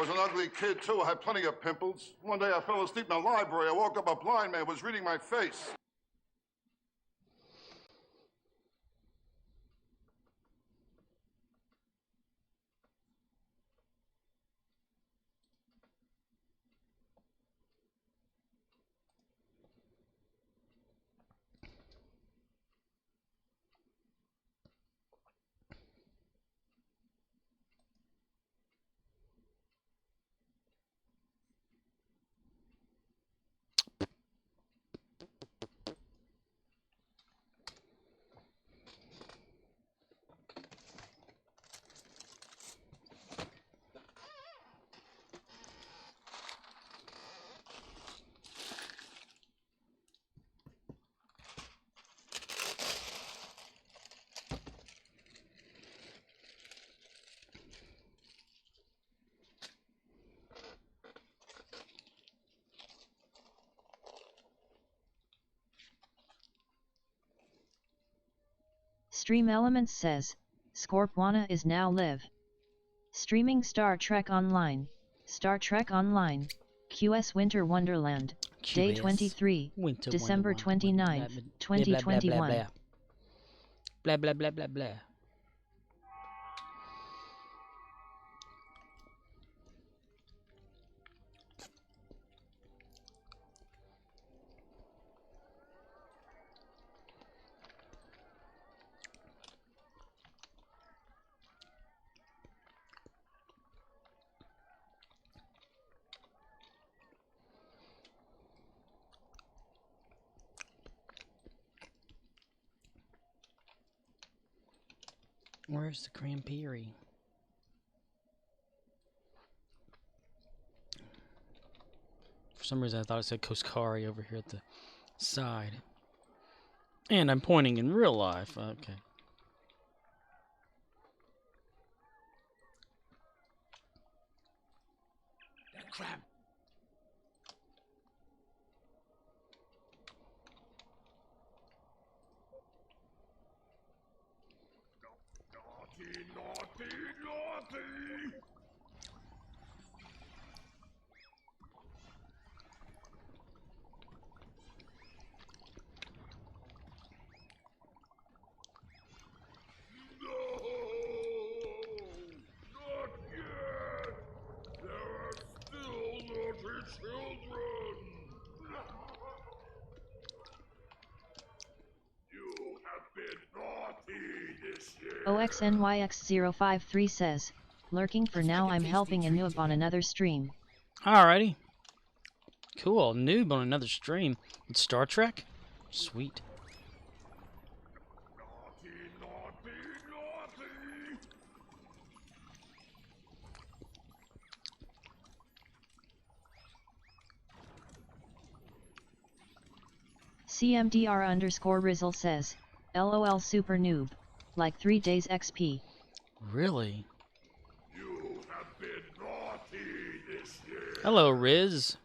was an ugly kid, too. I had plenty of pimples. One day I fell asleep in the library. I woke up, a blind man was reading my face. Stream Elements says, Scorpwana is now live. Streaming Star Trek Online, QS Winter Wonderland, Day 23, December 29th, 2021. Blah blah blah blah blah. Where's the cranberry? For some reason I thought it said Koskari over here at the side. And I'm pointing in real life. Okay. That crab. Naughty! No! Not yet! There are still naughty children! You have been naughty this year! OXNYX053 says, lurking for now, I'm helping a noob on another stream. Alrighty. Cool. Noob on another stream. It's Star Trek? Sweet. Naughty! CMDR_Rizzle says, LOL super noob. Like 3 days XP. Really? You have been naughty this year. Hello, Riz.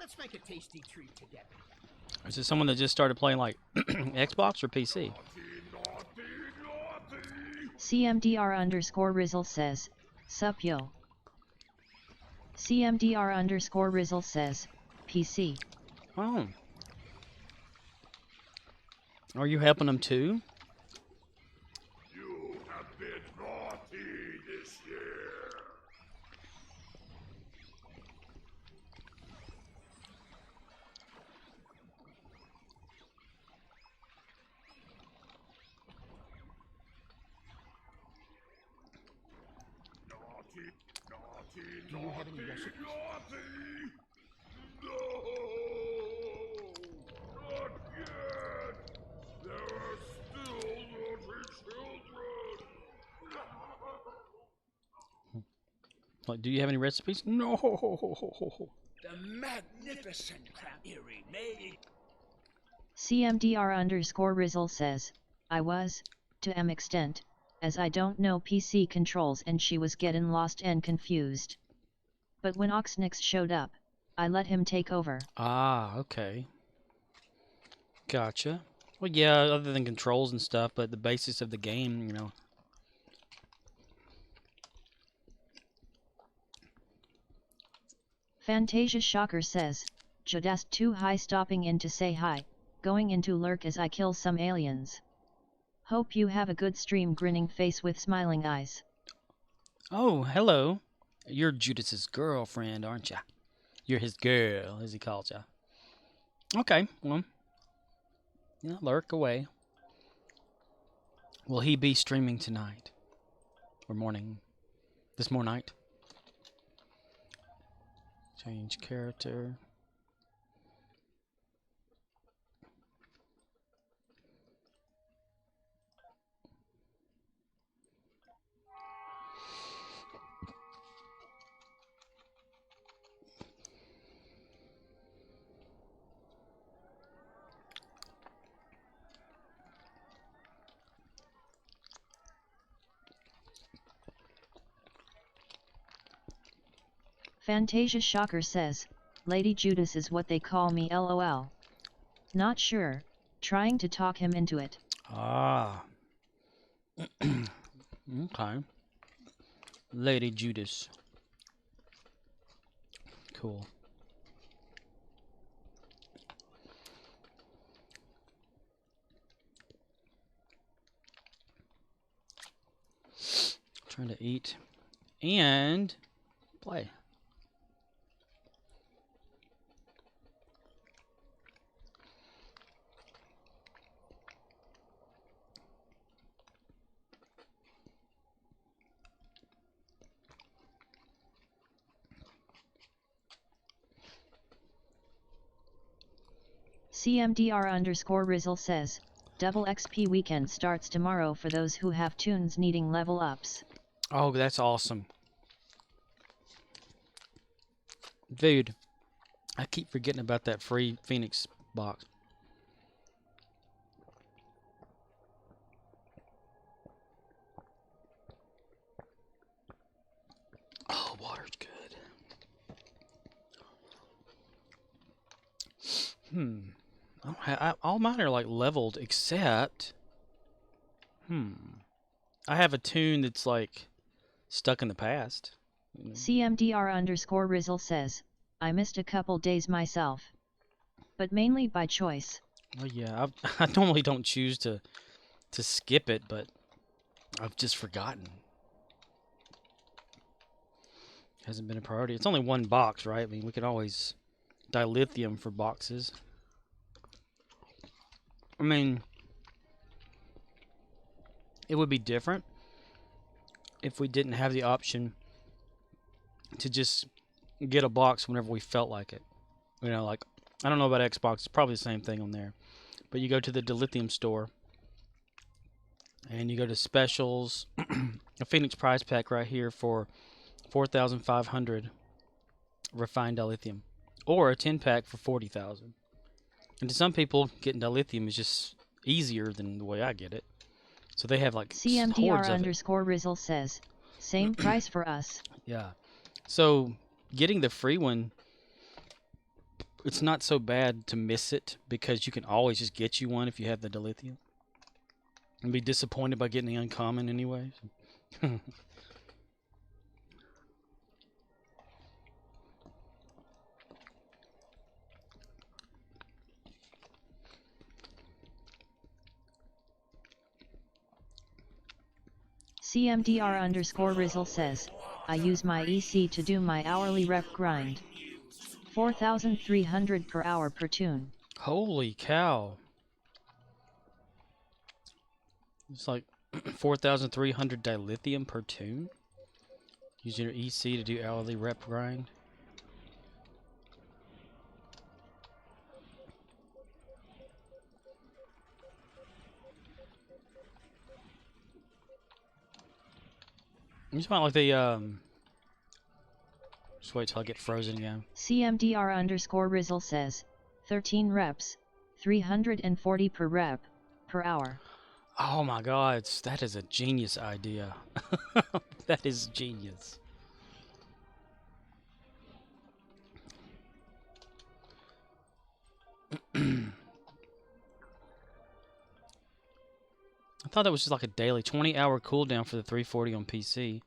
Let's make a tasty treat together. Is it someone that just started playing like Xbox or PC? CMDR_Rizzle says, sup yo. CMDR_Rizzle says, PC. Oh. Are you helping them too? You have been naughty this year. Do you have any recipes? Naughty! No! Not yet! There are still naughty children! Like, do you have any recipes? No. The magnificent cranberry made. CMDR_Rizzle says, I was, to an extent, as I don't know PC controls and she was getting lost and confused. But when Oxnix showed up, I let him take over. Ah, okay. Gotcha. Well, yeah, other than controls and stuff, but the basis of the game, you know. Fantasia Shocker says, just too high stopping in to say hi, going into lurk as I kill some aliens. Hope you have a good stream, grinning face with smiling eyes. Oh, hello. You're Judas's girlfriend, aren't ya? You're his girl, as he calls ya. Okay, well, yeah, lurk away. Will he be streaming tonight? Or morning? This more night? Change character. Fantasia Shocker says, Lady Judas is what they call me, lol. Not sure, trying to talk him into it. Ah. Okay. Lady Judas. Cool. Trying to eat and play. CMDR_Rizzle says, double XP weekend starts tomorrow for those who have tunes needing level ups. Oh, that's awesome. Dude, I keep forgetting about that free Phoenix box. Oh, water's good. All mine are like leveled except... I have a tune that's like stuck in the past. CMDR_Rizzle says, I missed a couple days myself. But mainly by choice. Well, yeah, I normally don't choose to skip it, but I've just forgotten. Hasn't been a priority. It's only one box, right? I mean, we could always dilithium for boxes. I mean, it would be different if we didn't have the option to just get a box whenever we felt like it. You know, like, I don't know about Xbox. It's probably the same thing on there. But you go to the dilithium store, and you go to specials, a Phoenix prize pack right here for 4,500 refined dilithium, or a 10-pack for 40,000. And to some people, getting dilithium is just easier than the way I get it. So they have like hordes of it. CMDR_Rizzle says, same price for us. Yeah. So getting the free one, it's not so bad to miss it because you can always just get you one if you have the dilithium. And be disappointed by getting the uncommon anyway. CMDR_Rizzle says, I use my EC to do my hourly rep grind. 4,300 per hour per tune. Holy cow. It's like 4,300 dilithium per tune. Use your EC to do hourly rep grind. You just want like the just wait till I get frozen again. CMDR_Rizzle says, 13 reps, 340 per rep, per hour. Oh my god, that is a genius idea. That is genius. I thought that was just like a daily 20-hour cooldown for the 340 on PC.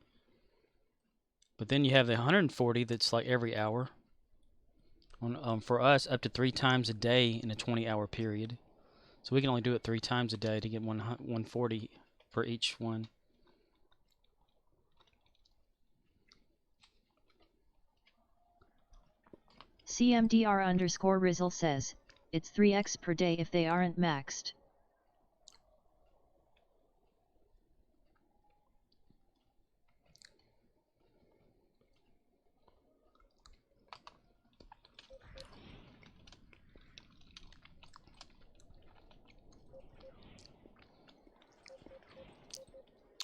But then you have the 140 that's like every hour. On, for us, up to 3 times a day in a 20-hour period. So we can only do it 3 times a day to get 140 for each one. CMDR_Rizzle says, it's 3x per day if they aren't maxed.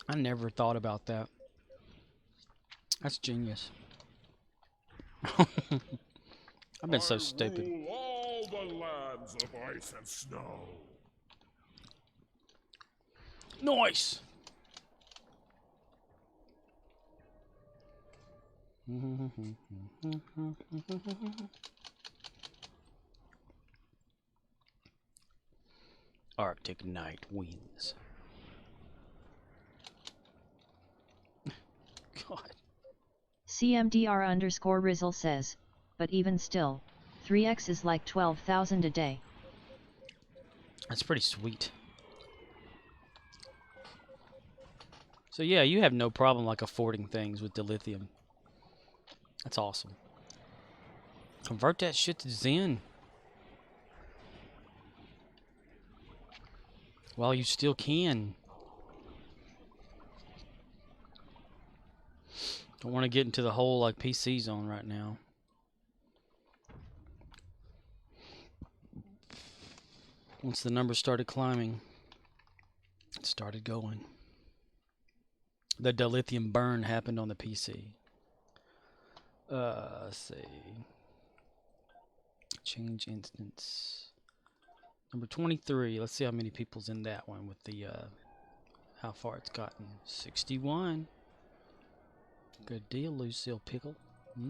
I never thought about that. That's genius. I've been so stupid. Rule all the lands of ice and snow. Nice. Arctic night winds. God. CMDR_Rizzle says, but even still, 3x is like 12,000 a day. That's pretty sweet. So yeah, you have no problem like affording things with the lithium. That's awesome. Convert that shit to Zen. While you still can. Don't want to get into the whole like PC zone right now. Once the numbers started climbing, it started going. The dilithium burn happened on the PC. Let's see. Change instance. Number 23. Let's see how many people's in that one with the how far it's gotten. 61. Good deal, Lucille Pickle. I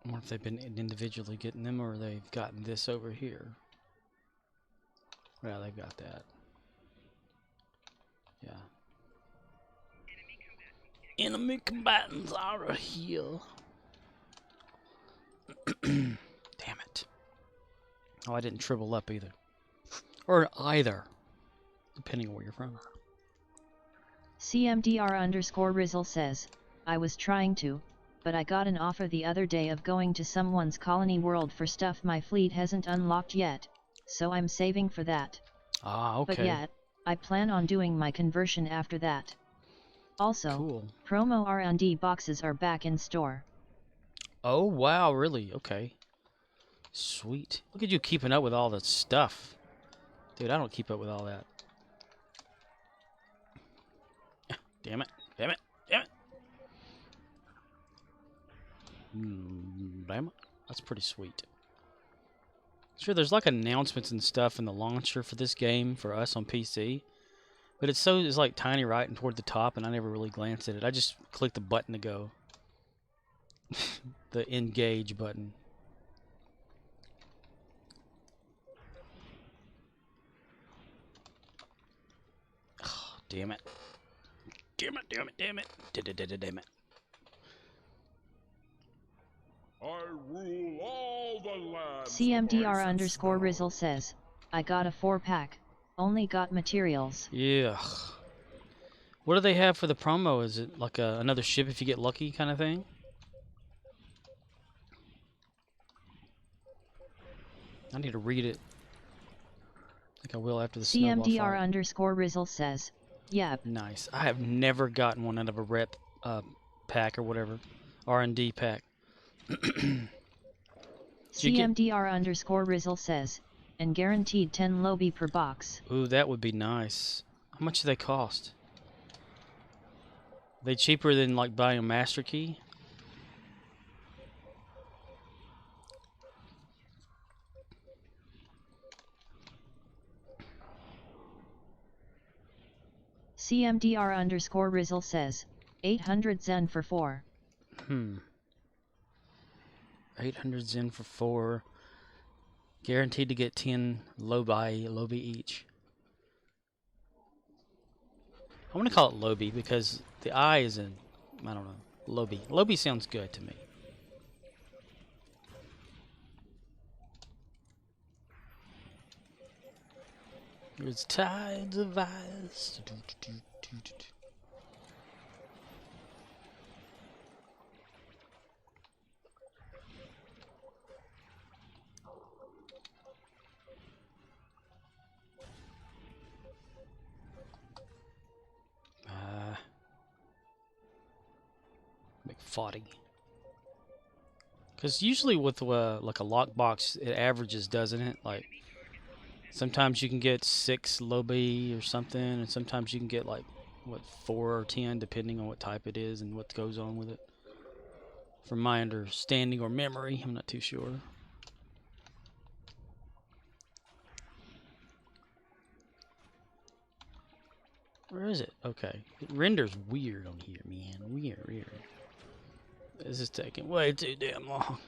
wonder if they've been individually getting them or they've gotten this over here. Yeah, they've got that. Yeah. Enemy combatants are here. Damn it. Oh, I didn't triple up either. Or either. Depending on where you're from. CMDR_Rizzle says, I was trying to, but I got an offer the other day of going to someone's colony world for stuff my fleet hasn't unlocked yet, so I'm saving for that. Ah, okay. But yet, I plan on doing my conversion after that. Also, cool. promo R&D boxes are back in store. Oh, wow, really? Okay. Sweet. Look at you keeping up with all that stuff. Dude, I don't keep up with all that. Damn it. Damn it. Damn it. Damn it. That's pretty sweet. Sure, there's like announcements and stuff in the launcher for this game for us on PC. But it's like tiny right and toward the top, and I never really glanced at it. I just clicked the button to go. The engage button. Oh, damn it. Damn it, damn it, damn it. Damn it. I rule all the lands. CMDR_Rizzle says, I got a 4-pack, only got materials. Yeah. What do they have for the promo? Is it like another ship if you get lucky kind of thing? I need to read it. I think I will after the snowball fight. CMDR_Rizzle says, yep. Nice. I have never gotten one out of a rep pack or whatever. R&D pack. CMDR_Rizzle says, and guaranteed 10 lobby per box. Ooh, that would be nice. How much do they cost? Are they cheaper than like buying a master key? CMDR_Rizzle says, 800 Zen for 4. 800 Zen for 4. Guaranteed to get 10 Lobi each. I want to call it Lobi because the I is in, I don't know, Lobi. Lobi sounds good to me. There's tides of ice. McFoddy. Because usually with like a lockbox, it averages, doesn't it? Like sometimes you can get 6 Lobi or something, and sometimes you can get like what 4 or 10, depending on what type it is and what goes on with it. From my understanding or memory, I'm not too sure. Where is it? Okay, it renders weird on here, man. Weird. This is taking way too damn long.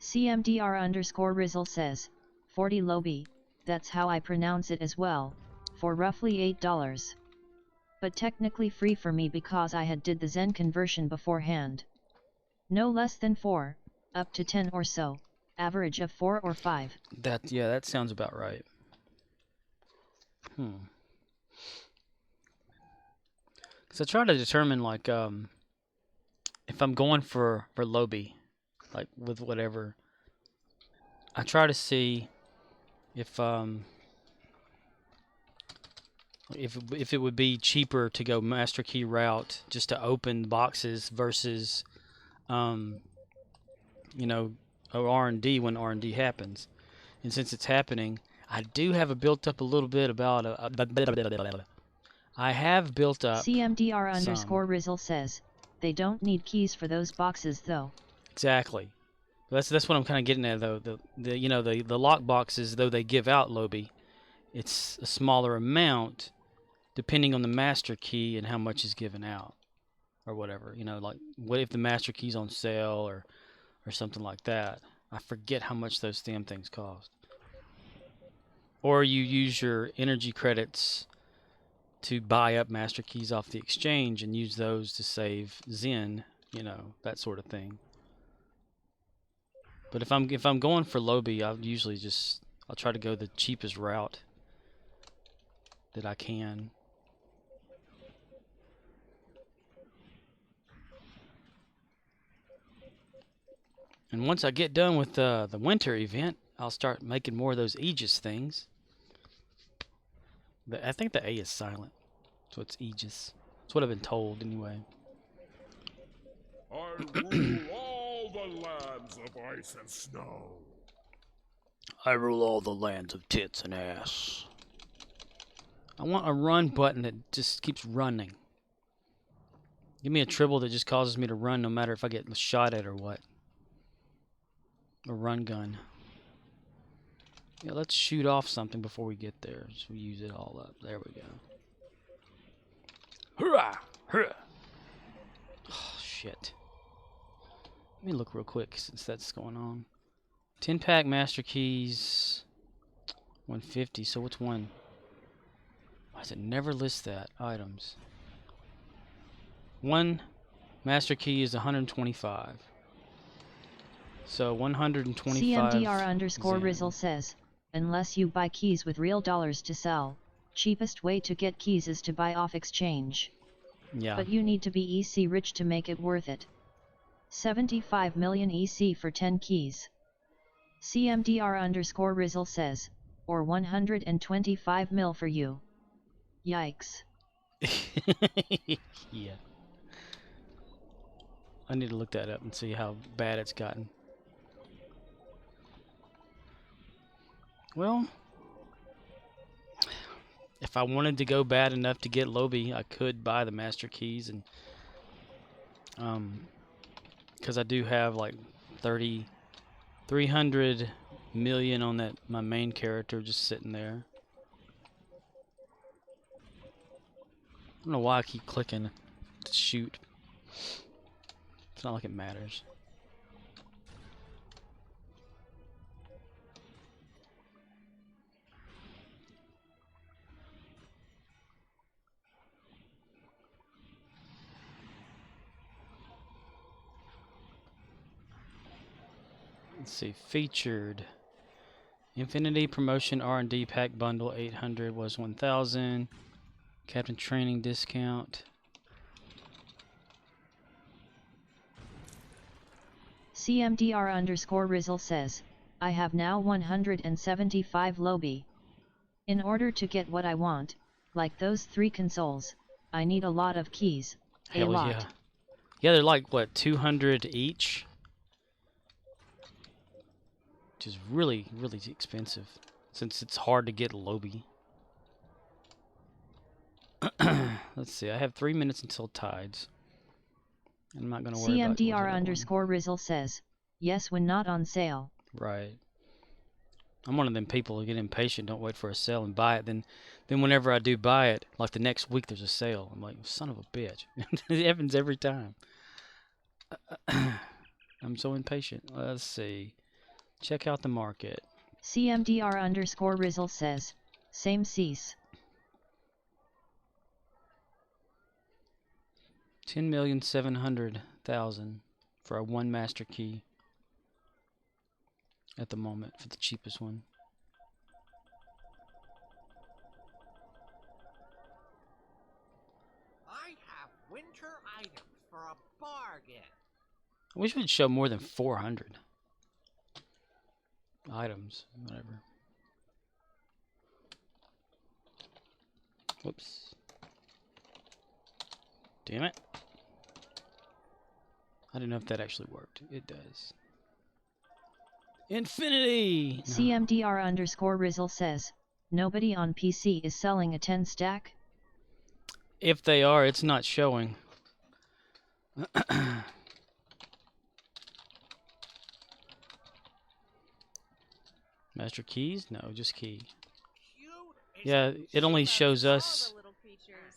CMDR_Rizzle says, 40 Lobi, that's how I pronounce it as well, for roughly $8. But technically free for me because I had did the Zen conversion beforehand. No less than 4, up to 10 or so, average of 4 or 5. Yeah, that sounds about right. Because I try to determine, like, if I'm going for Lobi, like, with whatever, I try to see if it would be cheaper to go master key route just to open boxes versus, you know, R&D when R&D happens. And since it's happening, I do have built up a little bit about I have built up CMDR_Rizzle says, they don't need keys for those boxes though. Exactly. That's what I'm kind of getting at though. The you know the lock boxes, though they give out Lobi, it's a smaller amount depending on the master key and how much is given out or whatever. You know, like what if the master key's on sale or something like that. I forget how much those damn things cost. Or you use your energy credits to buy up master keys off the exchange and use those to save Zen, you know, that sort of thing. But if I'm going for Lobi, I'll try to go the cheapest route that I can. And once I get done with the winter event, I'll start making more of those Aegis things. I think the A is silent, so it's Aegis. That's what I've been told, anyway. I rule all the lands of ice and snow. I rule all the lands of tits and ass. I want a run button that just keeps running. Give me a tribble that just causes me to run no matter if I get shot at or what. A run gun. Yeah, let's shoot off something before we get there. So we use it all up. There we go. Hurrah! Hurrah! Oh, shit. Let me look real quick since that's going on. 10-pack master keys. 150. So what's one? Why does it never list that? Items. One master key is 125. So 125. CMDR_Rizzle says, unless you buy keys with real dollars to sell, cheapest way to get keys is to buy off exchange. Yeah. But you need to be EC rich to make it worth it. 75 million EC for 10 keys. CMDR_Rizzle says, or 125 mil for you. Yikes. Yeah. I need to look that up and see how bad it's gotten. Well, if I wanted to go bad enough to get Lobi, I could buy the master keys and because I do have like 300 million on that my main character just sitting there. don't know why I keep clicking to shoot. It's not like it matters. Let's see, featured. Infinity Promotion R&D Pack Bundle 800 was 1,000. Captain Training discount. CMDR_Rizzle says, I have now 175 Lobi. In order to get what I want, like those 3 consoles, I need a lot of keys. Hell a lot. yeah. Yeah, they're like, what, 200 each? Which is really, really expensive, since it's hard to get Lobi. Let's see, I have 3 minutes until tides. I'm not going to worry about CMDR_Rizzle says, yes when not on sale. Right. I'm one of them people who get impatient, don't wait for a sale and buy it. Then whenever I do buy it, like the next week there's a sale. I'm like, son of a bitch. It happens every time. I'm so impatient. Let's see. Check out the market. CMDR_Rizzle says, same cease. 10,700,000 for a 1 master key at the moment for the cheapest one. I have winter items for a bargain. I wish we'd show more than 400 items, whatever. Whoops. Damn it. I don't know if that actually worked. It does. Infinity! No. CMDR_Rizzle says, nobody on PC is selling a 10 stack? If they are, it's not showing. Master keys? No, just key. Yeah, it only shows us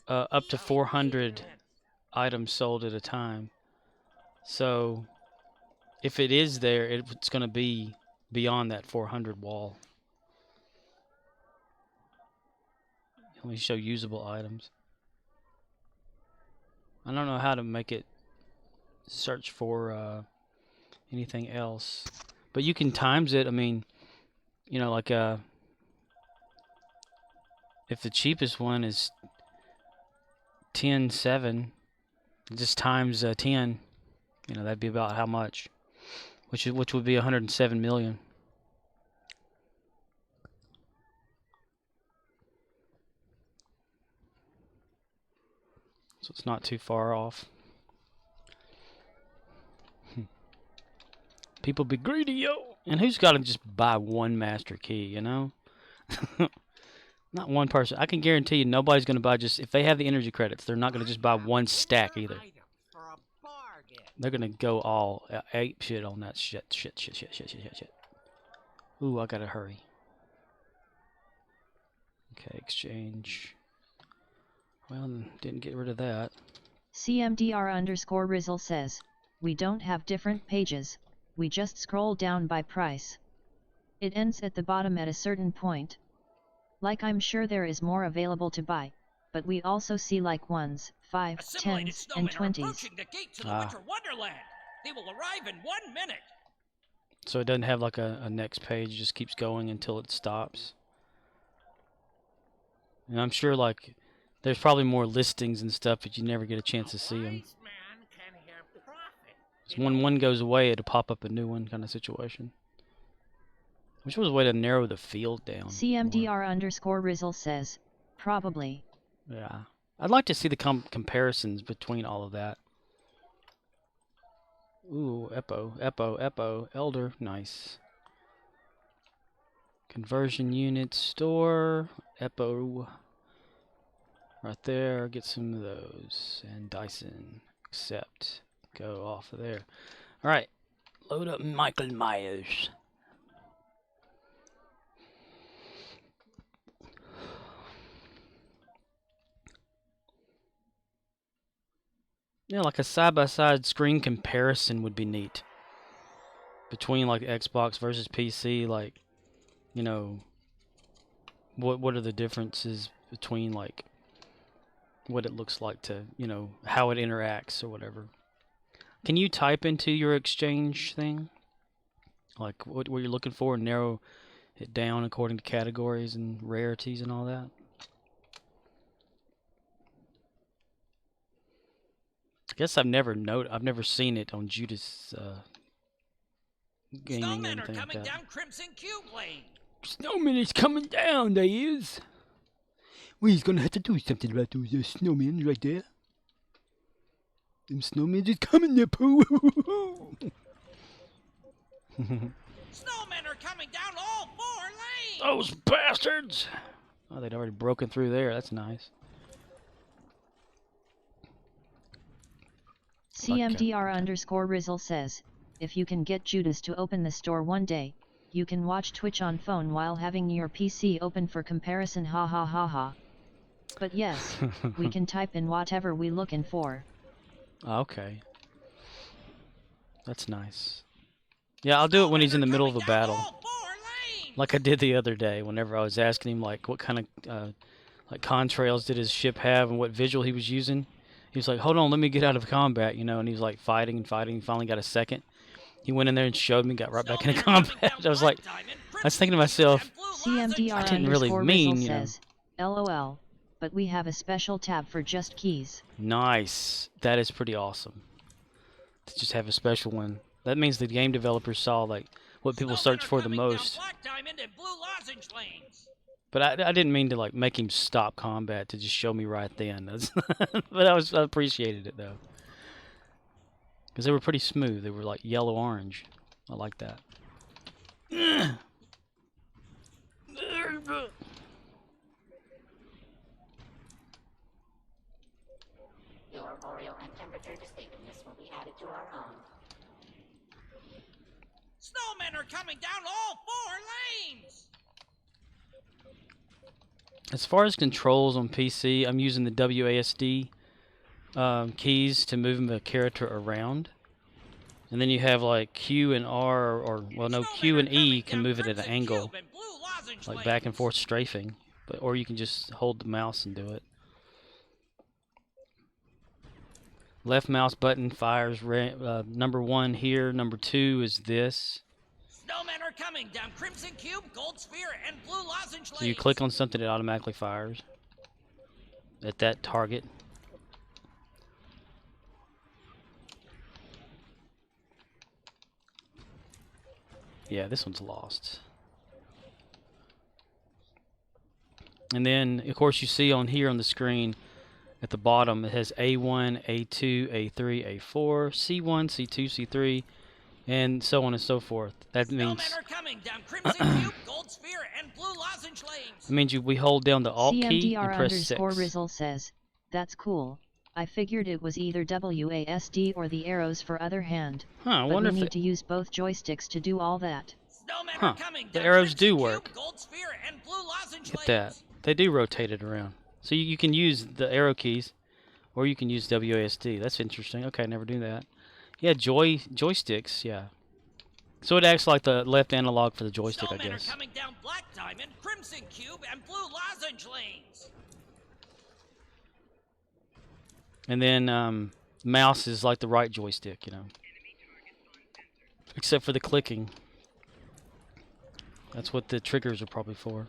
up to 400 items sold at a time. So, if it is there, it's going to be beyond that 400 wall. It only show usable items. I don't know how to make it search for anything else. But you can times it. I mean, you know, like if the cheapest one is 10.7, just times 10, you know, that'd be about how much? Which would be 107 million. So it's not too far off. People be greedy, yo. And who's got to just buy 1 master key, you know? Not one person. I can guarantee you nobody's going to buy just... If they have the energy credits, they're not going to just buy 1 stack either. They're going to go all ape shit on that shit. Ooh, I got to hurry. Okay, exchange. Well, didn't get rid of that. CMDR_Rizzle says, we don't have different pages, we just scroll down by price. It ends at the bottom at a certain point. Like I'm sure there is more available to buy, but we also see like 1s, 5s, 10s, and 20s. The gate to the Winter Wonderland. They will arrive in 1 minute. So it doesn't have like a next page, it just keeps going until it stops. And I'm sure like there's probably more listings and stuff, but you never get a chance to see them. So when one goes away, it'll pop up a new one kind of situation. Which was a way to narrow the field down. CMDR_Rizzle says, probably. Yeah. I'd like to see the comparisons between all of that. Ooh, Epo, Elder, nice. Conversion unit, store, Epo. Right there, get some of those. And Dyson, accept. Go off of there. Alright, load up Michael Myers. Yeah, like a side-by-side screen comparison would be neat. Between like Xbox versus PC, like, you know, what are the differences between like what it looks like to, you know, how it interacts or whatever. Can you type into your Exchange thing? Like what you're looking for and narrow it down according to categories and rarities and all that? I guess I've never seen it on Judas gaming or Snowmen are anything like coming that. down Crimson Cube Lane. Snowman is coming down, they is. Well, he's gonna have to do something about those snowmen right there. Them snowmen is coming there, Pooh. Snowmen are coming down all 4 lanes. Those bastards! Oh, they'd already broken through there. That's nice. CMDR_Rizzle says, if you can get Judas to open the store one day, you can watch Twitch on phone while having your PC open for comparison, ha ha ha ha. But yes, we can type in whatever we looking for. Okay. That's nice. Yeah, I'll do it when he's in the middle of a battle. Like I did the other day, whenever I was asking him like what kind of like contrails did his ship have and what visual he was using. He was like, hold on, let me get out of combat, you know, and he was like fighting and fighting. He finally got a second. He went in there and showed me, got right back into combat. I was like, I was thinking to myself, I didn't really mean, you know. Says, LOL, but we have a special tab for just keys. Nice. That is pretty awesome. To just have a special one. That means the game developers saw like what people search for the most. But I didn't mean to like make him stop combat to just show me right then. But I appreciated it though, because they were pretty smooth. They were like yellow orange. I like that. Your boreal and temperature distinctness will be added to our own. Snowmen are coming down all 4 lanes. As far as controls on PC, I'm using the WASD keys to move the character around. And then you have like Q and R, or well, no, Q and E can move it at an angle, like back and forth strafing. But or you can just hold the mouse and do it. Left mouse button fires number 1 here. Number 2 is this. Snowmen are coming down Crimson Cube, Gold Sphere, and Blue Lozenge So you click on something, it automatically fires at that target. Yeah, this one's lost. And then, of course, you see on here on the screen at the bottom, it has A1, A2, A3, A4, C1, C2, C3, and so on and so forth. That means Snowmen are coming down Crimson Cube, Gold Sphere, and Blue Lozenge lanes. it means we hold down the Alt key and press 6. CMDR_Rizzle says, that's cool. I figured it was either WASD or the arrows for other hand. Huh, I but wonder we if need to use both joysticks to do all that. Snowmen are coming the down arrows do Crimson work. Cube, Gold Sphere, and Blue Lozenge Get that. lanes. They do rotate it around. So you can use the arrow keys, or you can use WASD. That's interesting. Okay, never do that. Yeah, joysticks, yeah. So it acts like the left analog for the joystick, Snowmen I guess. are coming down Black Diamond, Crimson Cube, and Blue Lozenge lanes. And then mouse is like the right joystick, you know. Except for the clicking. That's what the triggers are probably for.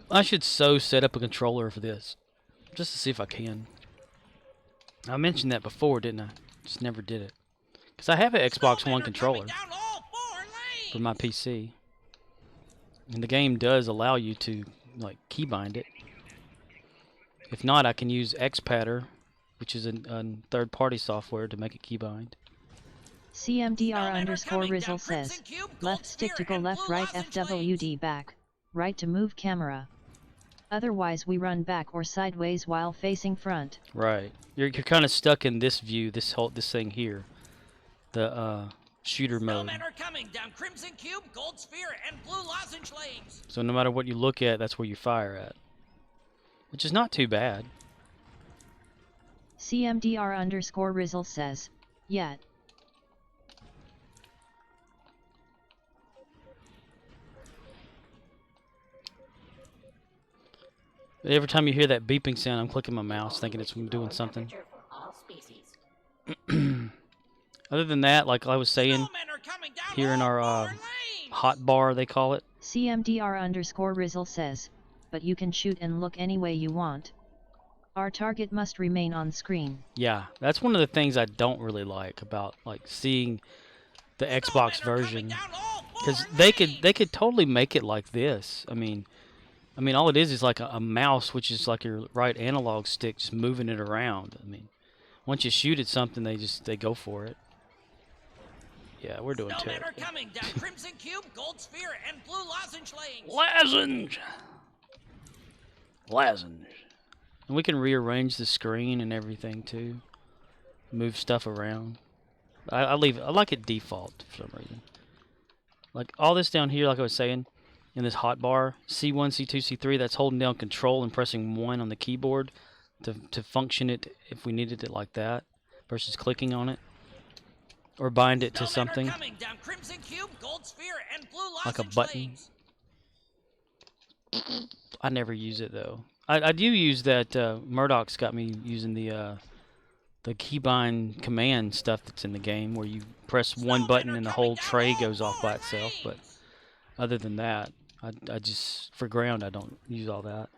I should set up a controller for this, just to see if I can. I mentioned that before, didn't I? Just never did it. Because I have an Xbox One controller for my PC. And the game does allow you to, like, keybind it. If not, I can use Xpadder, which is a third-party software, to make it keybind. CMDR_Rizzle says, left stick to go left, right, FWD back, right to move camera. Otherwise we run back or sideways while facing front. Right. You're kind of stuck in this view, this thing here. The shooter mode. Snowmen are coming down Crimson Cube, Gold Sphere, and Blue Lozenge lanes. So no matter what you look at, that's where you fire at. Which is not too bad. CMDR_Rizzle says, yet. Every time you hear that beeping sound, I'm clicking my mouse thinking it's doing something. Temperature for all species. Other than that, like I was saying, Snowmen are coming down here in all our 4 lanes. hot bar, they call it. CMDR_Rizzle says, but you can shoot and look any way you want. Our target must remain on screen. Yeah, that's one of the things I don't really like about like seeing the Xbox Snowmen are coming version, down all 4 because lanes. they could totally make it like this. I mean, all it is like a mouse, which is like your right analog stick, just moving it around. I mean, once you shoot at something, they go for it. Yeah, we're doing Snowmen terrible. are coming down Crimson Cube, Gold Sphere, and Blue Lozenge lanes. Lozenge. And we can rearrange the screen and everything too. Move stuff around. I like it default for some reason. Like all this down here, like I was saying, in this hotbar, C1, C2, C3, that's holding down Control and pressing 1 on the keyboard to function it if we needed it like that, versus clicking on it. Or bind it to Snowmen something. Are coming down Crimson Cube, Gold Sphere, and Blue Like a Lozenge button. lanes. I never use it though. I do use that. Murdoch's got me using the keybind command stuff that's in the game, where you press one Snowmen button are and the coming whole down tray all goes off 4 by itself. But lanes. other than that, I just for ground I don't use all that.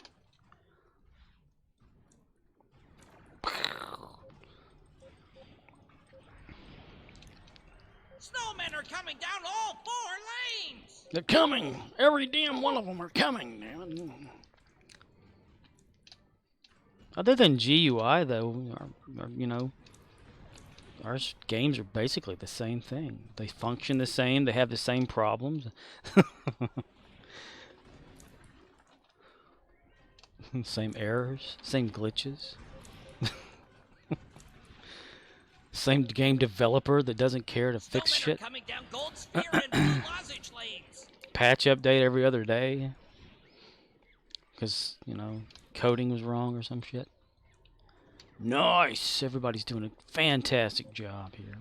Snowmen are coming down all 4 lanes. They're coming. Every damn one of them are coming. Other than GUI, though, our games are basically the same thing. They function the same. They have the same problems. Same errors. Same glitches. Same game developer that doesn't care to fix Snowmen shit. are coming down Gold Sphere and Blue Lozenge lanes. Patch update every other day. Because, coding was wrong or some shit. Nice! Everybody's doing a fantastic job here.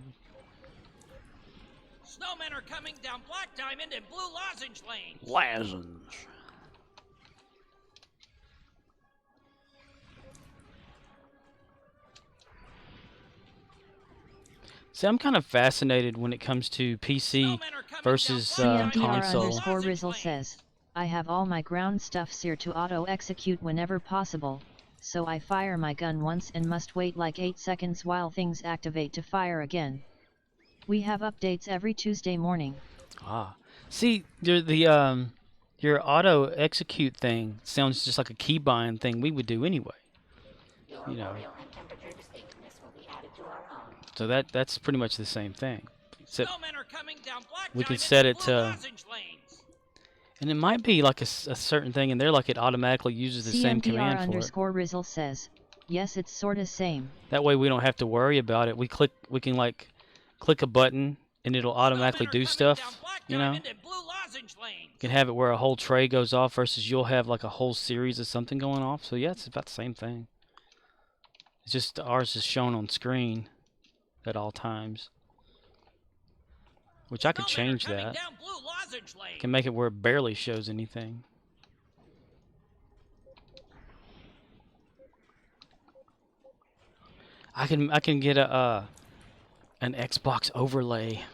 Snowmen are coming down Black Diamond and Blue Lozenge lanes. Lozenge. See, I'm kind of fascinated when it comes to PC Snowmen are coming versus down Black Diamond and console. Blue Lozenge CMDR_Rizzle lanes. says, I have all my ground stuff seared to auto-execute whenever possible, so I fire my gun once and must wait like 8 seconds while things activate to fire again. We have updates every Tuesday morning. Ah, see, your auto execute thing sounds just like a keybind thing we would do anyway. Your You know. arboreal and temperature distinctness will be added to our own. So that's pretty much the same thing. Except, Snowmen are coming down Black we can Diamond set and it Blue to- Lozenge lanes. and it might be like a certain thing in there, like it automatically uses the same command for it. CMDR_Rizzle says, yes, it's sorta same. That way we don't have to worry about it. We can like click a button and it'll automatically Snowmen are do coming stuff. down Black You know, Diamond and Blue Lozenge lanes. you can have it where a whole tray goes off versus you'll have like a whole series of something going off. So yeah, it's about the same thing. It's just ours is shown on screen at all times, which I could Snowmen are change coming that. down Blue Lozenge lanes. Can make it where it barely shows anything. I can get an Xbox overlay.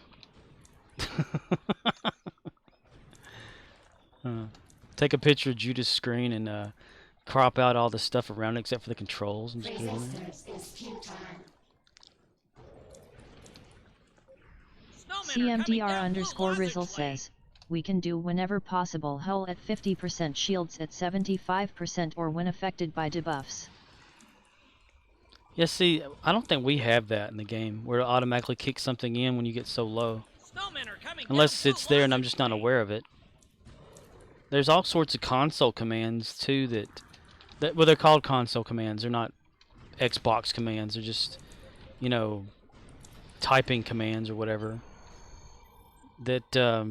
Take a picture of Judah's screen and crop out all the stuff around it except for the controls and just put it in there. Resistance is futile. Snowmen are coming down Blue CMDR_Rizzle Lozenge lanes. says, we can do whenever possible hull at 50%, shields at 75%, or when affected by debuffs. Yeah, see, I don't think we have that in the game where it automatically kicks something in when you get so low. Snowmen are coming Unless down it's Blue there and I'm Lozenge just not lanes. aware of it. There's all sorts of console commands too that well, they're called console commands. They're not Xbox commands. They're just, typing commands or whatever. That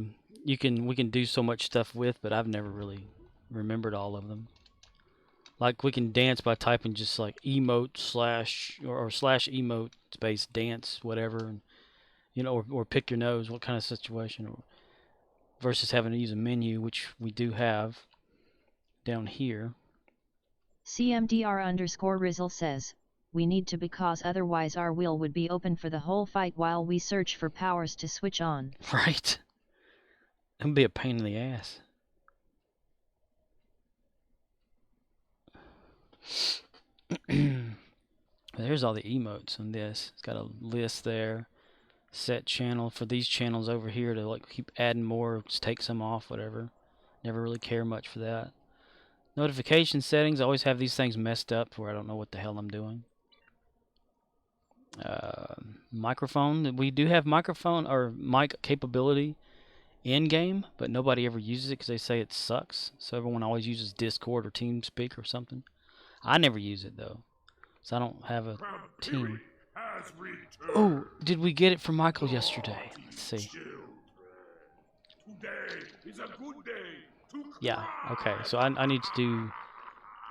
we can do so much stuff with, but I've never really remembered all of them. Like we can dance by typing just like emote slash or slash emote space dance whatever, and you know, or pick your nose, what kind of situation, or, versus having to use a menu, which we do have down here. CMDR_Rizzle says, we need to because otherwise our wheel would be open for the whole fight while we search for powers to switch on. Right. It would be a pain in the ass. There's all the emotes on this. It's got a list there. Set channel for these channels over here to like keep adding more, just take some off, whatever. Never really care much for that. Notification settings, I always have these things messed up where I don't know what the hell I'm doing. Microphone, we do have microphone or mic capability in game, but nobody ever uses it because they say it sucks. So everyone always uses Discord or TeamSpeak or something. I never use it though, so I don't have a team. Oh, did we get it from Michael yesterday? Let's see. Today is a good day to Yeah, okay, so I need to do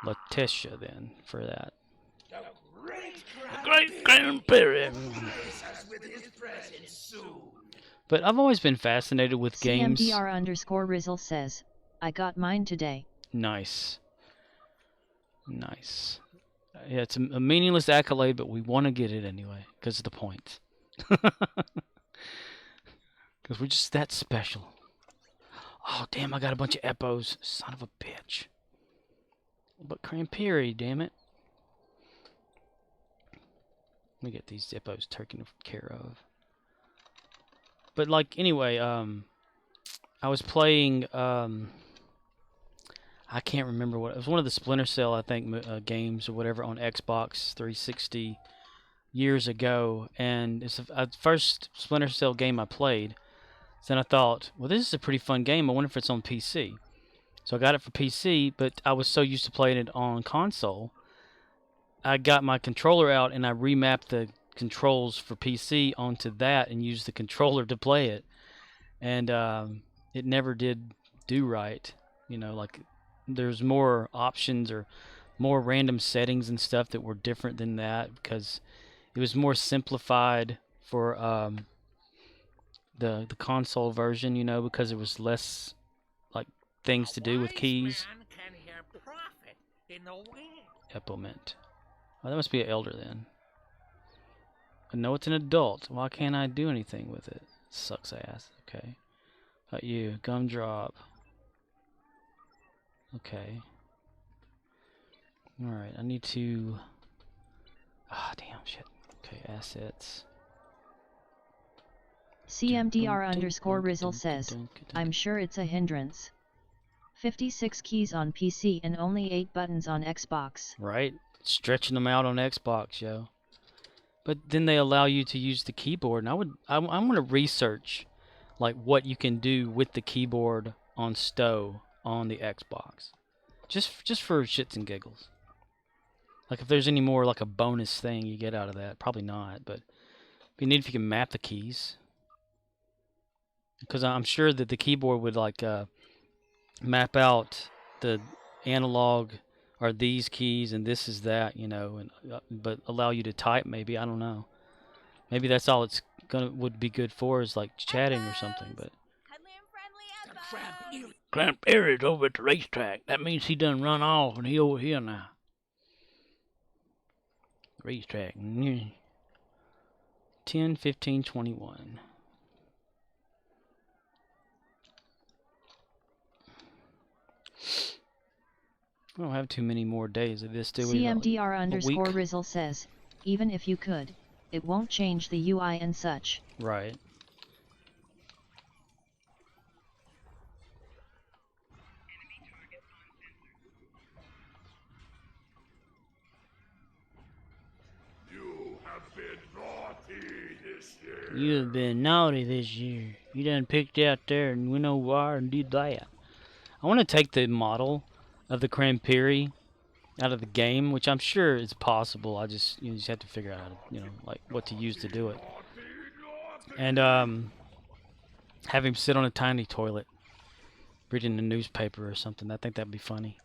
Letitia then for that. Great grandparent. But I've always been fascinated with games. CMDR_Rizzle says, I got mine today. Nice. Nice. Yeah, it's a meaningless accolade, but we want to get it anyway, because of the point. Because we're just that special. Oh, damn, I got a bunch of Epos. Son of a bitch. But Crampiri, damn it. Let me get these Epos taken care of. But, like, anyway, I was playing, I can't remember what, it was one of the Splinter Cell, I think, games or whatever on Xbox 360 years ago, and it's the first Splinter Cell game I played. So then I thought, well, this is a pretty fun game. I wonder if it's on PC. So I got it for PC, but I was so used to playing it on console, I got my controller out and I remapped the controls for PC onto that and used the controller to play it. And it never did do right. You know, like there's more options or more random settings and stuff that were different than that because it was more simplified for the console version, you know, because there was less like things to do with keys. Eplement. Oh, that must be an elder then. I know it's an adult. Why can't I do anything with it? Sucks ass. Okay. Got you. Gumdrop. Okay. Alright, I need to... Ah, damn, shit. Okay, assets. CMDR_Rizzle says, I'm sure it's a hindrance. 56 keys on PC and only 8 buttons on Xbox. Right? Stretching them out on Xbox, yo. But then they allow you to use the keyboard, and I want to research like what you can do with the keyboard on Stow on the Xbox. Just for shits and giggles. Like if there's any more like a bonus thing you get out of that, probably not, but it'd be neat if you can map the keys. Because I'm sure that the keyboard would like map out the analog are these keys and this is that, you know, and but allow you to type maybe. I don't know. Maybe that's all it's would be good for is like chatting or something. But Clamp Eric's over at the racetrack. That means he done run off and he over here now. Racetrack. 10, 15, 21. I don't have too many more days of this, do we? CMDR_Rizzle says, even if you could, it won't change the UI and such. Right. You have been naughty this year. You have been naughty this year. You done picked out there and went over there and did that. I want to take the model of the Crampiri out of the game, which I'm sure is possible. I just you just have to figure out how to, you know, like what to use to do it. And have him sit on a tiny toilet reading the newspaper or something. I think that'd be funny.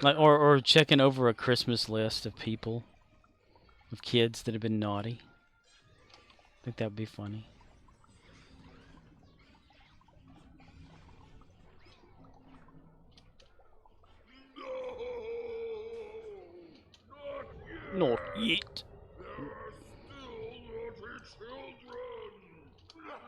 Like, or checking over a Christmas list of people, of kids that have been naughty. I think that would be funny. Not yet. There are still naughty children.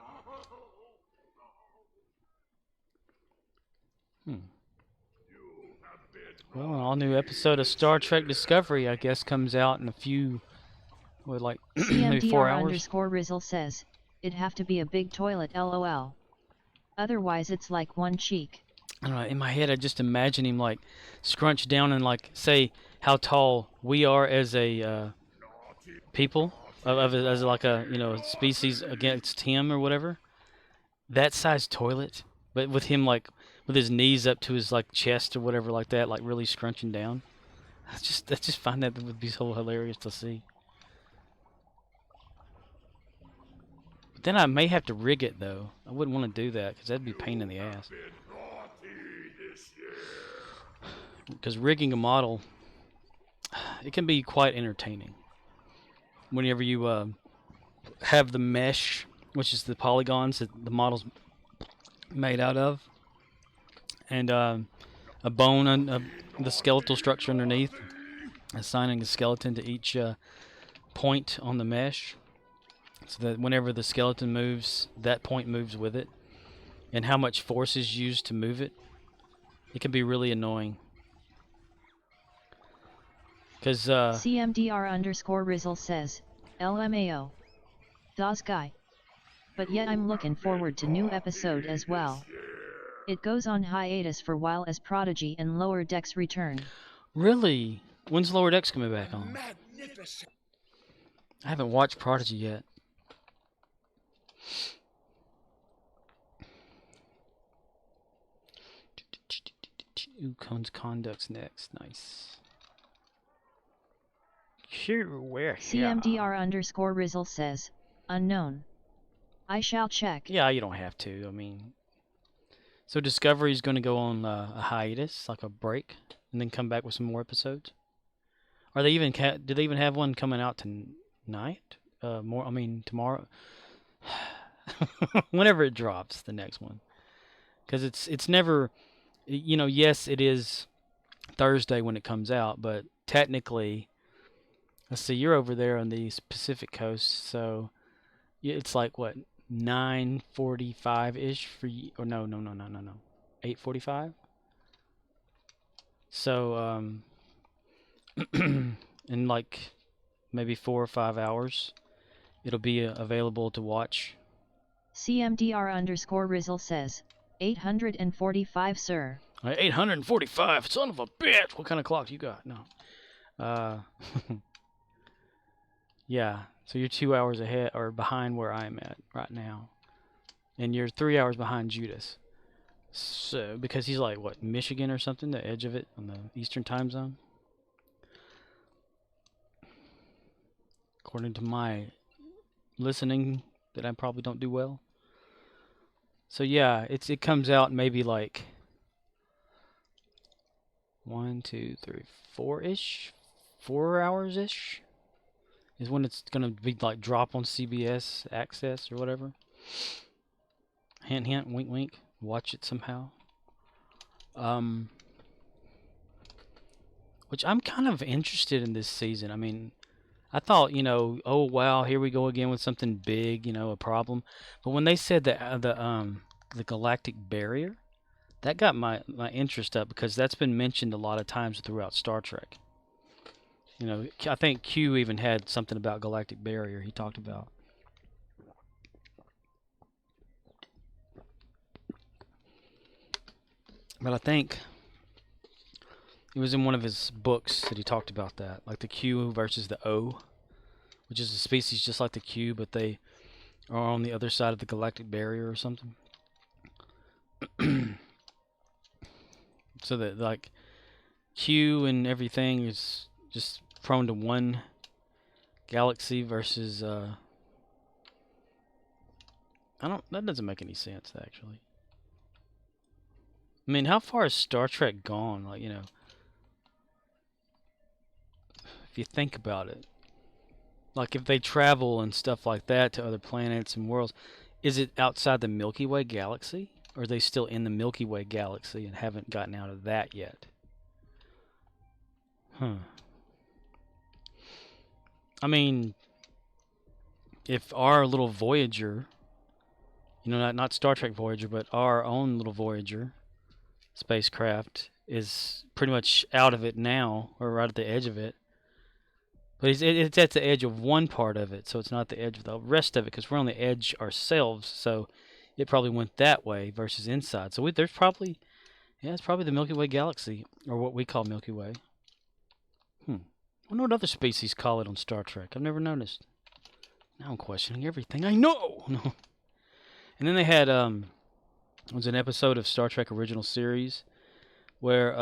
You have been Well, an all-new episode of Star Trek Discovery, I guess, comes out in a few, what, like, maybe 4 hours? CMDR_Rizzle says, it'd have to be a big toilet lol. Otherwise it's like one cheek. I don't know, in my head I just imagine him, like, scrunched down and, like, say how tall we are as a, people, as like a, you know, species against him or whatever. That size toilet, but with him, like, with his knees up to his, like, chest or whatever like that, like, really scrunching down. I just find that would be so hilarious to see. But then I may have to rig it, though. I wouldn't want to do that, because that'd be a pain in the ass. Because rigging a model, it can be quite entertaining. Whenever you have the mesh, which is the polygons that the model's made out of, and a bone, the skeletal structure underneath, assigning a skeleton to each point on the mesh, so that whenever the skeleton moves, that point moves with it, and how much force is used to move it, it can be really annoying. Because CMDR_Rizzle says, LMAO. Thos guy. But yet I'm looking forward to new episode as well. It goes on hiatus for while as Prodigy and Lower Decks return. Really? When's Lower Decks coming back on? magnificent. I haven't watched Prodigy yet. Ukon's Conduct's next. Nice. Here, where? CMDR_Rizzle says, unknown. I shall check. Yeah, you don't have to. I mean, so Discovery's going to go on a hiatus, like a break, and then come back with some more episodes. Are they even? Do they even have one coming out tonight? I mean, tomorrow. Whenever it drops, the next one, because it's never, you know. Yes, it is Thursday when it comes out, but technically, let's see, you're over there on the Pacific Coast, so it's like what, 9:45 ish for you, or no, 8:45. So in like maybe 4 or 5 hours, it'll be available to watch. CMDR_Rizzle says, 845 sir. 845, son of a bitch! What kind of clock you got? No. Yeah, so you're 2 hours ahead or behind where I'm at right now, and you're 3 hours behind Judas. So because he's like what, Michigan or something, the edge of it on the Eastern time zone, according to my listening that I probably don't do well. So yeah, it comes out maybe like 1, 2, 3, 4-ish, 4 hours ish is when it's gonna be like drop on CBS Access or whatever. Hint, hint, wink, wink. Watch it somehow. Which I'm kind of interested in this season. I mean, I thought, you know, oh wow, here we go again with something big, you know, a problem. But when they said that the galactic barrier, that got my interest up, because that's been mentioned a lot of times throughout Star Trek. You know, I think Q even had something about galactic barrier he talked about. But I think it was in one of his books that he talked about that, like the Q versus the O, which is a species just like the Q, but they are on the other side of the galactic barrier or something. So that like Q and everything is just prone to one galaxy versus that doesn't make any sense actually. I mean, how far has Star Trek gone? Like, if you think about it. Like, if they travel and stuff like that to other planets and worlds, is it outside the Milky Way galaxy? Or are they still in the Milky Way galaxy and haven't gotten out of that yet? Huh. I mean, if our little Voyager, not Star Trek Voyager, but our own little Voyager spacecraft is pretty much out of it now, or right at the edge of it. But it's at the edge of one part of it, so it's not the edge of the rest of it, because we're on the edge ourselves, so it probably went that way versus inside. So there's probably, it's probably the Milky Way galaxy, or what we call Milky Way. I wonder what other species call it on Star Trek. I've never noticed. Now I'm questioning everything I know. No. And then they had, it was an episode of Star Trek Original Series where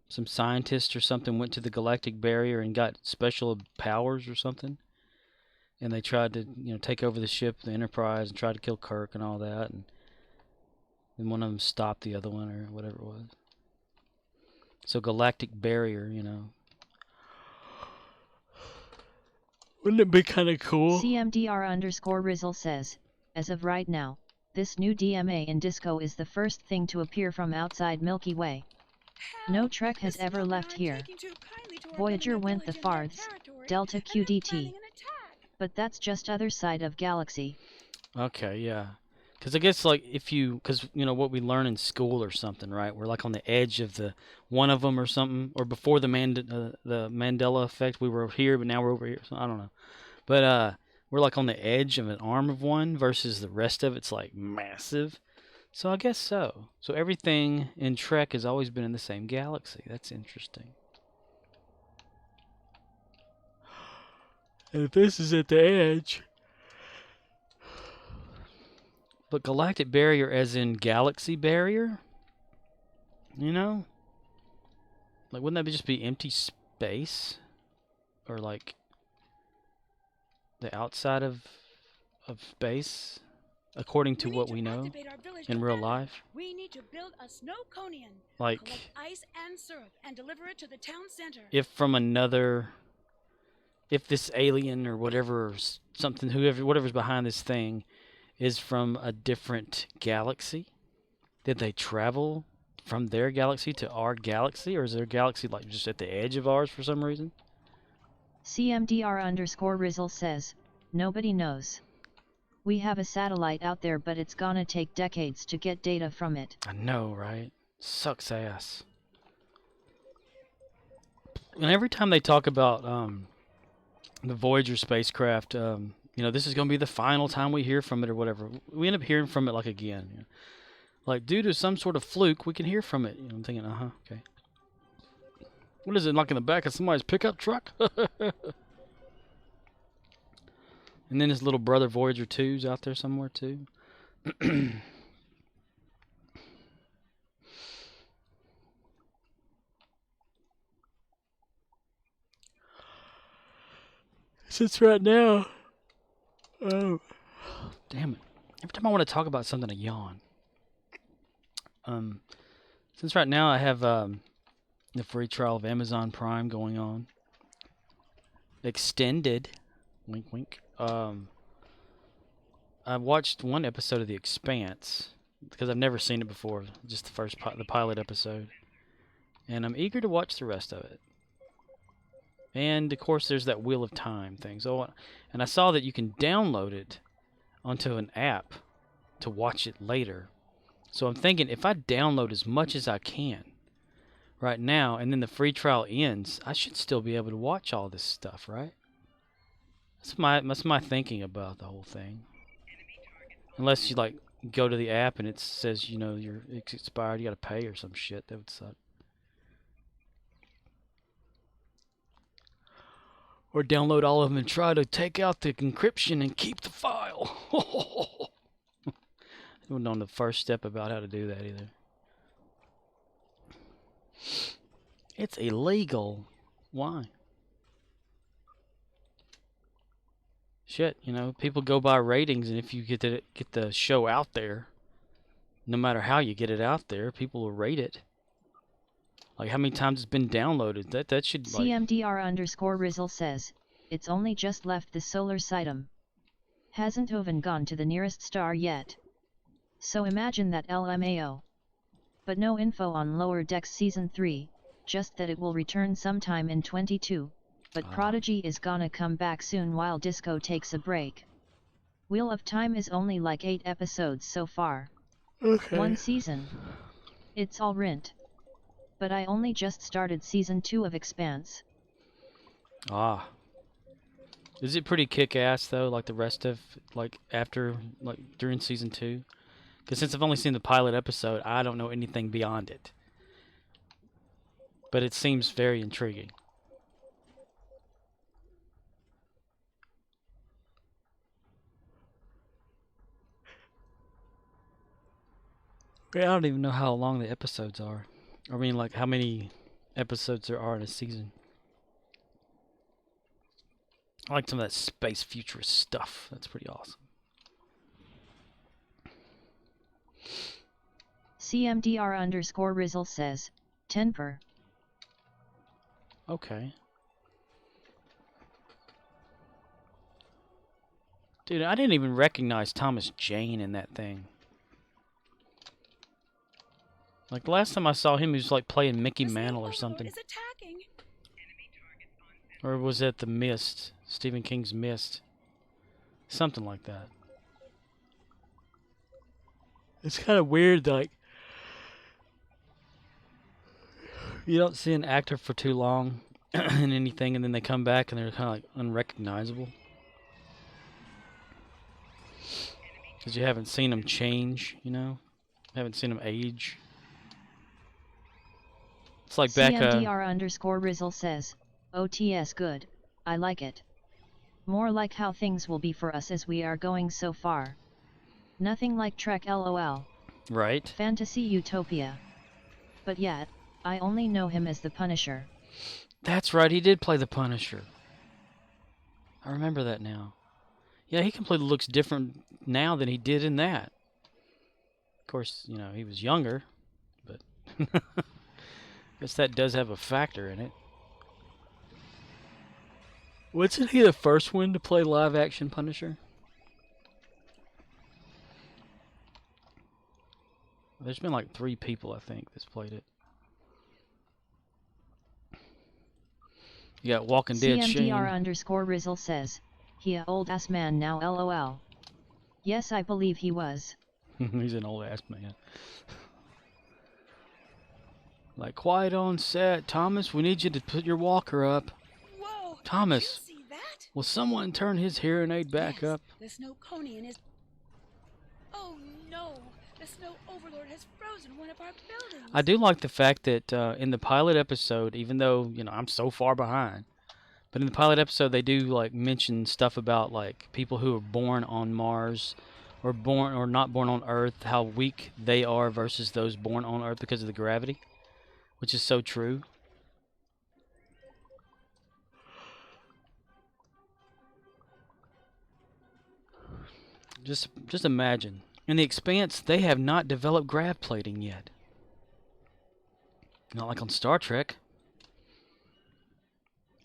some scientists or something went to the galactic barrier and got special powers or something. And they tried to, take over the ship, the Enterprise, and tried to kill Kirk and all that. And then one of them stopped the other one or whatever it was. So galactic barrier, Wouldn't it be kind of cool? CMDR_Rizzle says, as of right now, this new DMA in Disco is the first thing to appear from outside Milky Way. No Trek has ever left here. Voyager went the farthest, Delta QDT. But that's just other side of galaxy. Okay, yeah. Because I guess, like, because, what we learn in school or something, right? We're, like, on the edge of one of them or something. Or before the Mandela effect, we were here, but now we're over here. So, I don't know. But, we're, like, on the edge of an arm of one versus the rest of it's, like, massive. So I guess so. So everything in Trek has always been in the same galaxy. That's interesting. And if this is at the edge... But galactic barrier as in galaxy barrier? Like, wouldn't that just be empty space? Or, like, the outside of space? According to what we know in real life. We need to build a snow conian. Like, collect ice and syrup and deliver it to the town center. If this alien or whatever, something, whatever's behind this thing is from a different galaxy, did they travel from their galaxy to our galaxy, or is their galaxy like just at the edge of ours for some reason? CMDR_Rizzle says, nobody knows. We have a satellite out there, but it's gonna take decades to get data from it. I know, right? Sucks ass. And every time they talk about the Voyager spacecraft, this is going to be the final time we hear from it or whatever. We end up hearing from it like again. Like, due to some sort of fluke, we can hear from it. I'm thinking, okay. What is it, like in the back of somebody's pickup truck? And then his little brother Voyager 2's out there somewhere too. Since right now, oh, damn it! Every time I want to talk about something, I yawn. Since right now I have the free trial of Amazon Prime going on, extended, wink wink. I watched one episode of The Expanse because I've never seen it before, just the pilot episode, and I'm eager to watch the rest of it. And of course, there's that Wheel of Time thing. So, and I saw that you can download it onto an app to watch it later. So I'm thinking, if I download as much as I can right now, and then the free trial ends, I should still be able to watch all this stuff, right? That's my thinking about the whole thing. Unless you, like, go to the app and it says, it's expired, you gotta pay or some shit. That would suck. Or download all of them and try to take out the encryption and keep the file. I don't know the first step about how to do that either. It's illegal. Why? Shit, people go by ratings, and if you get the show out there, no matter how you get it out there, people will rate it. Like how many times it's been downloaded. That should like CMDR_Rizzle says, it's only just left the solar system. Hasn't even gone to the nearest star yet. So imagine that LMAO. But no info on Lower Decks Season 3, just that it will return sometime in 22, but Prodigy is gonna come back soon while Disco takes a break. Wheel of Time is only like 8 episodes so far. okay. 1 season. It's all rent. But I only just started Season 2 of Expanse. Ah. Is it pretty kick-ass though, like the rest of, like after, like during Season 2? Because since I've only seen the pilot episode, I don't know anything beyond it. But it seems very intriguing. I don't even know how long the episodes are. I mean, like how many episodes there are in a season. I like some of that space futurist stuff. That's pretty awesome. CMDR_Rizzle says, 10 per. Okay. Dude, I didn't even recognize Thomas Jane in that thing. Like the last time I saw him, he was like playing Mickey Mantle or something. Is attacking. Or was it The Mist? Stephen King's Mist. Something like that. It's kind of weird, like, you don't see an actor for too long in anything, and then they come back and they're kind of like unrecognizable. Because you haven't seen them change, you know? Haven't seen them age. It's like back... CMDR_Rizzle says, OTS good, I like it. More like how things will be for us as we are going so far. Nothing like Trek LOL. Right. Fantasy Utopia. But yet, I only know him as the Punisher. That's right, he did play the Punisher. I remember that now. Yeah, he completely looks different now than he did in that. Of course, you know, he was younger, but I guess that does have a factor in it. Wasn't he the first one to play live-action Punisher? There's been like 3 people, I think, that's played it. You got Walking Dead Shane. CMDR_Rizzle says, he a old ass man now LOL. Yes, I believe he was. He's an old ass man. Like, quiet on set. Thomas, we need you to put your walker up. Whoa! Thomas, Did you see that? will someone turn his hearing aid back Yes, up? The Snowconian is. Oh no! The Snow Overlord has frozen one of our buildings. I do like the fact that in the pilot episode, even though, you know, I'm so far behind, but in the pilot episode they do like mention stuff about like people who are born on Mars or born or not born on Earth, how weak they are versus those born on Earth because of the gravity, which is so true. Just imagine. In the Expanse, they have not developed grav plating yet. Not like on Star Trek.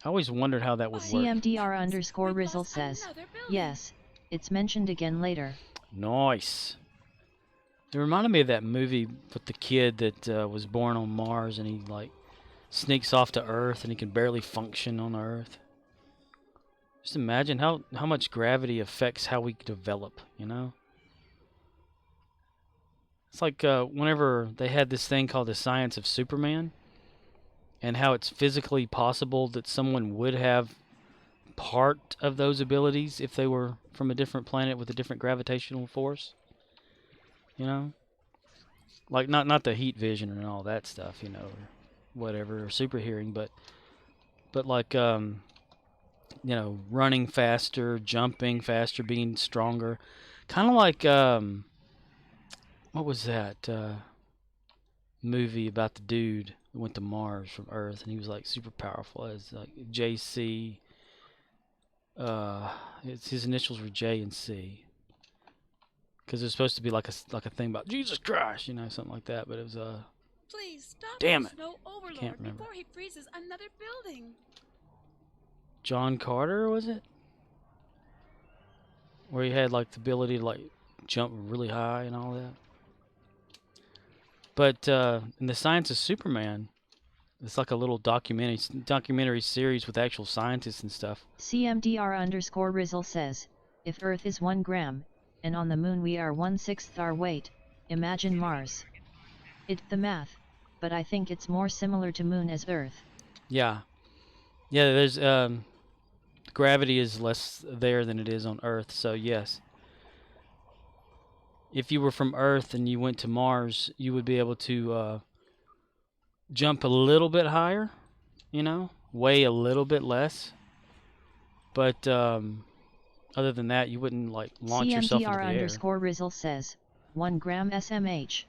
I always wondered how that would work. CMDR_Rizzle says, yes, it's mentioned again later. Nice. It reminded me of that movie with the kid that was born on Mars and he like sneaks off to Earth and he can barely function on Earth. Just imagine how much gravity affects how we develop, you know? It's like whenever they had this thing called the science of Superman and how it's physically possible that someone would have part of those abilities if they were from a different planet with a different gravitational force. You know? Like not the heat vision and all that stuff, you know, or whatever, or super hearing, but like you know, running faster, jumping faster, being stronger. Kind of like what was that movie about the dude who went to Mars from Earth and he was like super powerful as like JC. His initials were J and C. because it's supposed to be like a thing about Jesus Christ, you know, something like that. But it was Please stop Damn the it. snow overlord Can't remember. before he freezes another building. John Carter, was it? Where he had like the ability to like jump really high and all that. But in the Science of Superman, it's like a little documentary series with actual scientists and stuff. CMDR_Rizzle says, if Earth is 1 gram, and on the moon we are 1/6 our weight, imagine Mars. It's the math, but I think it's more similar to moon as Earth. Yeah. Yeah, there's gravity is less there than it is on Earth, so yes. If you were from Earth and you went to Mars, you would be able to jump a little bit higher, you know, weigh a little bit less. But other than that, you wouldn't like launch yourself into the air. CMDR_Rizzle says, 1 gram SMH.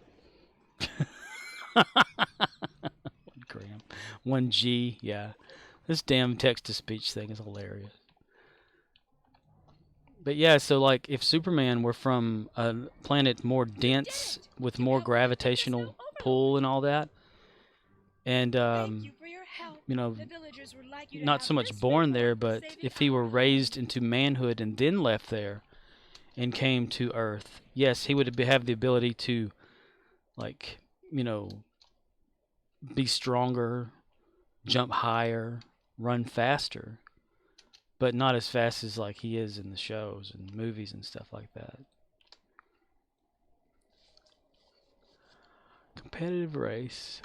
1 gram. 1G, yeah. This damn text-to-speech thing is hilarious. But yeah, so like if Superman were from a planet more dense with more gravitational pull and all that, and Thank you for your help. you know, The villagers would like you to not have so much this born there, reward for but saving if he were our raised into manhood and then left there and came to Earth, yes, he would have the ability to, like, you know, be stronger, jump higher, run faster, but not as fast as like he is in the shows and movies and stuff like that. Competitive race.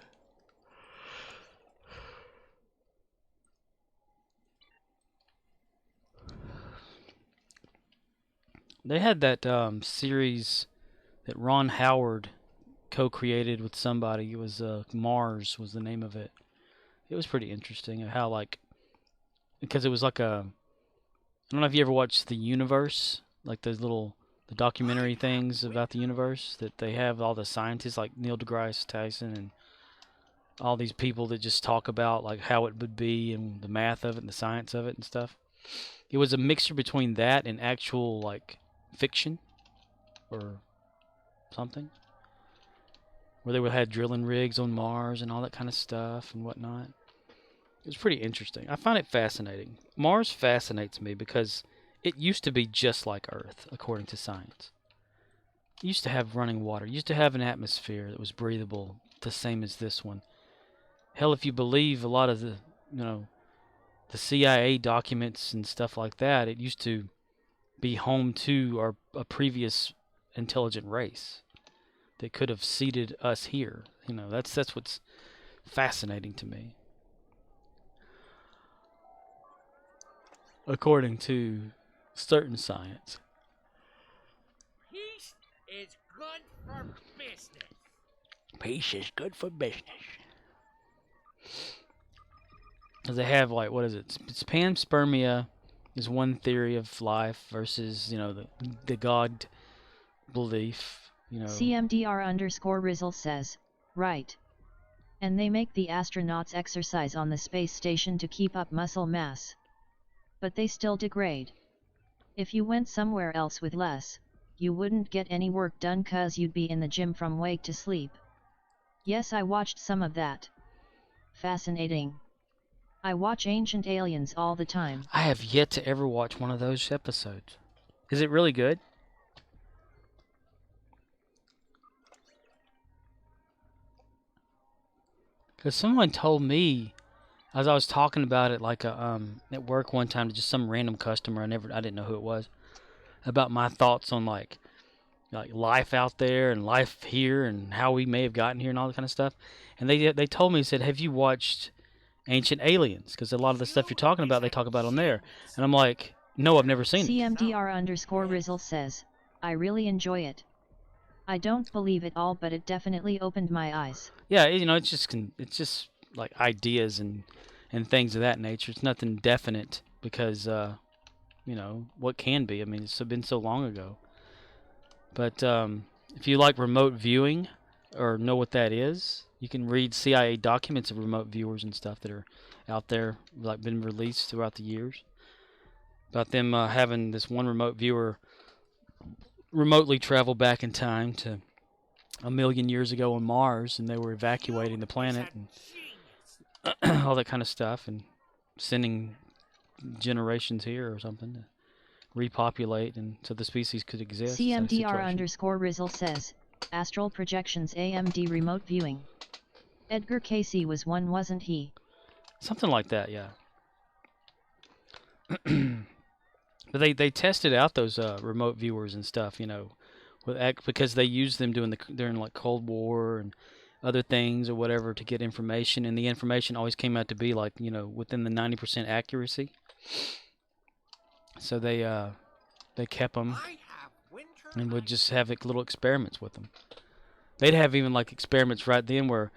They had that series that Ron Howard co-created with somebody. It was Mars was the name of it. It was pretty interesting how like, because it was like a, I don't know if you ever watched The Universe, like those the documentary things about the universe that they have all the scientists like Neil deGrasse Tyson and all these people that just talk about like how it would be and the math of it and the science of it and stuff. It was a mixture between that and actual like fiction or something, where they would have drilling rigs on Mars and all that kind of stuff and whatnot. It was pretty interesting. I find it fascinating. Mars fascinates me because it used to be just like Earth, according to science. It used to have running water. It used to have an atmosphere that was breathable, the same as this one. Hell, if you believe a lot of the, you know, the CIA documents and stuff like that, it used to be home to a previous intelligent race that could have seeded us here. You know, that's what's fascinating to me. According to certain science. Peace is good for business. Peace is good for business. Because they have, like, what is it? It's panspermia is one theory of life versus, you know, the God belief, you know. CMDR_Rizzle says, right. And they make the astronauts exercise on the space station to keep up muscle mass. But they still degrade. If you went somewhere else with less, you wouldn't get any work done 'cause you'd be in the gym from wake to sleep. Yes, I watched some of that. Fascinating. I watch Ancient Aliens all the time. I have yet to ever watch one of those episodes. Is it really good? Because someone told me, as I was talking about it, like at work one time to just some random customer, I didn't know who it was, about my thoughts on like life out there and life here and how we may have gotten here and all that kind of stuff. And they told me, said, have you watched Ancient Aliens? Because a lot of the stuff you're talking about, they talk about on there. And I'm like, no, I've never seen it. CMDR_Rizzle says, I really enjoy it. I don't believe it all, but it definitely opened my eyes. Yeah, you know, it's just like ideas and things of that nature. It's nothing definite because, you know, what can be? I mean, it's been so long ago. But if you like remote viewing or know what that is, you can read CIA documents of remote viewers and stuff that are out there, like been released throughout the years. About them having this one remote viewer remotely travel back in time to 1 million years ago on Mars, and they were evacuating the planet and all that kind of stuff, and sending generations here or something to repopulate, and so the species could exist. CMDR_Rizzle says, Astral Projections AMD Remote Viewing. Edgar Casey was one, wasn't he? Something like that, yeah. But they tested out those remote viewers and stuff, you know, because they used them during like Cold War and other things or whatever to get information, and the information always came out to be like, you know, within the 90% accuracy. So they kept them and would just have little experiments with them. They'd have even like experiments right then where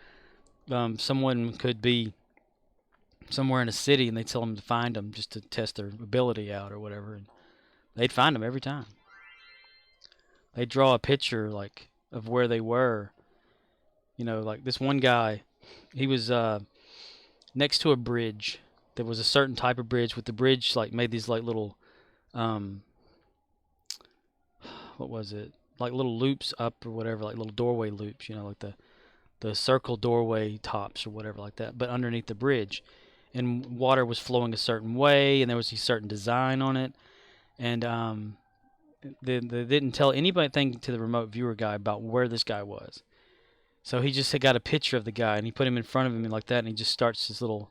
someone could be somewhere in a city, and they'd tell them to find them just to test their ability out or whatever, and they'd find them every time. They'd draw a picture like of where they were. You know, like this one guy, he was next to a bridge. There was a certain type of bridge with the bridge like made these like little what was it? Like little loops up or whatever, like little doorway loops, you know, like the circle doorway tops or whatever like that, but underneath the bridge. And water was flowing a certain way, and there was a certain design on it. And they didn't tell anything to the remote viewer guy about where this guy was. So he just had got a picture of the guy, and he put him in front of him like that, and he just starts this little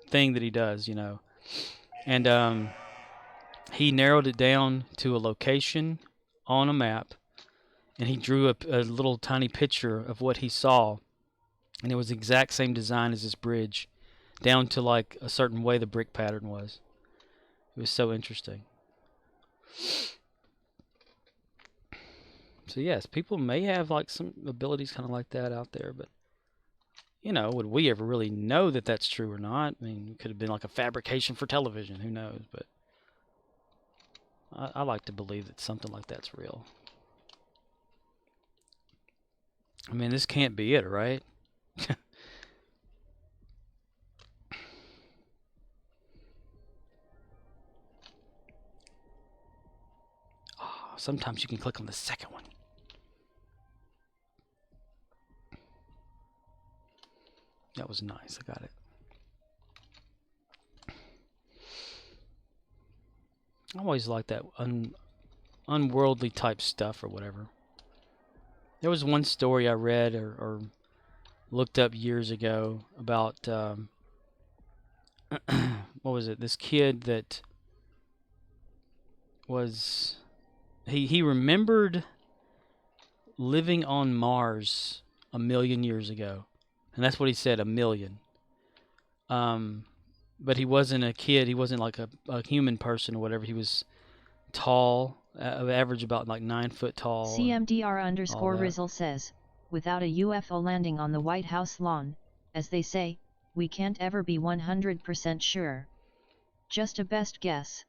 thing that he does, you know. And he narrowed it down to a location on a map, and he drew a little tiny picture of what he saw, and it was the exact same design as this bridge, down to like a certain way the brick pattern was. It was so interesting. So yes, people may have like some abilities kind of like that out there, but you know, would we ever really know that that's true or not? I mean, it could have been like a fabrication for television, who knows? But I like to believe that something like that's real. I mean, this can't be it, right? Oh, sometimes you can click on the second one. That was nice. I got it. I always like that unworldly type stuff or whatever. There was one story I read or looked up years ago about what was it? This kid that was he remembered living on Mars 1,000,000 years ago, and that's what he said, 1,000,000. But he wasn't a kid. He wasn't like a human person or whatever. He was tall, average about like 9 foot tall. CMDR_Rizzle says, without a UFO landing on the White House lawn, as they say, we can't ever be 100% sure. Just a best guess.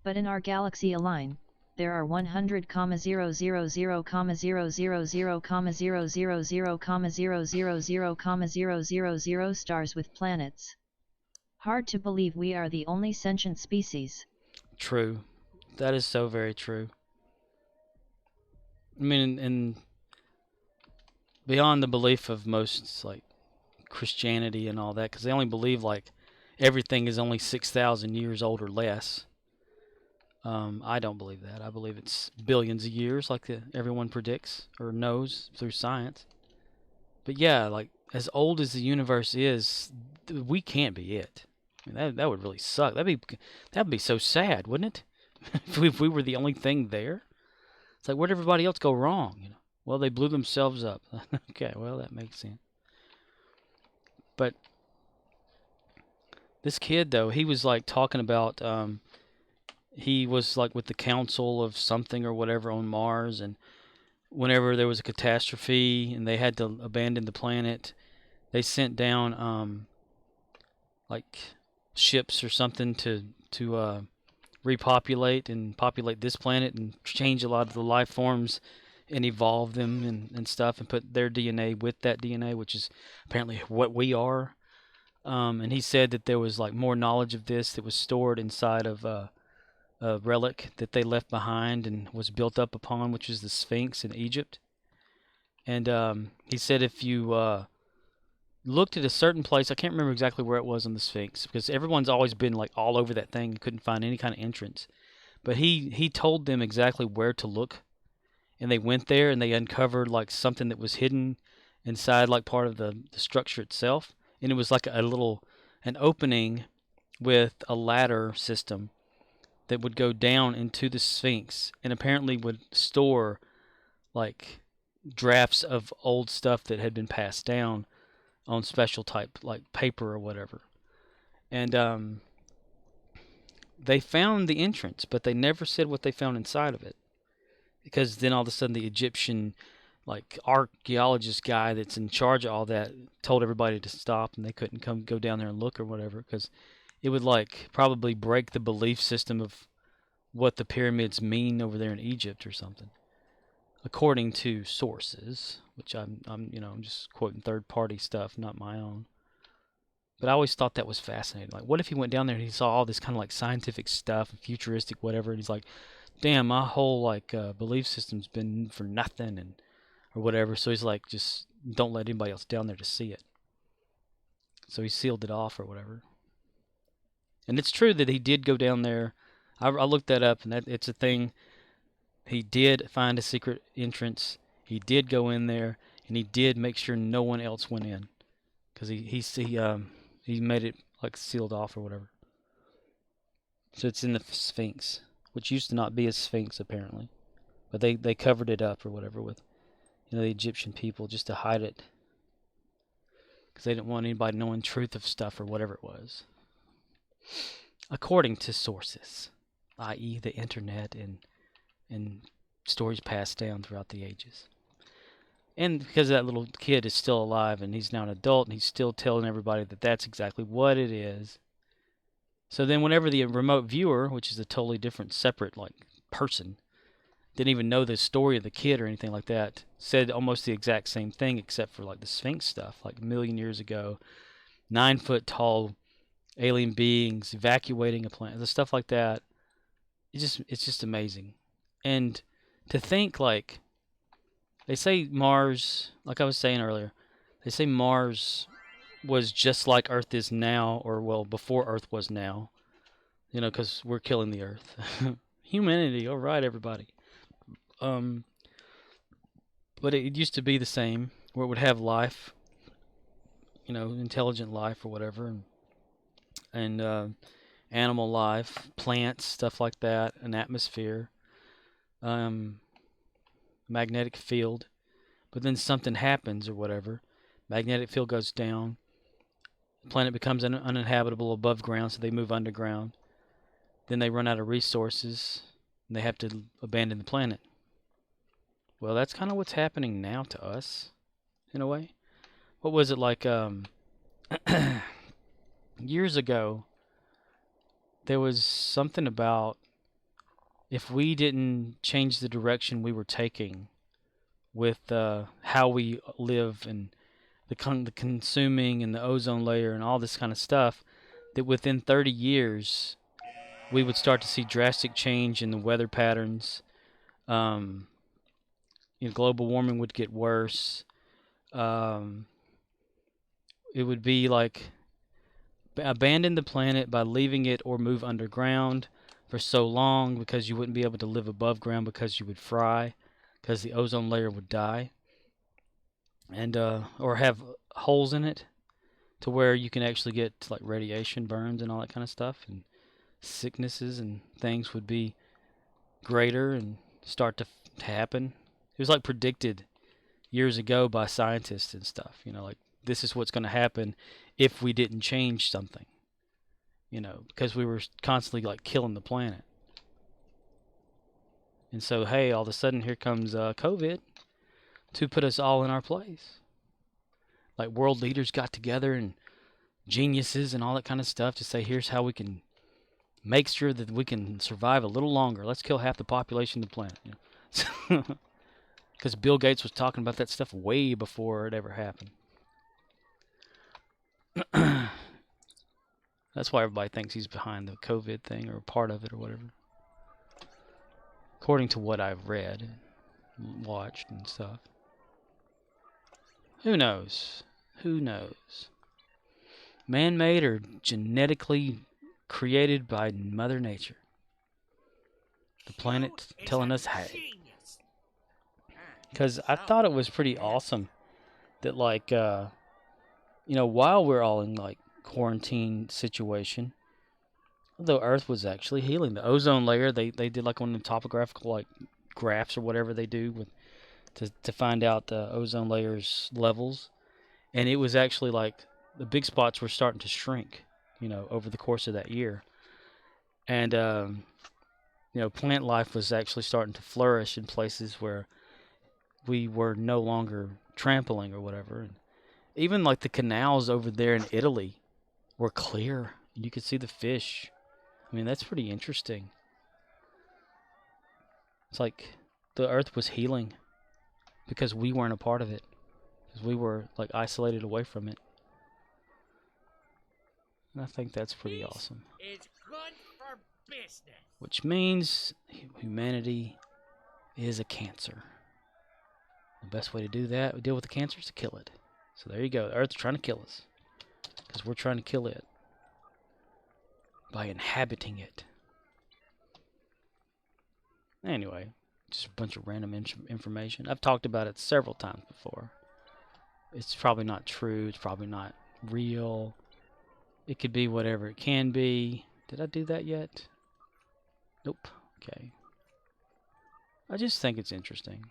But in our galaxy align, there are 100,000,000,000,000,000,000,000,000 stars with planets. Hard to believe we are the only sentient species. True. That is so very true. I mean, and beyond the belief of most, like, Christianity and all that, because they only believe, like, everything is only 6,000 years old or less. I don't believe that. I believe it's billions of years, like everyone predicts or knows through science. But yeah, like, as old as the universe is, we can't be it. I mean, that would really suck. That'd be so sad, wouldn't it? if we were the only thing there. It's like, where'd everybody else go wrong? You know, well, they blew themselves up. Okay, well, that makes sense. But this kid, though, he was like talking about he was like with the council of something or whatever on Mars, and whenever there was a catastrophe and they had to abandon the planet, they sent down like ships or something to repopulate and populate this planet and change a lot of the life forms and evolve them and stuff, and put their DNA with that DNA, which is apparently what we are. And he said that there was like more knowledge of this that was stored inside of relic that they left behind and was built up upon, which is the Sphinx in Egypt. And he said if you looked at a certain place, I can't remember exactly where it was on the Sphinx, because everyone's always been like all over that thing and couldn't find any kind of entrance. But he told them exactly where to look, and they went there and they uncovered like something that was hidden inside like part of the structure itself, and it was like an opening with a ladder system that would go down into the Sphinx, and apparently would store like drafts of old stuff that had been passed down on special type like paper or whatever. And they found the entrance, but they never said what they found inside of it, because then all of a sudden the Egyptian like archaeologist guy that's in charge of all that told everybody to stop, and they couldn't go down there and look or whatever, because it would like probably break the belief system of what the pyramids mean over there in Egypt or something, according to sources, which I'm just quoting third party stuff, not my own. But I always thought that was fascinating. Like, what if he went down there and he saw all this kind of like scientific stuff and futuristic whatever, and he's like, damn, my whole like belief system's been for nothing, and or whatever. So he's like, just don't let anybody else down there to see it. So he sealed it off or whatever. And it's true that he did go down there. I looked that up, and it's a thing. He did find a secret entrance. He did go in there, and he did make sure no one else went in, because he made it like sealed off or whatever. So it's in the Sphinx, which used to not be a Sphinx apparently, but they covered it up or whatever with the Egyptian people just to hide it, because they didn't want anybody knowing truth of stuff or whatever it was, according to sources, i.e. the internet and stories passed down throughout the ages. And because that little kid is still alive and he's now an adult, and he's still telling everybody that that's exactly what it is. So then whenever the remote viewer, which is a totally different, separate like person, didn't even know the story of the kid or anything like that, said almost the exact same thing except for like the Sphinx stuff, like a million years ago, 9-foot tall alien beings evacuating a planet, the stuff like that. It's just amazing. And to think, like, they say Mars, like I was saying earlier, they say Mars was just like Earth is now, or well, before Earth was now, because we're killing the Earth. Humanity, all right, everybody. But it used to be the same, where it would have life, intelligent life or whatever, and animal life, plants, stuff like that, an atmosphere, magnetic field. But then something happens or whatever, magnetic field goes down, the planet becomes uninhabitable above ground, so they move underground. Then they run out of resources, and they have to abandon the planet. Well, that's kind of what's happening now to us, in a way. What was it like years ago? There was something about if we didn't change the direction we were taking with how we live and the consuming and the ozone layer and all this kind of stuff, that within 30 years we would start to see drastic change in the weather patterns. Global warming would get worse. It would be like abandon the planet by leaving it or move underground for so long, because you wouldn't be able to live above ground because you would fry, because the ozone layer would die, and or have holes in it to where you can actually get like radiation burns and all that kind of stuff, and sicknesses and things would be greater and start to happen. It was like predicted years ago by scientists and stuff, like this is what's going to happen if we didn't change something, because we were constantly like killing the planet. And so, hey, all of a sudden here comes COVID to put us all in our place. Like world leaders got together, and geniuses and all that kind of stuff, to say here's how we can make sure that we can survive a little longer. Let's kill half the population of the planet. Because Bill Gates was talking about that stuff way before it ever happened. That's why everybody thinks he's behind the COVID thing or part of it or whatever. according to what I've read, and watched, and stuff. Who knows? Who knows? Man-made or genetically created by Mother Nature. The planet telling us hey. Because I thought it was pretty awesome that, like, while we're all in, like, quarantine situation, although Earth was actually healing. The ozone layer, they did, like, one of the topographical, like, graphs or whatever they do with to find out the ozone layer's levels. And it was actually, like, the big spots were starting to shrink, over the course of that year. And, plant life was actually starting to flourish in places where we were no longer trampling or whatever. And even like the canals over there in Italy were clear. You could see the fish. I mean, that's pretty interesting. It's like the earth was healing because we weren't a part of it. Because we were like isolated away from it. And I think that's pretty awesome. It's good for business. Which means humanity is a cancer. The best way to do that, we deal with the cancer, is to kill it. So there you go. The Earth's trying to kill us. Because we're trying to kill it. By inhabiting it. Anyway, just a bunch of random information. I've talked about it several times before. It's probably not true. It's probably not real. It could be whatever it can be. Did I do that yet? Nope. Okay. I just think it's interesting.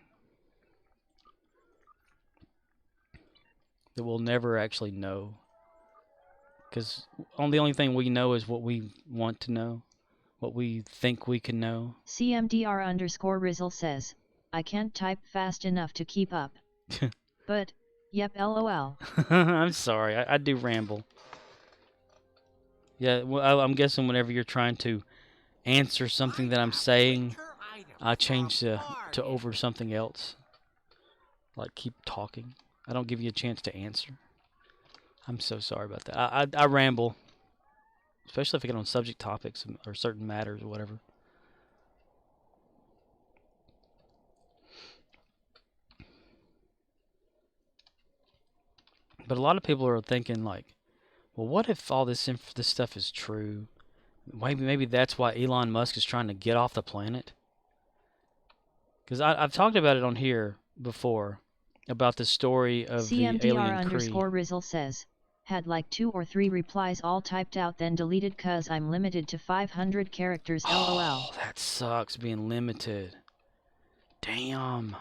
That we'll never actually know. Because the only thing we know is what we want to know. What we think we can know. CMDR_Rizzle says, I can't type fast enough to keep up. But, yep, LOL. I'm sorry, I do ramble. Yeah, well, I'm guessing whenever you're trying to answer something that I'm saying, I change to over something else. Like, keep talking. I don't give you a chance to answer. I'm so sorry about that. I ramble. Especially if I get on subject topics or certain matters or whatever. But a lot of people are thinking like, well, what if all this stuff is true? Maybe that's why Elon Musk is trying to get off the planet. Because I've talked about it on here before. About the story of the alien Kree. CMDR_Rizzle says, had like 2 or 3 replies all typed out then deleted cause I'm limited to 500 characters LOL. Oh, that sucks being limited. Damn.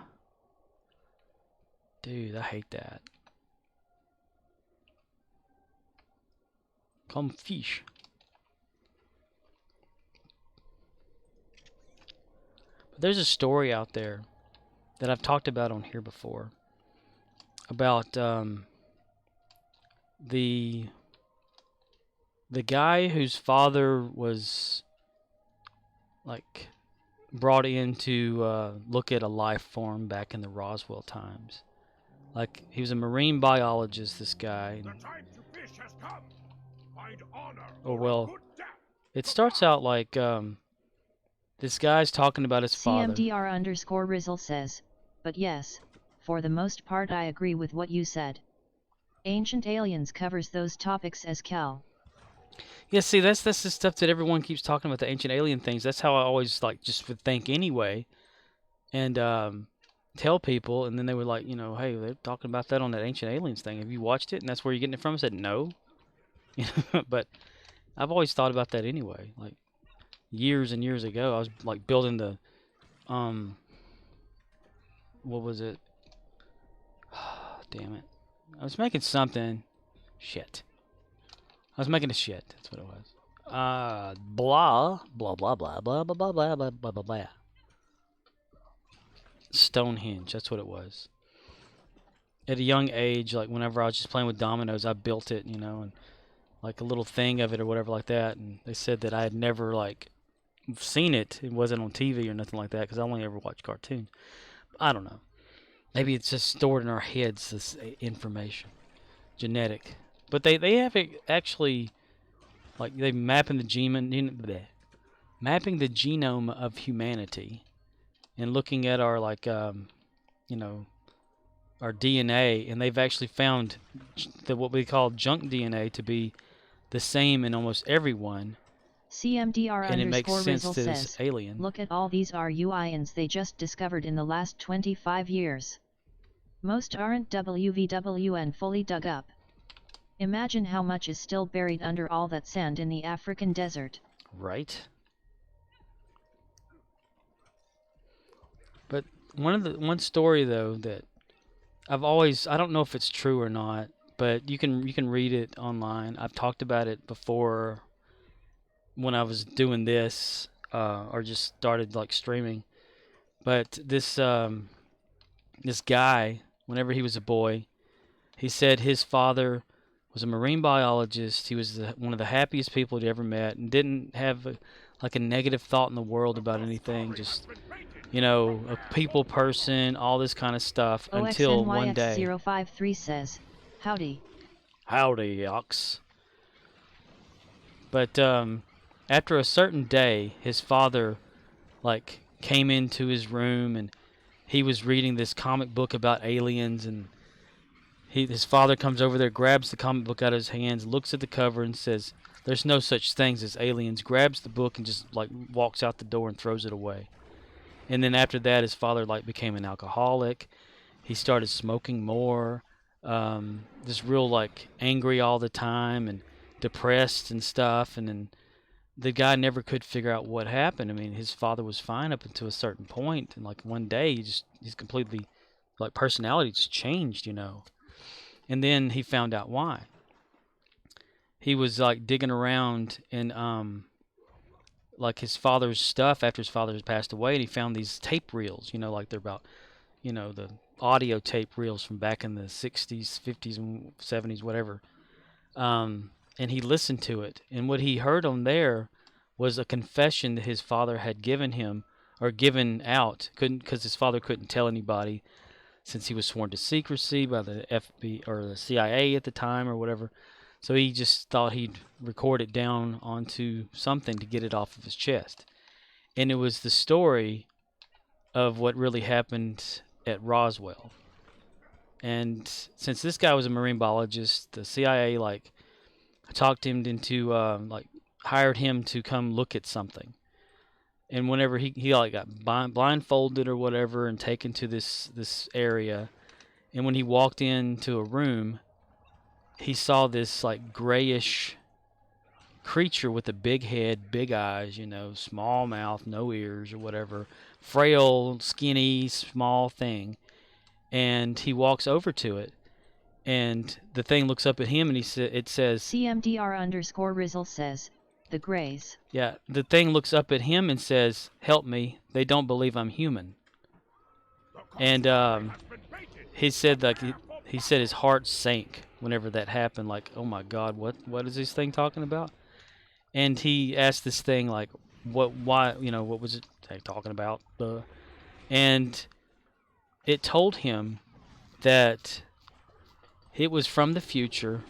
Dude, I hate that. Come fish. But there's a story out there that I've talked about on here before. About the guy whose father was like brought in to look at a life form back in the Roswell times. Like he was a marine biologist, this guy. The time to fish has come. Find honor Oh or a well, good death. it starts out like this guy's talking about his father. CMDR_Rizzle says, but yes, for the most part I agree with what you said. Ancient Aliens covers those topics as Cal. Yeah, see, that's the stuff that everyone keeps talking about, the ancient alien things. That's how I always like just would think anyway, and tell people, and then they were like, hey, they're talking about that on that ancient aliens thing. Have you watched it? And that's where you're getting it from. I said no, but I've always thought about that anyway. Like years and years ago, I was like building the what was it? Damn it. I was making something. Shit. I was making a shit. That's what it was. Blah, blah, blah, blah, blah, blah, blah, blah, blah, blah, blah, blah. Stonehenge. That's what it was. At a young age, like whenever I was just playing with dominoes, I built it, and like a little thing of it or whatever like that. And they said that I had never like seen it. It wasn't on TV or nothing like that because I only ever watched cartoons. I don't know. Maybe it's just stored in our heads, this information. Genetic. But they have it actually, like, they mapping the genome of humanity and looking at our like you know, our DNA, and they've actually found what we call junk DNA to be the same in almost everyone, CMDR and it makes underscore sense Rizzle that it's says, alien. look at all these RU ions they just discovered in the last 25 years. Most aren't WVWN fully dug up. Imagine how much is still buried under all that sand in the African desert. Right. But one story though that I don't know if it's true or not, but you can read it online. I've talked about it before when I was doing this or just started like streaming. But this guy, whenever he was a boy, he said his father was a marine biologist. He was one of the happiest people he'd ever met, and didn't have like a negative thought in the world about anything. Just, you know, a people person, all this kind of stuff, until one day. OXNYX053 says, howdy. Howdy, Ox. But after a certain day, his father like came into his room, and he was reading this comic book about aliens, and his father comes over there, grabs the comic book out of his hands, looks at the cover, and says, "There's no such things as aliens." Grabs the book and just like walks out the door and throws it away. And then after that, his father like became an alcoholic. He started smoking more, just real like angry all the time and depressed and stuff. And then the guy never could figure out what happened. I mean, his father was fine up until a certain point, and like one day, he's completely like personality just changed, you know. And then he found out why. He was like digging around in like his father's stuff after his father had passed away, and he found these tape reels, you know, like they're about, you know, the audio tape reels from back in the 60s, 50s, and 70s, whatever. And he listened to it, and what he heard on there was a confession that his father had given him, or given out, because his father couldn't tell anybody, since he was sworn to secrecy by the FBI or the CIA at the time or whatever. So he just thought he'd record it down onto something to get it off of his chest. And it was the story of what really happened at Roswell. And since this guy was a marine biologist, the CIA like talked him into like hired him to come look at something. And whenever he like got blindfolded or whatever and taken to this area, and when he walked into a room, he saw this like grayish creature with a big head, big eyes, you know, small mouth, no ears or whatever, frail, skinny, small thing. And he walks over to it, and the thing looks up at him, and it says, CMDR underscore Rizzle says, the Greys. Yeah, the thing looks up at him and says, "Help me, they don't believe I'm human." And he said like he said his heart sank whenever that happened, like, oh my God, what is this thing talking about? And he asked this thing like, why, you know, what was it talking about? And it told him that it was from the future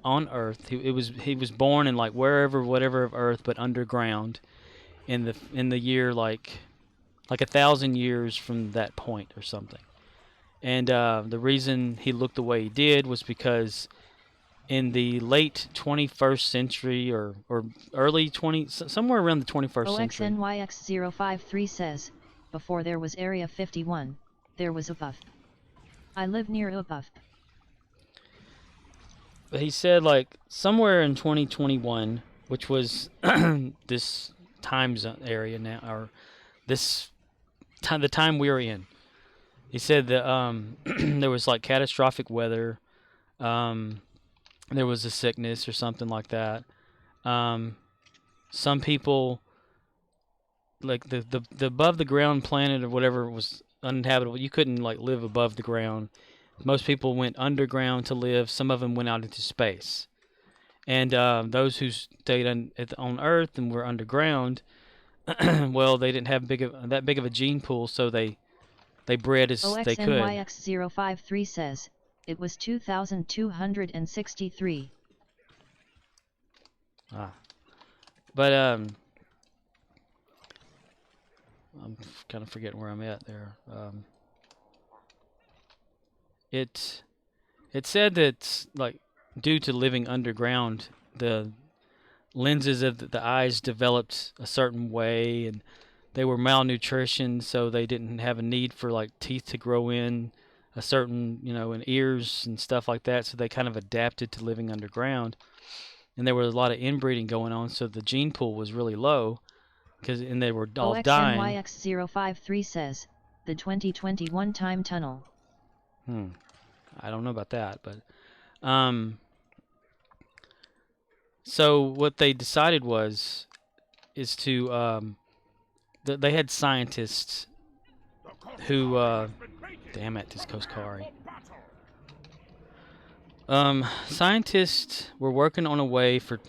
on Earth. He was born in like whatever of Earth, but underground in the year like 1,000 years from that point or something. And the reason he looked the way he did was because in the late 21st century or early 20, somewhere around the 21st century. OXNYX053 says, before there was Area 51, there was UPUF. I live near UPUF. But he said like somewhere in 2021, which was this time zone area now, or this time, the time we were in. He said that there was like catastrophic weather. There was a sickness or something like that. Some people, like the above the ground planet or whatever, was uninhabitable. You couldn't like live above the ground. Most people went underground to live. Some of them went out into space. And those who stayed on Earth and were underground, well, they didn't have that big of a gene pool, so they bred as they could. OXNYX053 says, it was 2,263. But I'm kind of forgetting where I'm at there. It said that like due to living underground, the lenses of the eyes developed a certain way, and they were malnutrition, so they didn't have a need for like teeth to grow in a certain, and ears and stuff like that. So they kind of adapted to living underground, and there was a lot of inbreeding going on. So the gene pool was really low, and they were all dying. OXNYX053 says the 2021 time tunnel. I don't know about that, but so what they decided is to they had scientists who damn it, this Koskari. Scientists were working on a way for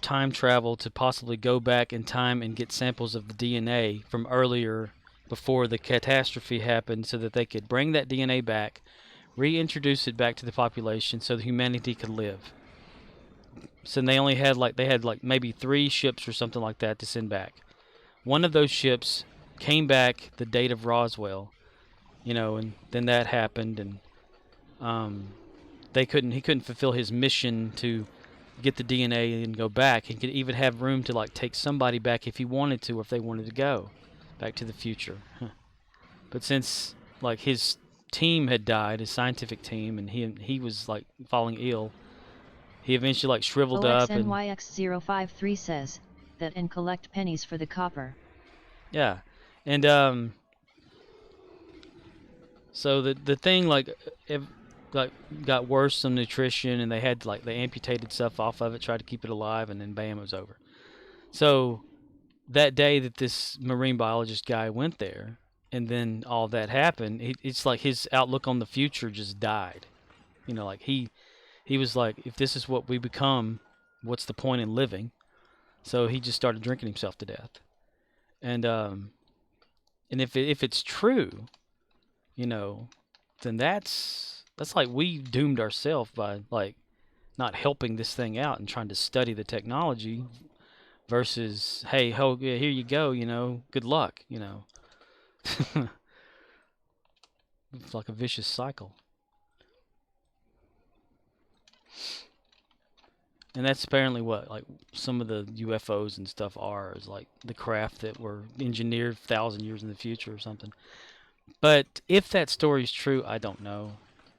time travel to possibly go back in time and get samples of the DNA from earlier before the catastrophe happened, so that they could bring that DNA back, reintroduce it back to the population so that humanity could live. So they only had maybe 3 ships or something like that to send back. One of those ships came back the date of Roswell, and then that happened, and he couldn't fulfill his mission to get the DNA and go back. He could even have room to like take somebody back if he wanted to, or if they wanted to go back to the future. But since like his team had died, his scientific team, and he was like falling ill, he eventually like shriveled up. And OXNYX053 says that and collect pennies for the copper. Yeah, and so the thing got worse, some nutrition, and they amputated stuff off of it, tried to keep it alive, and then bam, it was over. So that day that this marine biologist guy went there, and then all that happened, it's like his outlook on the future just died. Like he was like, if this is what we become, what's the point in living? So he just started drinking himself to death. And if it's true, then that's like we doomed ourselves by like not helping this thing out and trying to study the technology versus, hey, yeah, here you go, good luck, It's like a vicious cycle. And that's apparently what like some of the UFOs and stuff is like the craft that were engineered 1,000 years in the future or something. But if that story is true, I don't know.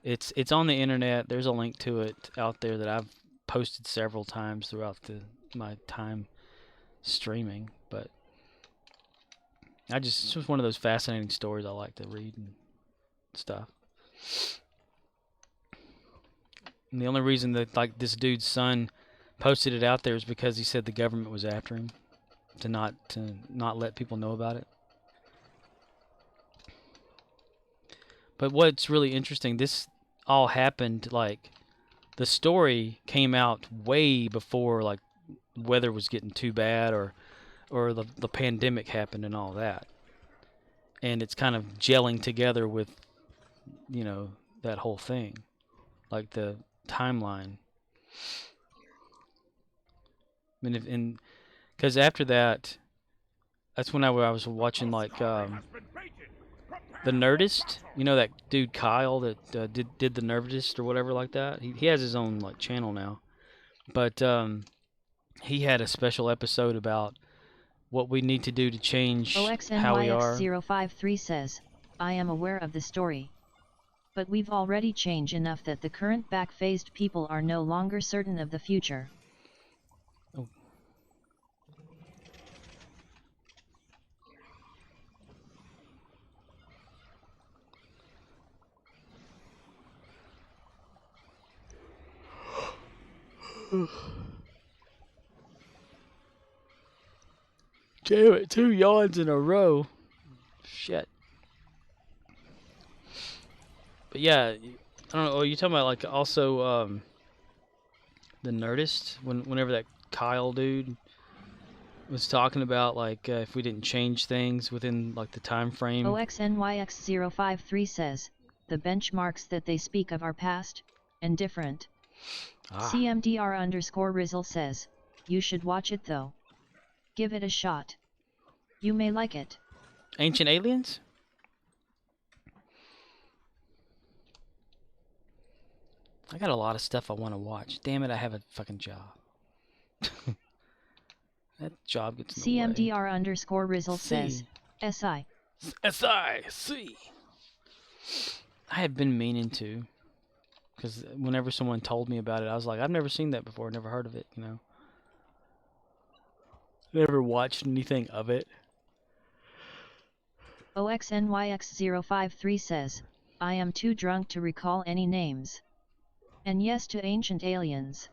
It's on the internet. There's a link to it out there that I've posted several times throughout my time streaming. But it's just one of those fascinating stories I like to read and stuff. And the only reason that like this dude's son posted it out there is because he said the government was after him to not let people know about it. But what's really interesting, this all happened like the story came out way before like weather was getting too bad or the pandemic happened and all that. And it's kind of gelling together with that whole thing, like the timeline. I mean, because after that's when I was watching like the Nerdist, that dude Kyle that did the Nerdist or whatever like that. He has his own like channel now, but he had a special episode about what we need to do to change how we are. OXNYX053 says, I am aware of the story. But we've already changed enough that the current back-phased people are no longer certain of the future. Oh. Damn it, 2 yawns in a row. Shit. But yeah, I don't know. You're talking about like also the Nerdist whenever that Kyle dude was talking about like if we didn't change things within like the time frame. OXNYX053 says the benchmarks that they speak of are past and different. CMDR_Rizzle says you should watch it though. Give it a shot. You may like it. Ancient Aliens? I got a lot of stuff I want to watch. Damn it, I have a fucking job. That job gets in the way. CMDR underscore Rizzle says, SI. SIC. I had been meaning to. Because whenever someone told me about it, I was like, I've never seen that before, never heard of it, you know. Never watched anything of it. OXNYX053 says, I am too drunk to recall any names. And yes to Ancient Aliens.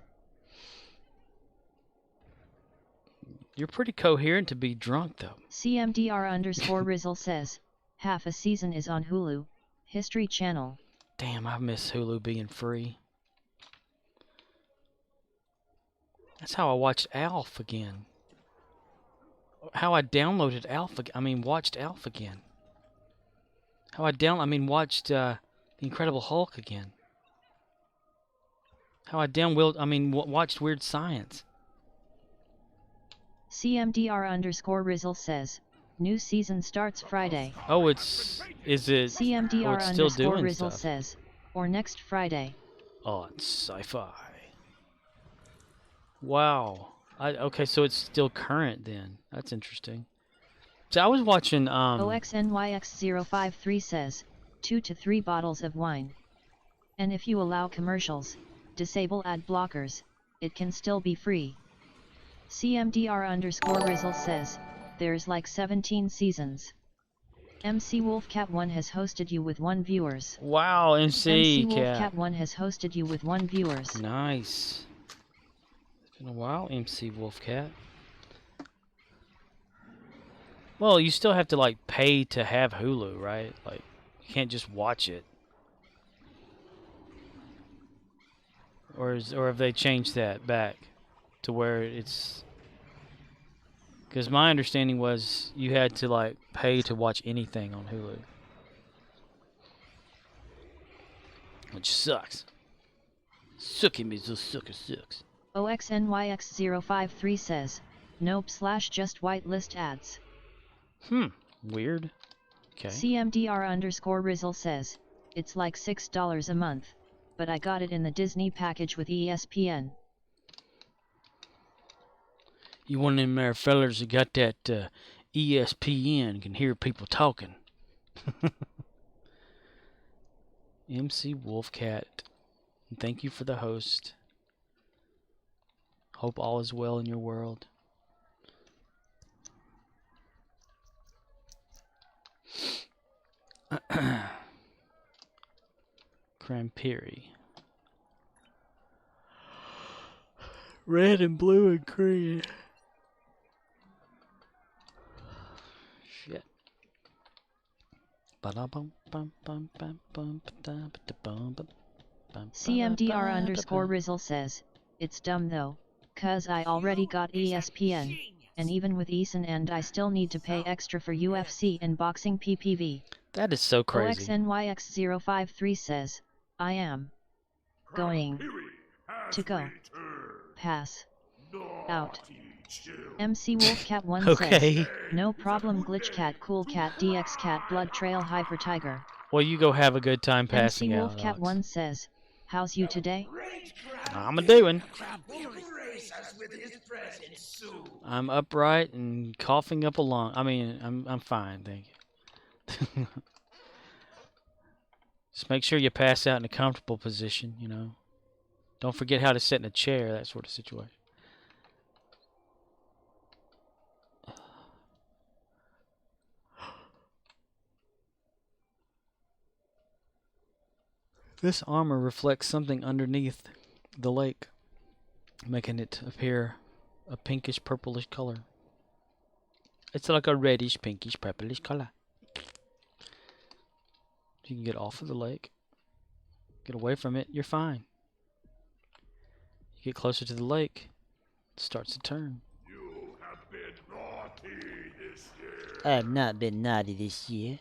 You're pretty coherent to be drunk, though. CMDR underscore Rizzle says, half a season is on Hulu, History Channel. Damn, I miss Hulu being free. That's how I watched Alf again. How I downloaded Alf, watched Alf again. How I watched The Incredible Hulk again. How I watched Weird Science. CMDR underscore Rizzle says, new season starts Friday. Oh, is it? CMDR it's still underscore doing Rizzle stuff. says, or next Friday. On Sci-Fi. Wow. Okay, so it's still current then. That's interesting. So I was watching OXNYX053 says, 2 to 3 bottles of wine. And if you allow commercials, disable ad blockers, it can still be free. CMDR underscore Rizzle says, there's like 17 seasons. MC Wolfcat 1 has hosted you with 1 viewers. Wow, MC Wolfcat 1 has hosted you with 1 viewers. Nice. It's been a while, MC Wolfcat. Well, you still have to like pay to have Hulu, right? Like, you can't just watch it. Or have they changed that back to where it's? Because my understanding was you had to like pay to watch anything on Hulu, which sucks. Sucky me, so sucks. OXNYX053 says, nope / just whitelist ads. Weird. Okay. CMDR underscore Rizzle says, it's like $6 a month, but I got it in the Disney package with ESPN. You one of them there fellers that got that ESPN, can hear people talking. MC Wolfcat, thank you for the host. Hope all is well in your world. Crampiri. Red and blue and green. Shit. CMDR underscore Rizzle says, it's dumb though, cause I already got ESPN, and even with ESN and I still need to pay extra for UFC and boxing PPV. That is so crazy. OXNYX053 says, I am going to go pass out. MC Wolfcat 1 Okay. says, no problem Glitchcat Coolcat DXCat Blood Trail Hyper Tiger. Well, you go have a good time passing MC out. Wolfcat 1 says, how's you today? I'm a-doing. I'm upright and coughing up a lung. I'm fine, thank you. Just make sure you pass out in a comfortable position, you know. Don't forget how to sit in a chair, that sort of situation. This armor reflects something underneath the lake, making it appear a pinkish purplish color. It's like a reddish pinkish purplish color. You can get off of the lake, get away from it, you're fine. You get closer to the lake, it starts to turn. You have been naughty this year. I have not been naughty this year.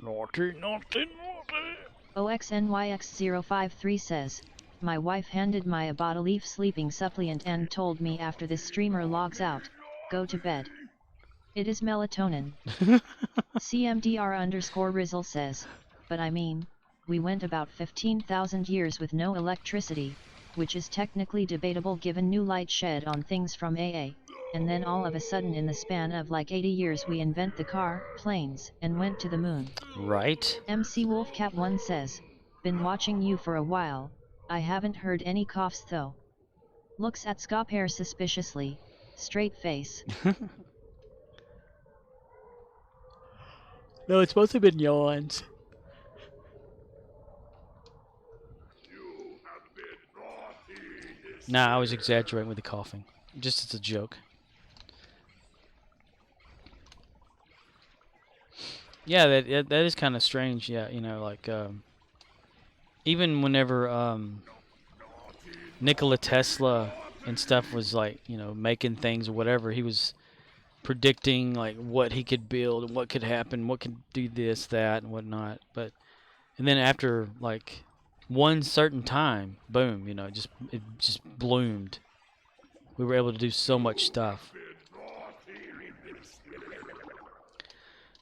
Naughty, naughty, naughty. OXNYX053 says, my wife handed me a bottle of sleeping supplement and told me after this streamer logs out, go to bed. It is melatonin. CMDR_Rizzle says, but I mean, we went about 15,000 years with no electricity, which is technically debatable given new light shed on things from AA, and then all of a sudden in the span of like 80 years we invent the car, planes, and went to the moon. Right. MC Wolfcat1 says, been watching you for a while, I haven't heard any coughs though. Looks at Scopair suspiciously, straight face. No, it's supposed to have been yawns. Nah, I was exaggerating with the coughing. Just as a joke. Yeah, that is kind of strange. Yeah, you know, like even whenever Nikola Tesla and stuff was like, you know, making things or whatever, he was predicting like what he could build and what could happen, what could do this, that, and whatnot. And then after like one certain time, boom, you know, it just bloomed. We were able to do so much stuff.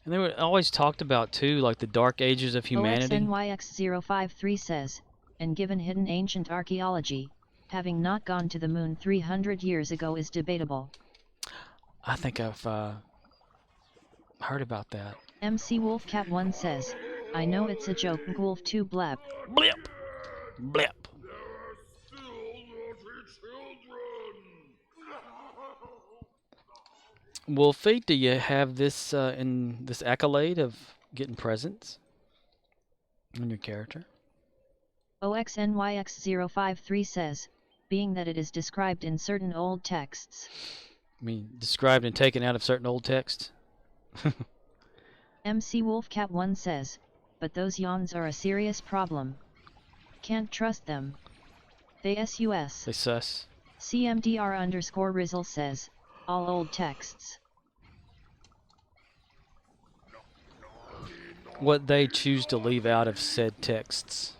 And they were always talked about too, like the dark ages of humanity. OXNYX053 says, and given hidden ancient archaeology, having not gone to the moon 300 years ago is debatable. I think I've heard about that. MC Wolfcat1 says, I know it's a joke, Wolf 2 blep. Blip! Blip! Wolfie, do you have this in this accolade of getting presents on your character? OXNYX053 says, being that it is described in certain old texts. I mean, described and taken out of certain old texts? MC Wolfcat1 says, but those yawns are a serious problem. Can't trust them. They sus. They sus. CMDR_Rizzle says, all old texts. What they choose to leave out of said texts.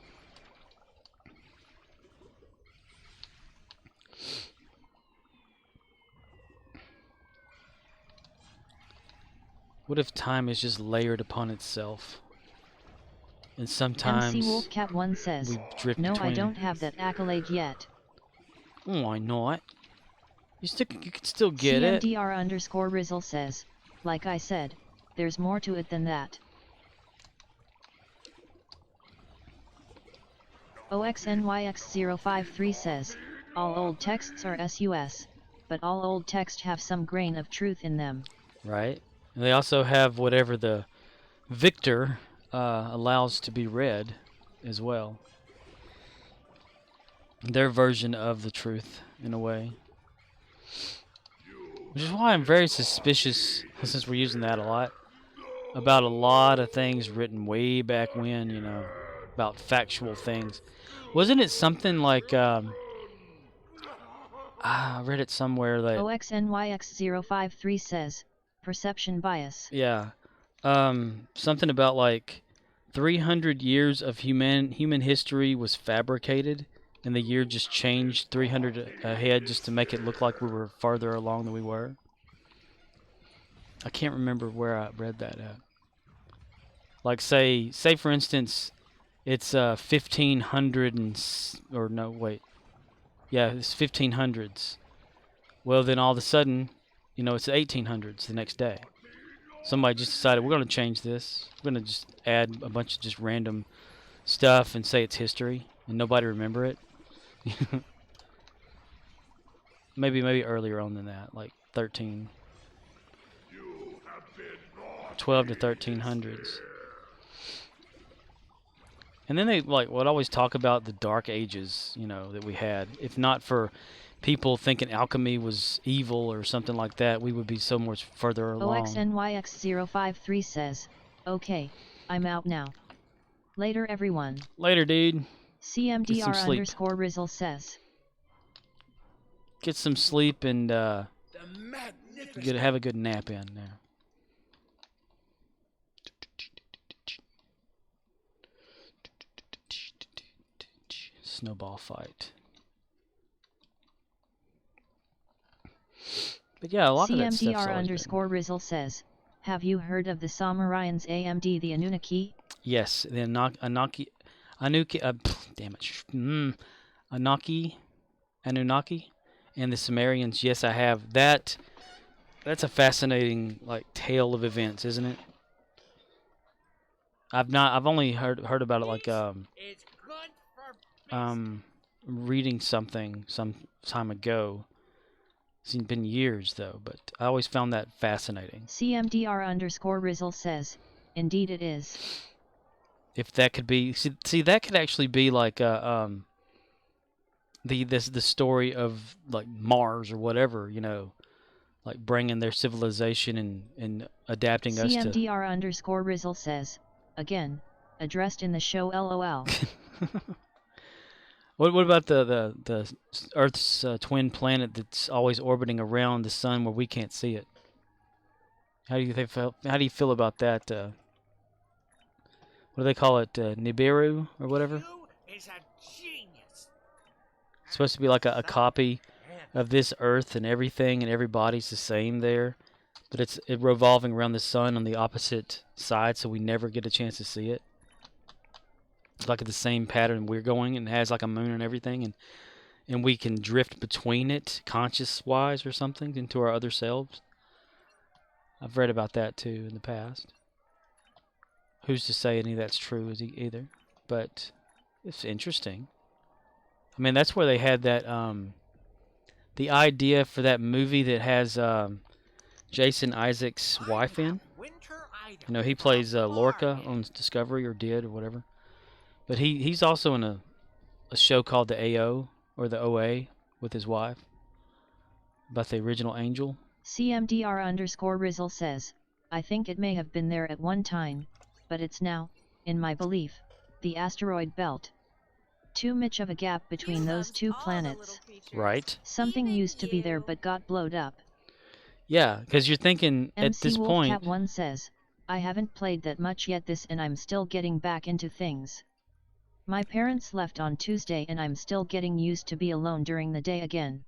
What if time is just layered upon itself? And sometimes MC Wolfcat1 says, no, I don't have that accolade yet. Why not? You can still get it. CMDR_Rizzle says, like I said, there's more to it than that. OXNYX053 says, all old texts are sus, but all old texts have some grain of truth in them. Right. And they also have whatever the victor allows to be read as well. Their version of the truth, in a way. Which is why I'm very suspicious, since we're using that a lot, about a lot of things written way back when, you know, about factual things. Wasn't it something like, I read it somewhere that... OXNYX053 says, perception bias. Yeah. Something about like 300 years of human history was fabricated, and the year just changed 300 ahead just to make it look like we were farther along than we were. I can't remember where I read that at. Like say for instance, it's 1500 or no, wait. Yeah, it's 1500s. Well, then all of a sudden, you know, it's the 1800s the next day. Somebody just decided, we're going to change this. We're going to just add a bunch of just random stuff and say it's history, and nobody remember it. maybe earlier on than that, like 12 to 1300s. And then they would always talk about the dark ages, you know, that we had. If not for people thinking alchemy was evil or something like that, we would be so much further along. OXNYX053 says, okay, I'm out now. Later everyone. Later, dude. CMDR_Rizzle says. Get some sleep and have a good nap in there. snowball fight. But yeah, a lot of that stuff's CMDR always underscore Rizzle says, have you heard of the Samarayans AMD the Anunnaki? Yes, the Anunnaki, damn it, Anunnaki, and the Sumerians. Yes, I have. That's a fascinating like tale of events, isn't it? I've only heard about it like It's good for reading something some time ago. It's been years though, but I always found that fascinating. CMDR underscore Rizzle says, indeed it is. If that could be, see that could actually be like the story of like Mars or whatever, you know, like bringing their civilization and adapting us to. CMDR underscore Rizzle says, again, addressed in the show LOL. What about the Earth's twin planet that's always orbiting around the sun where we can't see it? How do you feel about that? What do they call it? Nibiru or whatever? you is a genius. It's supposed to be like a copy of this Earth, and everything and everybody's the same there, but it's revolving around the sun on the opposite side, so we never get a chance to see it. It's like the same pattern we're going, and it has like a moon and everything, and we can drift between it conscious-wise or something into our other selves. I've read about that too in the past. Who's to say any of that's true either? But it's interesting. I mean, that's where they had that the idea for that movie that has Jason Isaacs' wife in. You know, he plays Lorca on Discovery, or did, or whatever. But he's also in a show called the AO, or the OA, with his wife, about the original Angel. CMDR underscore Rizzle says, I think it may have been there at one time, but it's now, in my belief, the asteroid belt. Too much of a gap between those two planets. Right. Something used to be there but got blowed up. Yeah, because you're thinking at this point. MC Wolfcat 1 says, I haven't played that much yet and I'm still getting back into things. My parents left on Tuesday and I'm still getting used to be alone during the day again.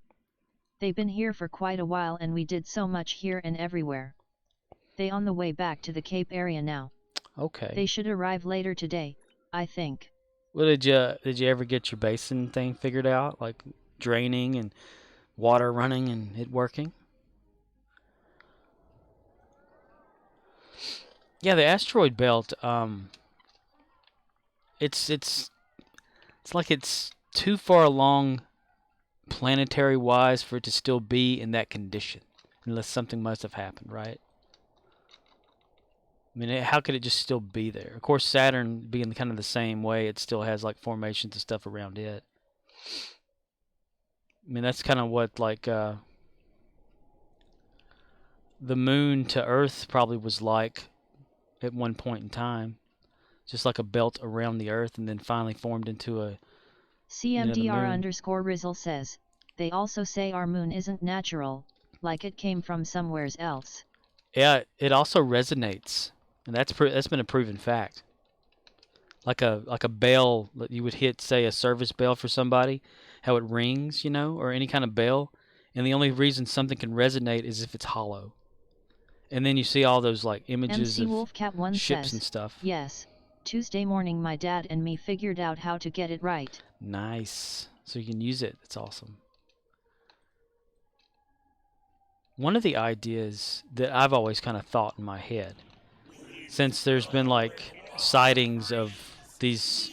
They've been here for quite a while and we did so much here and everywhere. They on the way back to the Cape area now. Okay. They should arrive later today, I think. Well, did you ever get your basin thing figured out, like draining and water running and it working? Yeah, the asteroid belt. It's like it's too far along planetary wise for it to still be in that condition, unless something must have happened, right? I mean, how could it just still be there? Of course, Saturn being kind of the same way, it still has like formations and stuff around it. I mean, that's kind of what like the moon to Earth probably was like at one point in time. Just like a belt around the Earth, and then finally formed into a CMDR underscore Rizzle says, they also say our moon isn't natural, like it came from somewheres else. Yeah, it also resonates, and that's been a proven fact. Like a bell that you would hit, say a service bell for somebody, how it rings, you know, or any kind of bell, and the only reason something can resonate is if it's hollow. And then you see all those like images MC of Wolfcat 1 ships says, and stuff. Yes. Tuesday morning my dad and me figured out how to get it right. Nice. So you can use it. That's awesome. One of the ideas that I've always kind of thought in my head, since there's been like sightings of these,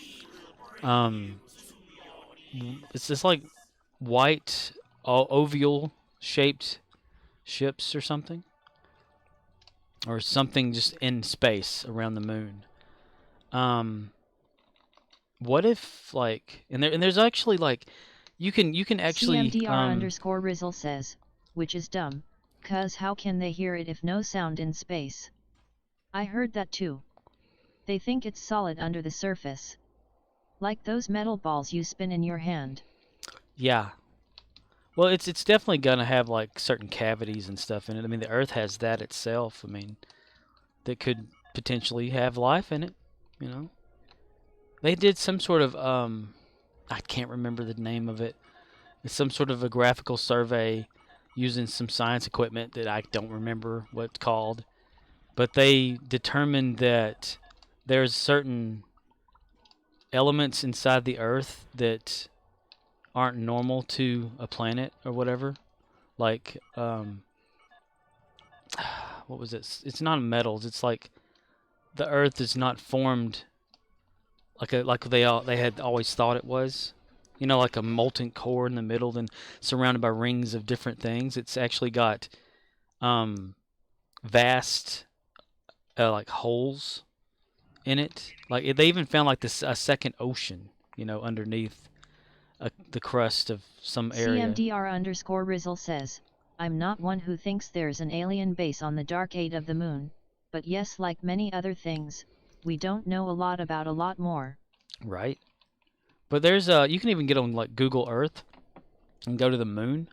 it's just like white, oval shaped ships or something just in space around the moon. What if like, and there's actually like, you can actually CMDR underscore Rizzle says, which is dumb, cause how can they hear it if no sound in space? I heard that too. They think it's solid under the surface. Like those metal balls you spin in your hand. Yeah. Well, it's definitely gonna have like certain cavities and stuff in it. I mean, the Earth has that itself. I mean, that could potentially have life in it, you know. They did some sort of I can't remember the name of it. It's some sort of a graphical survey using some science equipment that I don't remember what it's called. But they determined that there's certain elements inside the Earth that aren't normal to a planet or whatever. Like, what was it? It's not metals. It's like the Earth is not formed like they had always thought it was. You know, like a molten core in the middle, then surrounded by rings of different things. It's actually got vast like holes in it. Like they even found like a second ocean, you know, underneath the crust of some area. CMDR_Rizzle says, I'm not one who thinks there's an alien base on the dark 8 of the moon, but yes, like many other things, we don't know a lot about a lot more. Right. But there's you can even get on like Google Earth and go to the moon,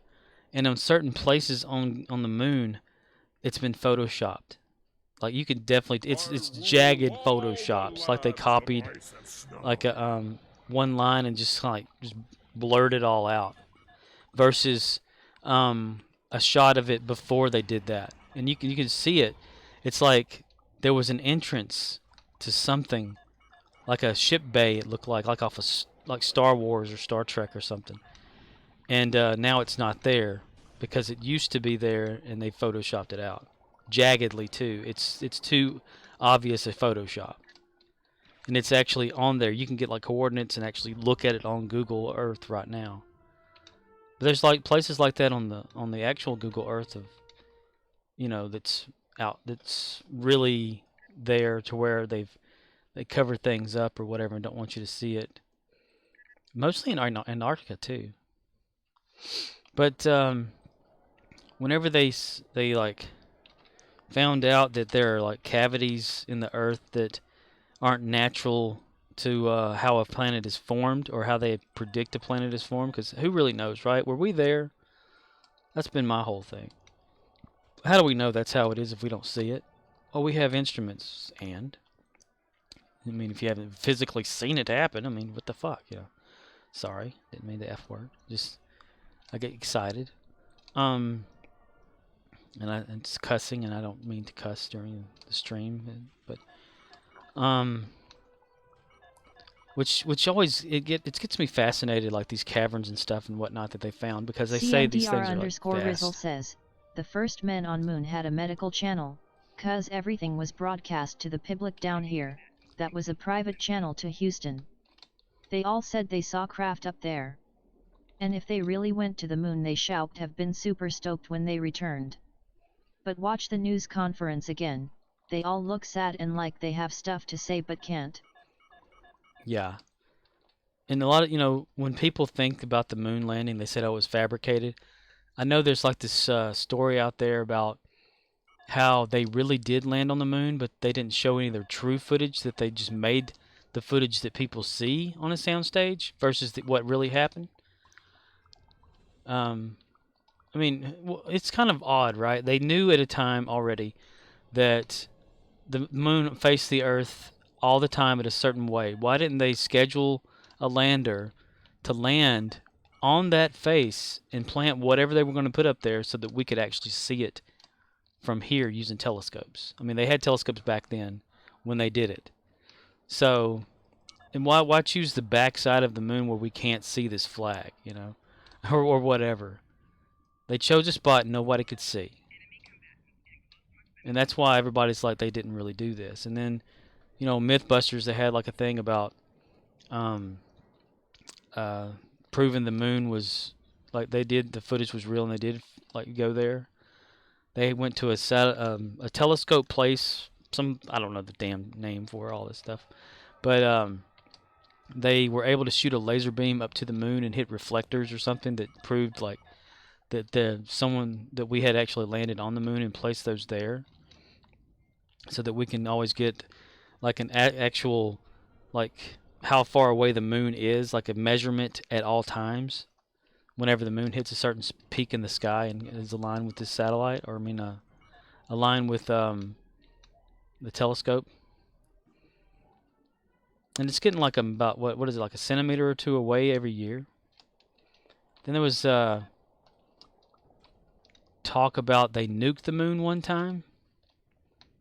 and on certain places on the moon, it's been photoshopped. Like you could definitely, it's jagged photoshops. Like they copied like a one line and just like just blurred it all out. Versus a shot of it before they did that, and you can see it. It's like there was an entrance to something, like a ship bay. It looked like off of like Star Wars or Star Trek or something. And now it's not there because it used to be there, and they photoshopped it out jaggedly too. It's too obvious a Photoshop, and it's actually on there. You can get like coordinates and actually look at it on Google Earth right now. But there's like places like that on the actual Google Earth of, you know, that's really there to where they cover things up or whatever and don't want you to see it. Mostly in Antarctica too. But whenever they like found out that there are like cavities in the Earth that aren't natural to how a planet is formed or how they predict a planet is formed, because who really knows, right? Were we there? That's been my whole thing. How do we know that's how it is if we don't see it? Well, we have instruments, and I mean, if you haven't physically seen it happen, I mean, what the fuck, you know? Sorry, didn't mean the F word. Just I get excited, and it's cussing, and I don't mean to cuss during the stream, but which always it gets me fascinated, like these caverns and stuff and whatnot that they found, because they say these things are like CMDR_Rizzle vast. says, the first men on moon had a medical channel, 'cause everything was broadcast to the public down here. That was a private channel to Houston. They all said they saw craft up there. And if they really went to the moon, they shout have been super stoked when they returned. But watch the news conference again, they all look sad and like they have stuff to say but can't. Yeah. And a lot of, you know, when people think about the moon landing, they said, oh, it was fabricated. I know there's like this story out there about how they really did land on the moon, but they didn't show any of their true footage, that they just made the footage that people see on a soundstage versus what really happened. I mean, it's kind of odd, right? They knew at a time already that the moon faced the Earth all the time in a certain way. Why didn't they schedule a lander to land on that face and plant whatever they were going to put up there so that we could actually see it from here using telescopes? I mean, they had telescopes back then when they did it. So, and why choose the backside of the moon where we can't see this flag, you know, or whatever? They chose a spot nobody could see. And that's why everybody's like, they didn't really do this. And then, you know, Mythbusters, they had like a thing about proving the moon was, like, they did, the footage was real and they did like go there. They went to a telescope place, I don't know the damn name for all this stuff, but they were able to shoot a laser beam up to the moon and hit reflectors or something that proved like that we had actually landed on the moon and placed those there, so that we can always get like an actual, like, how far away the moon is, like a measurement at all times whenever the moon hits a certain peak in the sky and is aligned with this satellite, or I mean aligned with the telescope. And it's getting like about what is it, like a centimeter or two away every year. Then there was talk about they nuked the moon one time.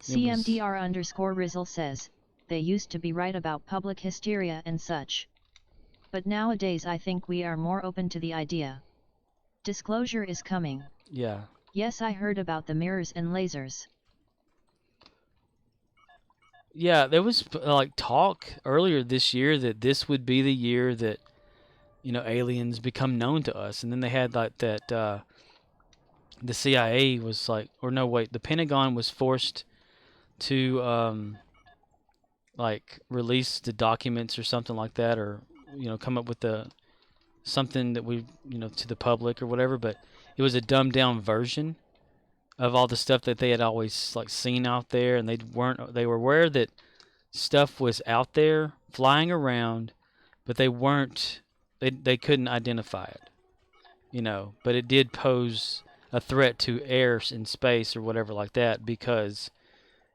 CMDR_Rizzle says, they used to be right about public hysteria and such. But nowadays I think we are more open to the idea. Disclosure is coming. Yeah. Yes, I heard about the mirrors and lasers. Yeah, there was like talk earlier this year that this would be the year that, you know, aliens become known to us. And then they had like that, the CIA was like, or no, wait, the Pentagon was forced to, like release the documents or something like that, or, you know, come up with something that we, you know, to the public or whatever. But it was a dumbed down version of all the stuff that they had always like seen out there, and they were aware that stuff was out there flying around, but they couldn't identify it, you know. But it did pose a threat to air and space or whatever like that, because,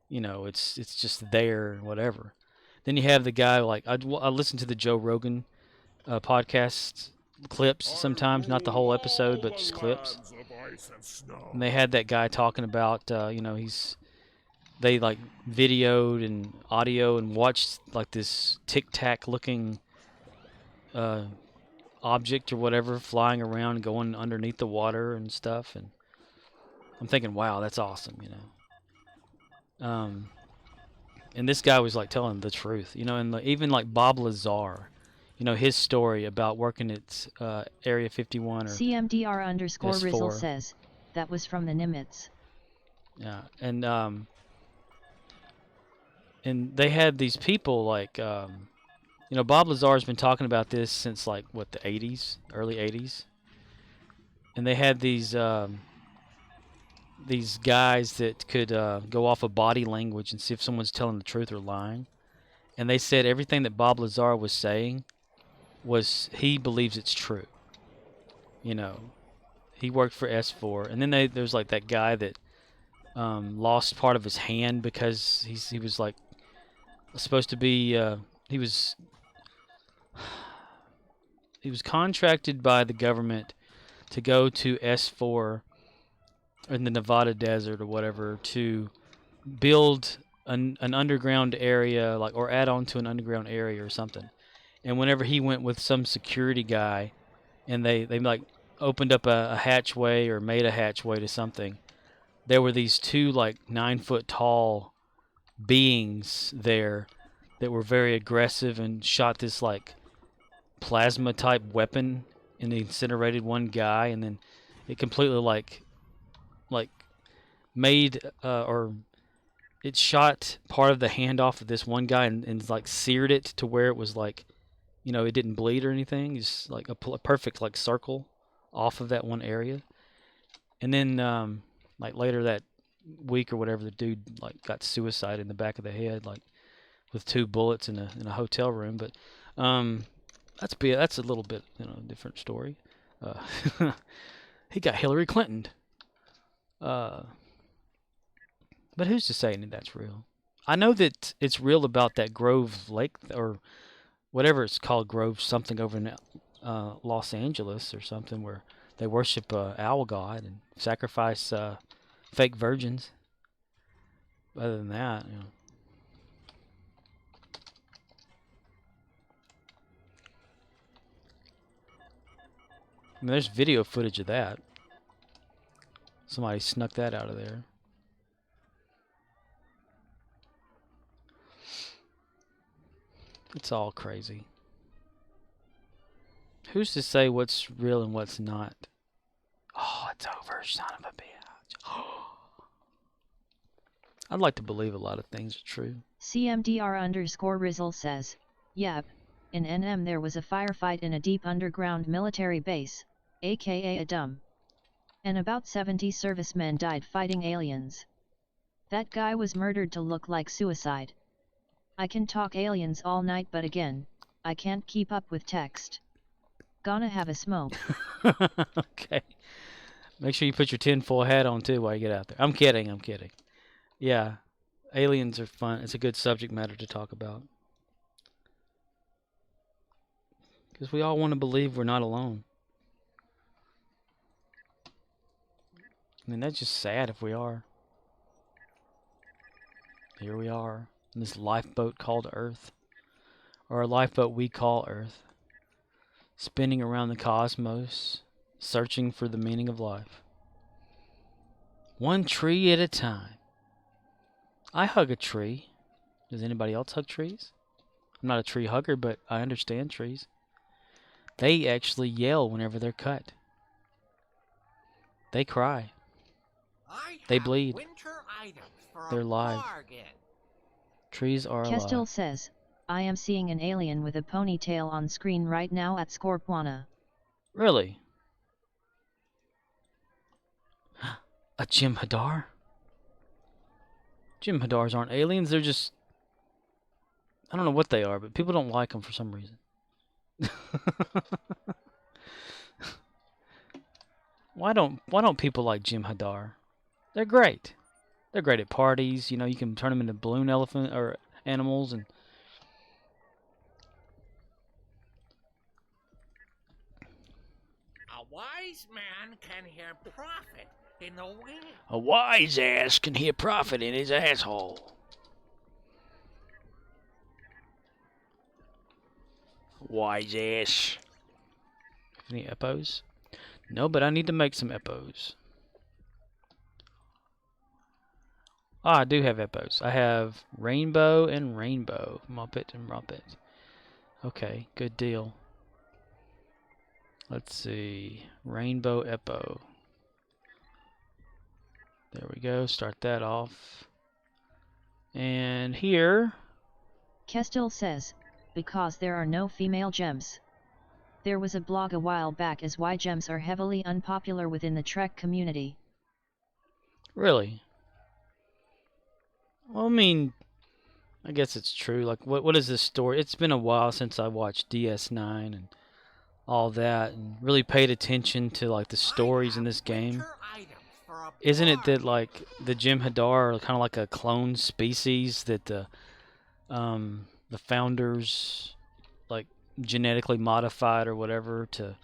you know, it's just there and whatever. Then you have the guy, like I listen to the Joe Rogan podcast clips sometimes, not the whole episode, but just clips. And they had that guy talking about, you know, they like videoed and audio and watched like this tic-tac looking object or whatever flying around, going underneath the water and stuff. And I'm thinking, wow, that's awesome, you know. And this guy was like telling the truth, you know. And even like Bob Lazar, you know, his story about working at Area 51 or CMDR_Rizzle says, that was from the Nimitz. Yeah, and they had these people like, you know, Bob Lazar's been talking about this since like what, the 80s, early 80s. And they had these guys that could go off of body language and see if someone's telling the truth or lying. And they said everything that Bob Lazar was saying he believes it's true. You know, he worked for S4, and then there's like that guy that lost part of his hand because he was like supposed to be he was contracted by the government to go to S4 in the Nevada desert or whatever to build an underground area, like, or add on to an underground area or something. And whenever he went with some security guy, and they like opened up a hatchway or made a hatchway to something, there were these two like 9-foot tall beings there that were very aggressive and shot this like plasma type weapon and incinerated one guy, and then it completely like made or it shot part of the hand off of this one guy and like seared it to where it was like, you know, it didn't bleed or anything. It's like a perfect like circle off of that one area. And then like later that week or whatever, the dude like got suicide in the back of the head, like with 2 bullets in a hotel room. But that's a little bit, you know, different story. He got Hillary Clinton. But who's to say any of that's real? I know that it's real about that Grove Lake or whatever it's called, Grove something over in Los Angeles or something, where they worship owl god and sacrifice fake virgins. Other than that, you know. I mean, there's video footage of that. Somebody snuck that out of there. It's all crazy. Who's to say what's real and what's not? Oh, it's over, son of a bitch. I'd like to believe a lot of things are true. CMDR_Rizzle says, yep, in NM there was a firefight in a deep underground military base, aka a dump. And about 70 servicemen died fighting aliens. That guy was murdered to look like suicide. I can talk aliens all night, but again, I can't keep up with text. Gonna have a smoke. Okay. Make sure you put your tinfoil hat on too while you get out there. I'm kidding. Yeah. Aliens are fun. It's a good subject matter to talk about. Because we all want to believe we're not alone. I mean, that's just sad if we are. Here we are, in this lifeboat called Earth. Or a lifeboat we call Earth. Spinning around the cosmos, searching for the meaning of life. One tree at a time. I hug a tree. Does anybody else hug trees? I'm not a tree hugger, but I understand trees. They actually yell whenever they're cut. They cry. They bleed. They're live. Trees are alive. Kestil says, I am seeing an alien with a ponytail on screen right now at Scorpwana. Really? A Jim Hadar? Jim Hadars aren't aliens, they're just... I don't know what they are, but people don't like them for some reason. Why don't people like Jim Hadar? They're great. They're great at parties. You know, you can turn them into balloon elephant or animals and... A wise man can hear profit in the wind. A wise ass can hear profit in his asshole. Wise ass. Any Eppos? No, but I need to make some Eppos. Ah, I do have Eppos. I have Rainbow and Rainbow. Muppet and Muppet. Okay, good deal. Let's see. Rainbow Eppo. There we go. Start that off. And here... Kestil says, because there are no female gems. There was a blog a while back as why gems are heavily unpopular within the Trek community. Really? Well, I mean, I guess it's true. Like, what is this story? It's been a while since I watched DS9 and all that, and really paid attention to, like, the stories in this game. Isn't it that, like, the Jim Hadar are kind of like a clone species that the founders, like, genetically modified or whatever to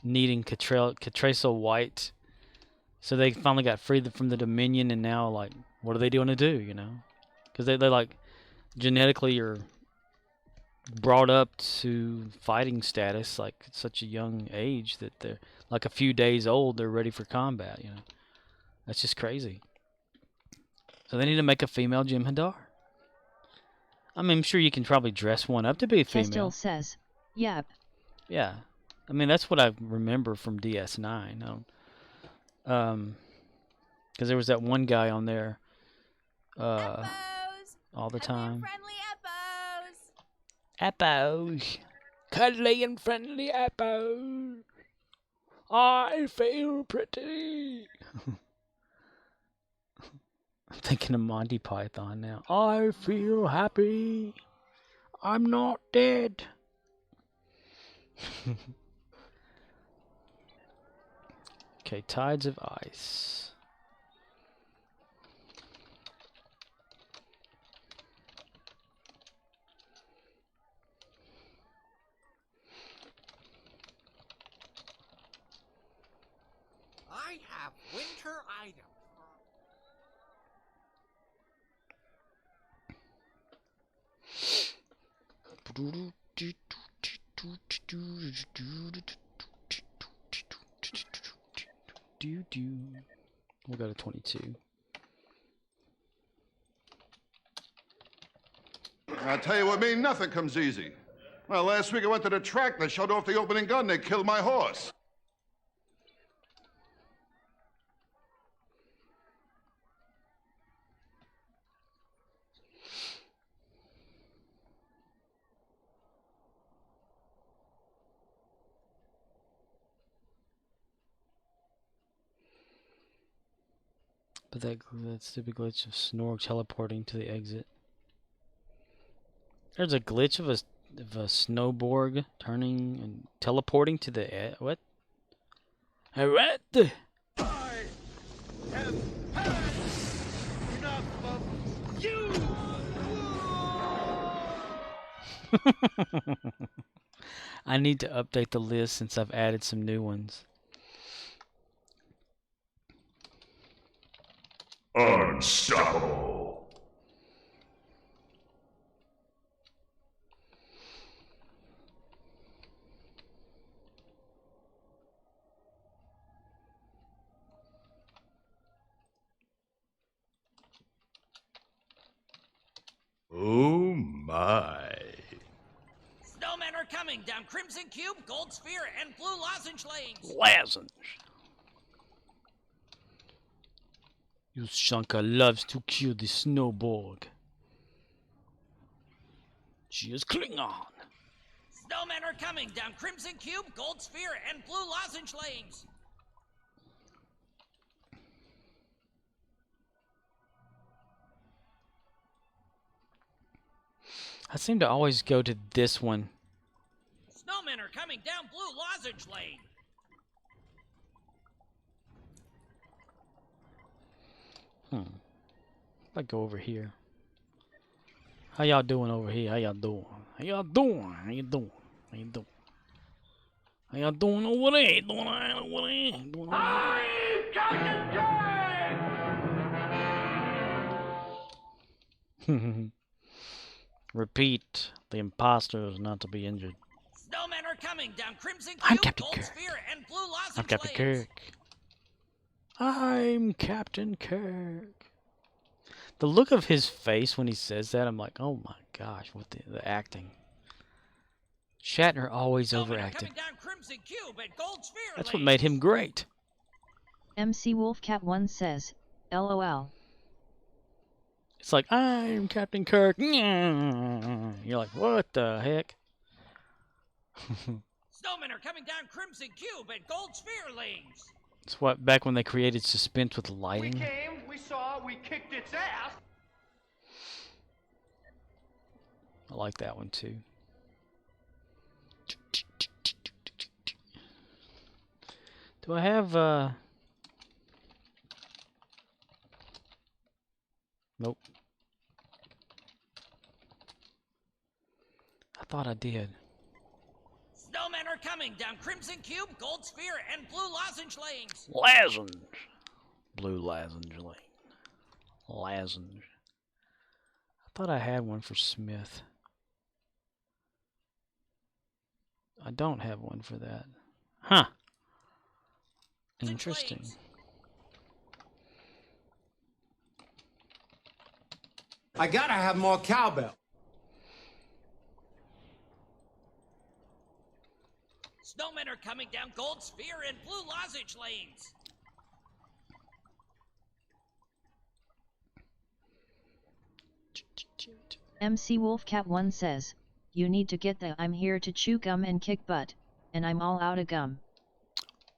needing Catracel White, so they finally got freed from the Dominion, and now, like, what are they doing to do, you know? Because they like genetically are brought up to fighting status, like at such a young age that they're like a few days old, they're ready for combat, you know? That's just crazy. So they need to make a female Jim Hadar. I mean, I'm sure you can probably dress one up to be a female. Kestil says, yep. Yeah. I mean, that's what I remember from DS9. Because there was that one guy on there all the time. Apples. Cuddly and friendly apples. I feel pretty. I'm thinking of Monty Python now. I feel happy. I'm not dead. Okay, Tides of Ice. I have winter items. We'll go to 22. I tell you what, me, nothing comes easy. Well, last week I went to the track and they showed off the opening gun. They killed my horse. But that stupid glitch of Snorg teleporting to the exit. There's a glitch of a snowboard turning and teleporting to the what? What? I have had enough of you! I need to update the list since I've added some new ones. Unstoppable. Oh my. Snowmen are coming down Crimson Cube, Gold Sphere, and Blue Lozenge lanes. Lozenge. Yushanka loves to kill the snowborg. She is Klingon. Snowmen are coming down Crimson Cube, Gold Sphere, and Blue Lozenge lanes. I seem to always go to this one. Snowmen are coming down Blue Lozenge lane. If I go over here. How y'all doing over here? How y'all doing? How y'all doing? How you doing? How you doing? How y'all doing over there? Doing over there? Doing over there? Repeat. The imposter is not to be injured. Snowmen are coming down Crimson I'm Cube, Captain Gold Kirk. Sphere, and Blue Lozenge I'm Captain lanes. Kirk. I'm Captain Kirk. The look of his face when he says that, I'm like, oh my gosh, what the acting. Shatner always Snowmen are overacted. coming down Crimson Cube and Gold Sphere That's lanes. what made him great. MC Wolfcat1 says, LOL. It's like, I'm Captain Kirk. You're like, what the heck? Snowmen are coming down Crimson Cube and Gold Sphere lanes. It's what, back when they created suspense with lighting. We came, we saw, we kicked its ass. I like that one too. Do I have, Nope. I thought I did. Snowmen are coming down Crimson Cube, Gold Sphere, and Blue Lozenge lanes. Lozenge. Blue lozenge lane. Lozenge. I thought I had one for Smith. I don't have one for that. Huh. Interesting. I gotta have more cowbell. Snowmen are coming down Gold Sphere and Blue Lozenge lanes. MC Wolfcat1 says, you need to get the I'm here to chew gum and kick butt, and I'm all out of gum.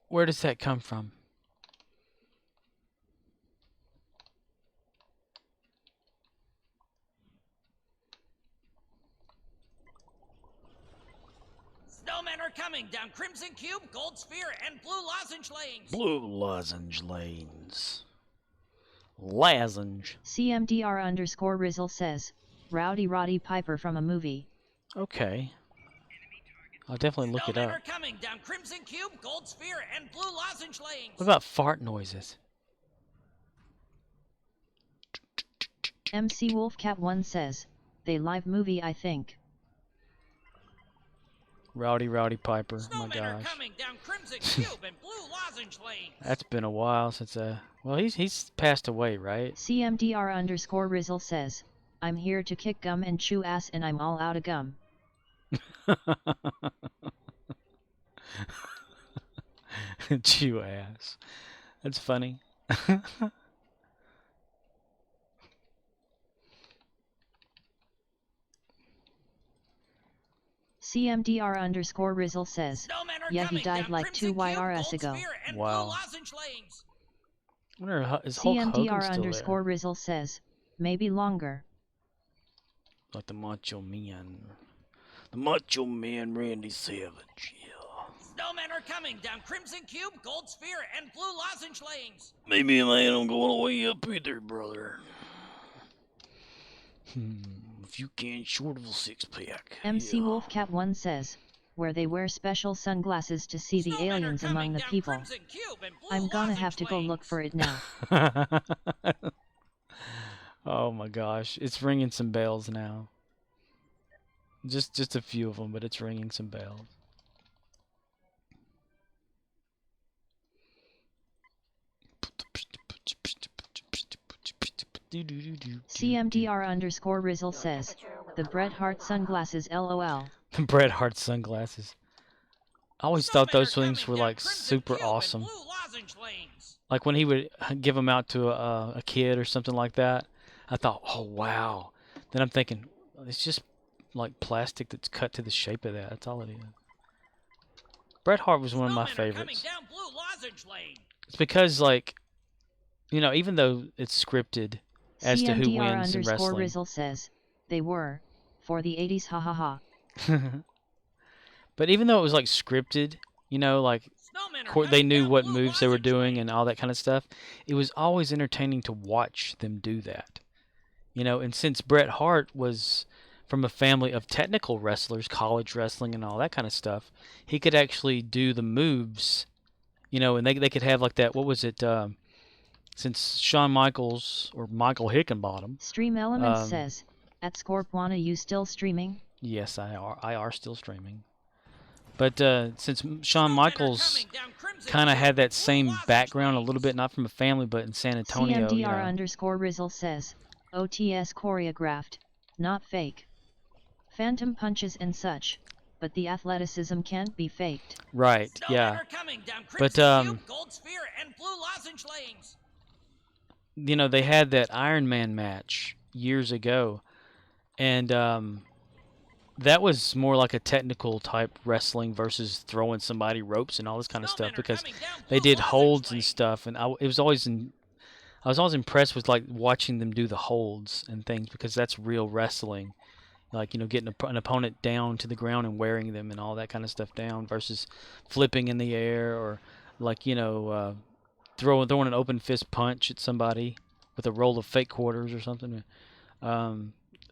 Where does that come from? Snowmen are coming down Crimson Cube, Gold Sphere, and Blue Lozenge lanes. Blue lozenge lanes. Lozenge. CMDR_Rizzle says, Rowdy Roddy Piper from a movie. Okay. I'll definitely look it Snowmen up. are coming down Crimson Cube, Gold Sphere, and Blue Lozenge lanes. What about fart noises? MC Wolfcat1 says, they live movie I think. Rowdy Piper. Oh my Snowmen are gosh. coming down Crimson Cube and Blue Lozenge lanes. That's been a while since well he's passed away, right? CMDR_Rizzle says, I'm here to kick gum and chew ass and I'm all out of gum. Chew ass. That's funny. CMDR_Rizzle says, Snowmen are yeah he coming died down like Crimson 2 Cube, YRS Gold ago. Sphere, and Wow. Blue Lozenge lanes. I wonder is Hulk Hogan still there? CMDR_Rizzle says, maybe longer. Like the Macho Man. The Macho Man Randy Savage. Yeah. Snowmen are coming down Crimson Cube, Gold Sphere, and Blue Lozenge lanes. Maybe I don't go all the way up either, brother. If you can't short of a six-pack. MC yeah. Wolfcat1 says, where they wear special sunglasses to see the Snowmen are aliens coming among the down people. Crimson Cube and blue I'm gonna lozenge have to go look lanes. for it now. Oh my gosh, it's ringing some bells now. Just a few of them, but it's ringing some bells. CMDR_Rizzle says, the Bret Hart sunglasses LOL. Bret Hart sunglasses. I always thought Snowmen those are things coming were down like Crimson super Cube and awesome. blue lozenge lanes. Like when he would give them out to a kid or something like that, I thought, oh wow. Then I'm thinking, it's just like plastic that's cut to the shape of that. That's all it is. Bret Hart was one of my Snowmen are coming favorites. down blue lozenge lane. It's because, like, you know, even though it's scripted as to who wins in wrestling. CMDR_Rizzle says, they were, for the 80s ha ha ha. But even though it was like scripted, you know, like Snowmen are they coming knew down what blue moves they were lozenge doing lane. and all that kind of stuff, it was always entertaining to watch them do that. You know, and since Bret Hart was from a family of technical wrestlers, college wrestling and all that kind of stuff, he could actually do the moves, you know, and they could have like that, what was it, since Shawn Michaels or Michael Hickenbottom. Stream Elements says, at Scorpwana you still streaming? Yes, I are still streaming. But since Shawn Michaels kind of had that same background a little bit, not from a family, but in San Antonio, you know. CMDR_Rizzle says, OTS choreographed, not fake. Phantom punches and such, but the athleticism can't be faked. Right, Snowmen yeah. are coming down But, Crimson Cube, Gold Sphere, and blue lozenge lanes. you know, they had that Iron Man match years ago, and that was more like a technical type wrestling versus throwing somebody ropes and all this kind of stuff, because they did holds and stuff, and I was always impressed with like watching them do the holds and things, because that's real wrestling, like, you know, getting an opponent down to the ground and wearing them and all that kind of stuff down, versus flipping in the air, or like, you know, throwing an open fist punch at somebody with a roll of fake quarters or something.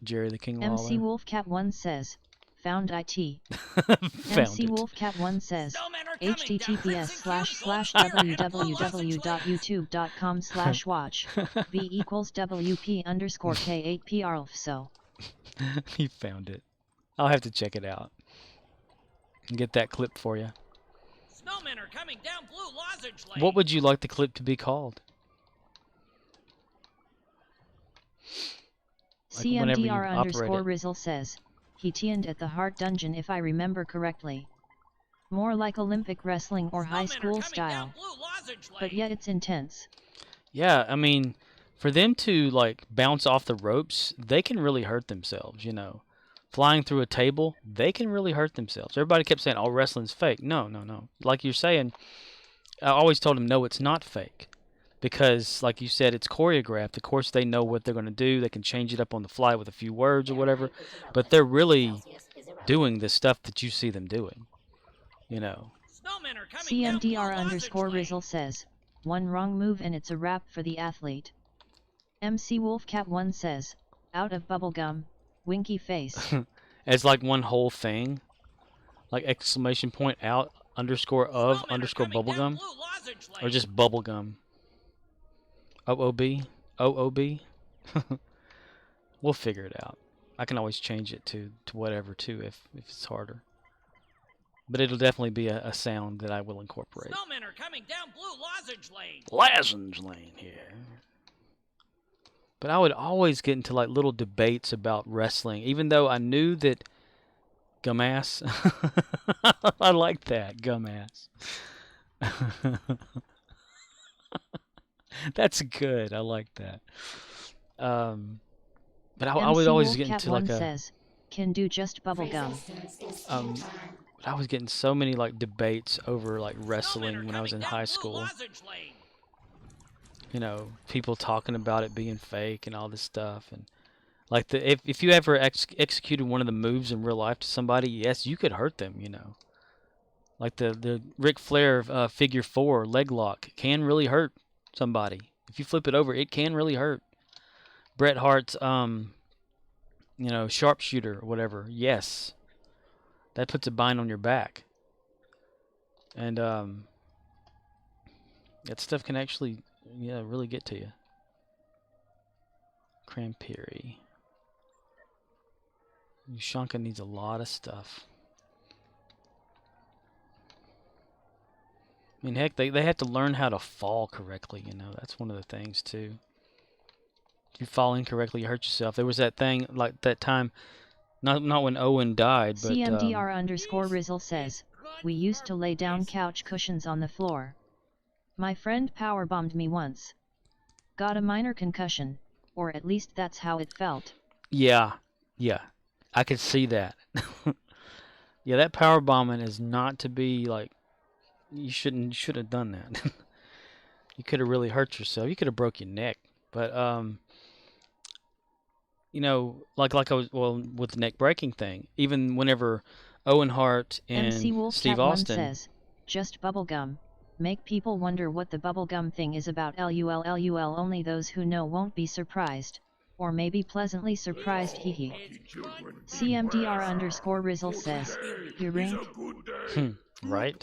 Jerry the King Lawler. MC Wolfcat1 says, found IT. Found MC it. Wolfcat1 says, Snowmen are coming down https://www.youtube.com/watch v equals WP_K8PR so. He found it. I'll have to check it out and get that clip for you. Snowmen are coming down blue lozenge lane. What would you like the clip to be called? Like whenever you operate it. CMDR_Rizzle says, he TN'd at the Heart Dungeon if I remember correctly. More like Olympic wrestling or high school style. But yet it's intense. Yeah, I mean, for them to like bounce off the ropes, they can really hurt themselves, you know. Flying through a table, they can really hurt themselves. Everybody kept saying, oh, wrestling's fake. No, no, no. Like you're saying, I always told them, no, it's not fake. Because, like you said, it's choreographed. Of course, they know what they're going to do. They can change it up on the fly with a few words or whatever. But they're really doing the stuff that you see them doing, you know. CMDR_Rizzle says, one wrong move and it's a wrap for the athlete. MC Wolfcat1 says, out of bubblegum, winky face. As like one whole thing, like exclamation point out _ of _ bubblegum, or just bubblegum. OOB? OOB? We'll figure it out. I can always change it to whatever too if it's harder. But it'll definitely be a sound that I will incorporate. Snowmen are coming down blue lozenge lane. Lozenge lane here. But I would always get into like little debates about wrestling, even though I knew that Gumass. I like that, Gumass. That's good. I like that. But I would always get into like a. Says, can do just bubblegum. But I was getting so many like debates over like wrestling when I was in high school. You know, people talking about it being fake and all this stuff, and like if you ever executed one of the moves in real life to somebody, yes, you could hurt them. You know, like the Ric Flair figure 4 leg lock can really hurt somebody. If you flip it over, it can really hurt. Bret Hart's you know, sharpshooter or whatever, yes, that puts a bind on your back. And that stuff can actually, yeah, really get to you. Cranberry. Ushanka needs a lot of stuff. I mean, heck, they have to learn how to fall correctly, you know. That's one of the things, too. If you fall incorrectly, you hurt yourself. There was that thing, like that time, not when Owen died, but... CMDR_Rizzle says, we used to lay down couch cushions on the floor. My friend powerbombed me once. Got a minor concussion, or at least that's how it felt. Yeah, I could see that. Yeah, that power bombing is not to be like. You should have done that. You could have really hurt yourself. You could have broke your neck. But you know, like I was with the neck breaking thing. Even whenever Owen Hart and MC Wolf Steve Cat 1 Austin says, just bubblegum. Make people wonder what the bubblegum thing is about. LUL only those who know won't be surprised. Or maybe pleasantly surprised, hehe. CMDR_Rizzle says, you ring? Right?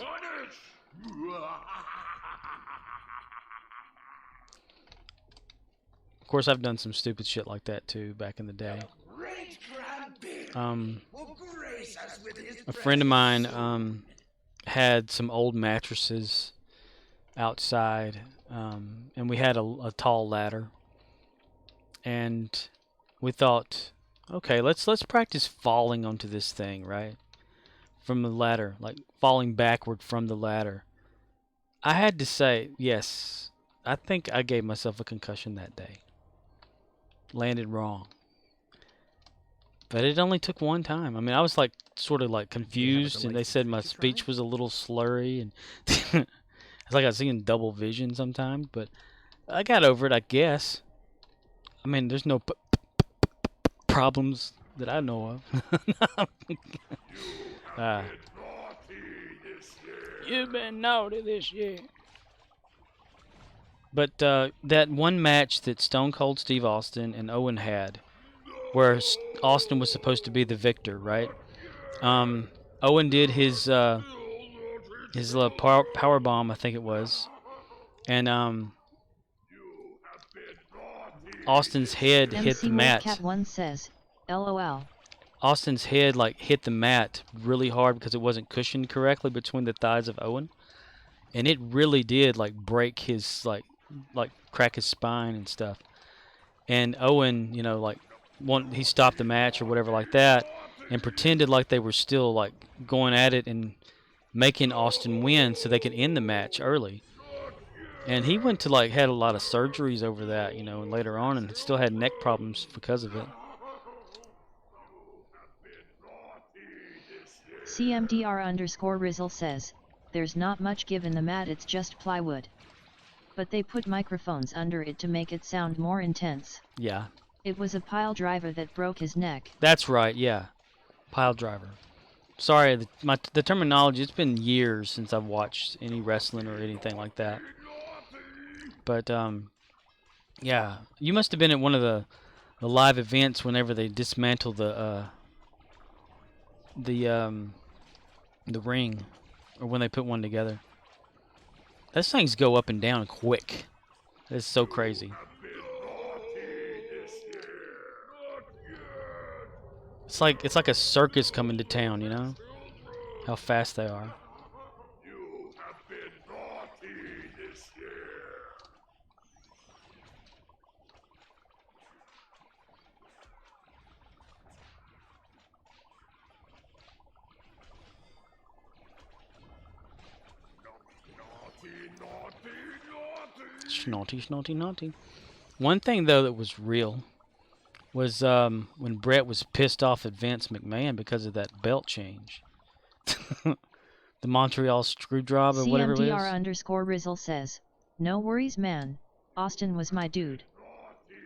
Of course, I've done some stupid shit like that too back in the day. A friend of mine had some old mattresses outside, and we had a tall ladder. And we thought, okay, let's practice falling onto this thing, right? From the ladder, like falling backward from the ladder. I had to say, yes, I think I gave myself a concussion that day. Landed wrong. But it only took one time. I mean, I was like sort of like confused, and they said my speech was a little slurry, and it's like I was seeing double vision sometimes, but I got over it, I guess. I mean, there's no problems that I know of. You've been naughty this year. But that one match that Stone Cold Steve Austin and Owen had, where Austin was supposed to be the victor, right? Owen did his power bomb, I think it was, and Austin's head hit the mat. Cat 1 says, LOL. Austin's head like hit the mat really hard because it wasn't cushioned correctly between the thighs of Owen, and it really did like break his like crack his spine and stuff. And Owen, you know, like he stopped the match or whatever like that, and pretended like they were still like going at it and making Austin win so they could end the match early. And he went to like had a lot of surgeries over that, you know, and later on, and still had neck problems because of it. CMDR_Rizzle says, there's not much give in the mat, it's just plywood. But they put microphones under it to make it sound more intense. Yeah. It was a pile driver that broke his neck. That's right, yeah. Pile driver. Sorry, the terminology, it's been years since I've watched any wrestling or anything like that. But, yeah. You must have been at one of the live events whenever they dismantled the ring, or when they put one together. Those things go up and down quick. It's so crazy. It's like a circus coming to town, you know? How fast they are. You have been naughty this year. Naughty. One thing though that was real was when Brett was pissed off at Vince McMahon because of that belt change. The Montreal Screwjob or whatever it is. CMDR_Rizzle says, no worries man, Austin was my dude.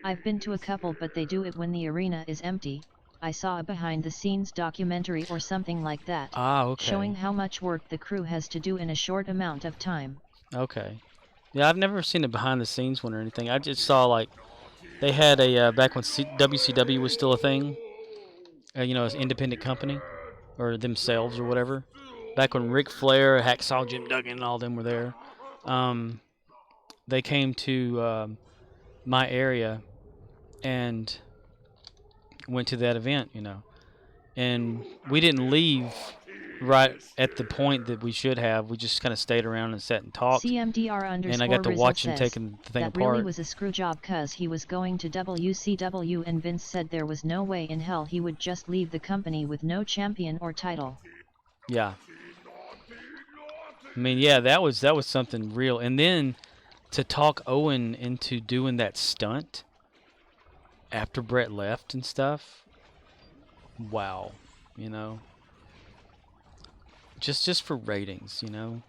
I've been to a couple but they do it when the arena is empty. I saw a behind the scenes documentary or something like that. Ah, okay. Showing how much work the crew has to do in a short amount of time. Okay. Yeah, I've never seen a behind the scenes one or anything. I just saw like they had a back when WCW was still a thing. You know, as an independent company. or themselves or whatever. Back when Ric Flair, Hacksaw Jim Duggan, and all them were there, they came to my area and went to that event, you know. And we didn't leave right at the point that we should have. We just kind of stayed around and sat and talked. CMDR And I got to Rizzle watch him says taking the thing that apart. really was a screw job cause he was going to WCW and Vince said there was no way in hell he would just leave the company with no champion or title. Yeah. I mean, yeah, that was something real. And then to talk Owen into doing that stunt after Brett left and stuff. Wow, you know. Just for ratings, you know.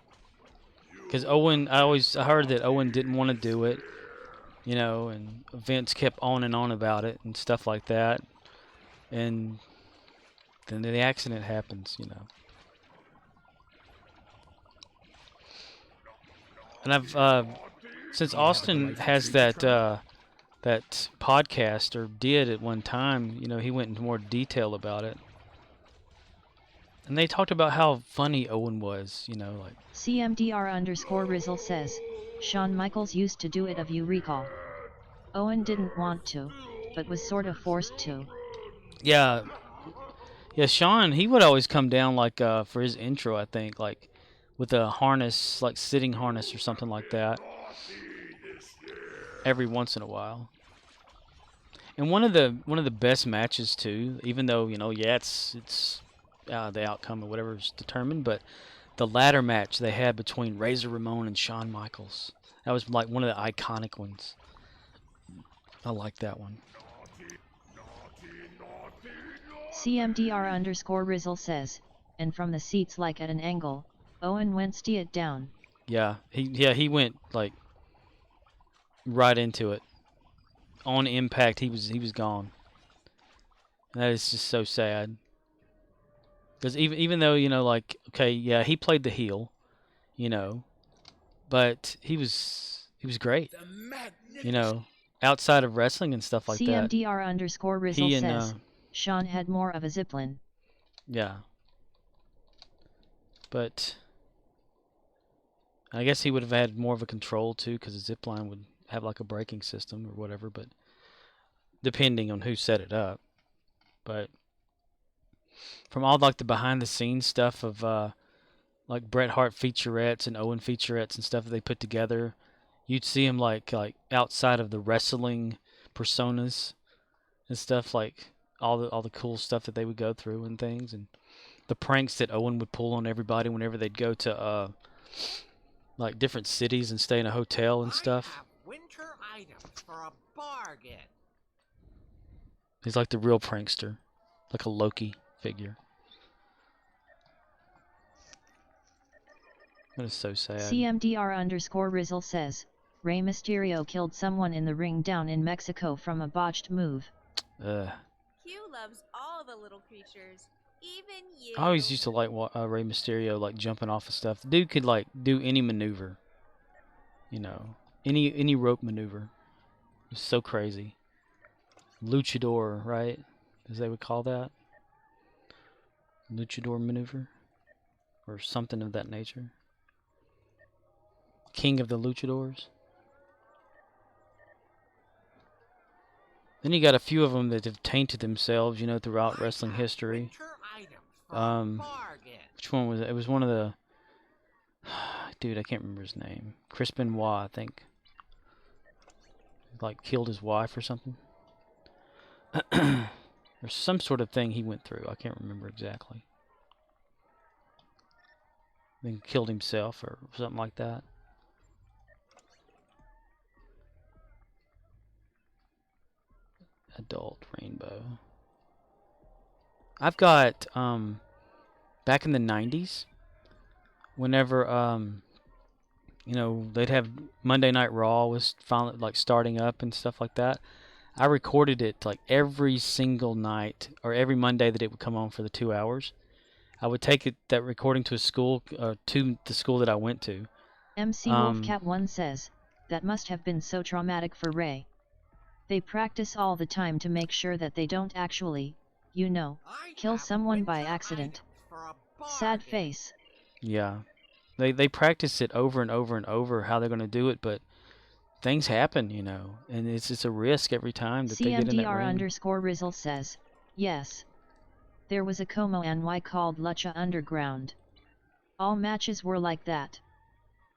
Because Owen, I heard that Owen didn't want to do it, you know, and Vince kept on and on about it and stuff like that. And then the accident happens, you know. And I've since Austin has that that podcast, or did at one time, you know, he went into more detail about it. And they talked about how funny Owen was, you know, like. CMDR_Rizzle says, Shawn Michaels used to do it if you recall. Owen didn't want to, but was sort of forced to. Yeah. Yeah, Shawn, he would always come down like for his intro, I think, like with a harness, like sitting harness or something like that. Every once in a while. And one of the best matches too, even though, you know, yeah, it's the outcome or whatever is determined, but the ladder match they had between Razor Ramon and Shawn Michaels, that was like one of the iconic ones. I like that one. CMDR_Rizzle says, and from the seats like at an angle, Owen went it down. Yeah, he went like right into it. On impact, he was gone. That is just so sad. Because even though, you know, like, okay, yeah, he played the heel, you know, but he was great. You know, outside of wrestling and stuff like that. CMDR_Rizzle says, Shawn had more of a zipline. Yeah. But I guess he would have had more of a control too, because a zipline would have like a braking system or whatever, but depending on who set it up. But from all like the behind the scenes stuff of like Bret Hart featurettes and Owen featurettes and stuff that they put together, you'd see him like outside of the wrestling personas and stuff, like all the cool stuff that they would go through and things, and the pranks that Owen would pull on everybody whenever they'd go to like different cities and stay in a hotel and stuff. I have winter items for a bargain. He's like the real prankster, like a Loki figure. That is so sad. CMDR_Rizzle says, Rey Mysterio killed someone in the ring down in Mexico from a botched move. Q loves all the little creatures, even you. I always used to like Rey Mysterio, like jumping off of stuff. The dude could like do any maneuver, you know, any rope maneuver. It was so crazy. Luchador, right? As they would call that. Luchador maneuver, or something of that nature. King of the Luchadors. Then you got a few of them that have tainted themselves, you know, throughout wrestling history. Which one was it? It was one of the... Dude, I can't remember his name. Chris Benoit, I think. Like, killed his wife or something. There's some sort of thing he went through. I can't remember exactly. Then killed himself or something like that. Adult Rainbow. I've got back in the 90s, whenever you know, they'd have Monday Night Raw was finally like starting up and stuff like that. I recorded it like every single night or every Monday that it would come on for the 2 hours. I would take that recording to a school, to the school that I went to. MC Wolfcat1 says, that must have been so traumatic for Ray. They practice all the time to make sure that they don't actually, you know, kill someone by accident. Sad face. Yeah. They practice it over and over and over how they're going to do it, but things happen, you know, and it's a risk every time that they get in that CMDR ring. underscore Rizzle says, yes. There was a Como NY called Lucha Underground. All matches were like that.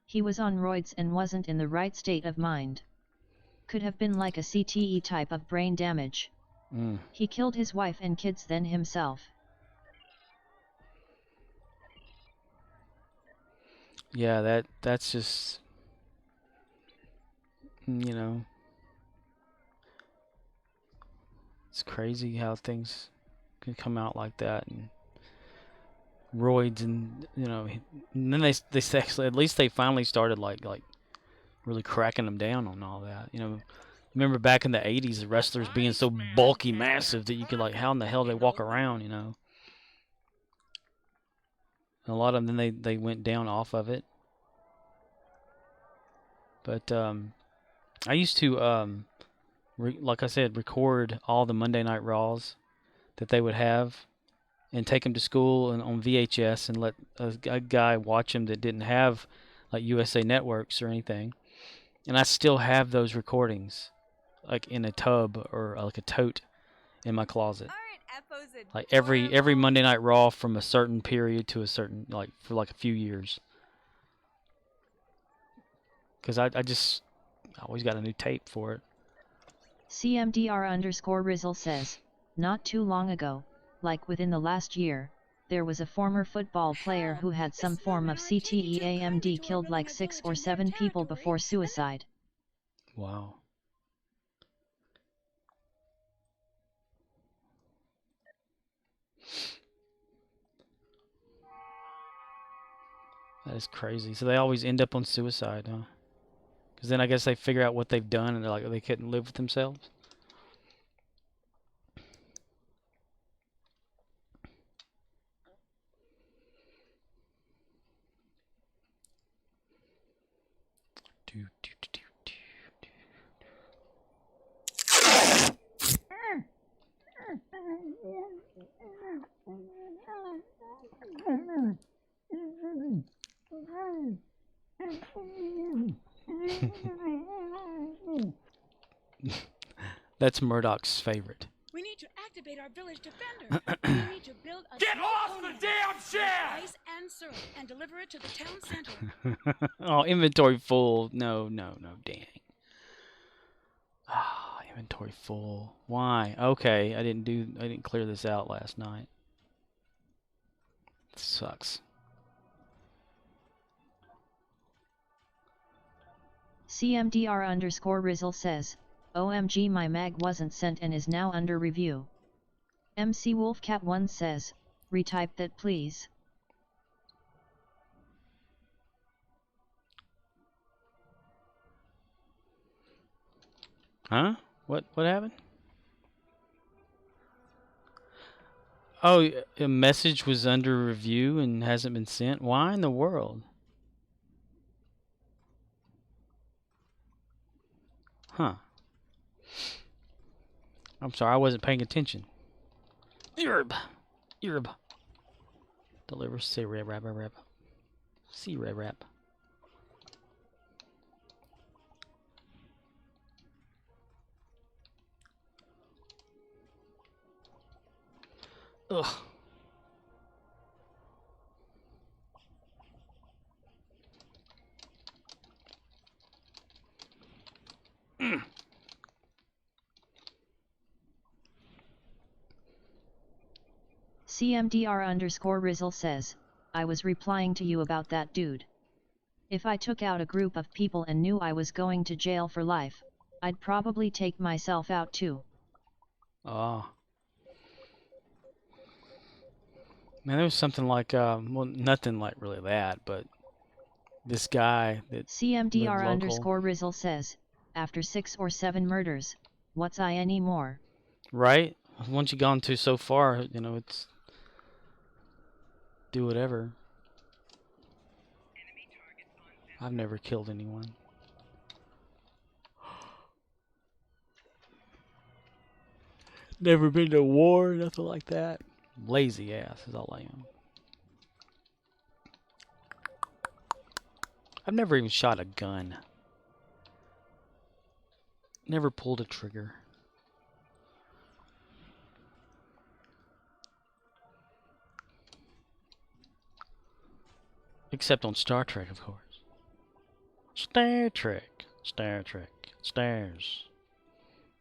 He was on roids and wasn't in the right state of mind. Could have been like a CTE type of brain damage. He killed his wife and kids then himself. Yeah, that's just, you know, it's crazy how things can come out like that, and roids, and you know, and then they actually, at least they finally started like really cracking them down on all that. You know, remember back in the 80s, the wrestlers being so bulky, massive that you could like, how in the hell do they walk around? You know, and a lot of them then they went down off of it. But I used to like I said, record all the Monday Night Raws that they would have, and take them to school and on VHS, and let a guy watch them that didn't have like USA Networks or anything. And I still have those recordings, like in a tub or like a tote in my closet. Like every Monday Night Raw from a certain period to a certain, like for like a few years. Because I always got a new tape for it. CMDR underscore Rizzle says, not too long ago, like within the last year, there was a former football player who had some form of CTE-AMD, killed like 6 or 7 people before suicide. Wow. That is crazy. So they always end up on suicide, huh? Because then I guess they figure out what they've done, and they're like, they couldn't live with themselves. That's Murdoch's favorite. We need to activate our village defender. We need to build a Get off the damn ship! ice and syrup and deliver it to the town center. Oh, inventory full. No, dang. Ah, inventory full. Why? Okay, I didn't clear this out last night. Sucks. CMDR underscore Rizzle says, OMG, my mag wasn't sent and is now under review. MC Wolfcat1 says, retype that please. Huh? What happened? Oh, a message was under review and hasn't been sent? Why in the world? Huh. I'm sorry, I wasn't paying attention. Yerb. Deliver C-Rap. C-Rap. Ugh. CMDR underscore Rizzle says, I was replying to you about that dude. If I took out a group of people and knew I was going to jail for life, I'd probably take myself out too. Oh. Man, there was something like, well, nothing like really that, but this guy that CMDR underscore Rizzle says, after 6 or 7 murders, what's I anymore? Right? Once you've gone to so far, you know, it's do whatever. I've never killed anyone. Never been to war, nothing like that. Lazy ass is all I am. I've never even shot a gun. Never pulled a trigger. Except on Star Trek, of course. Star Trek. Star Trek. Stairs.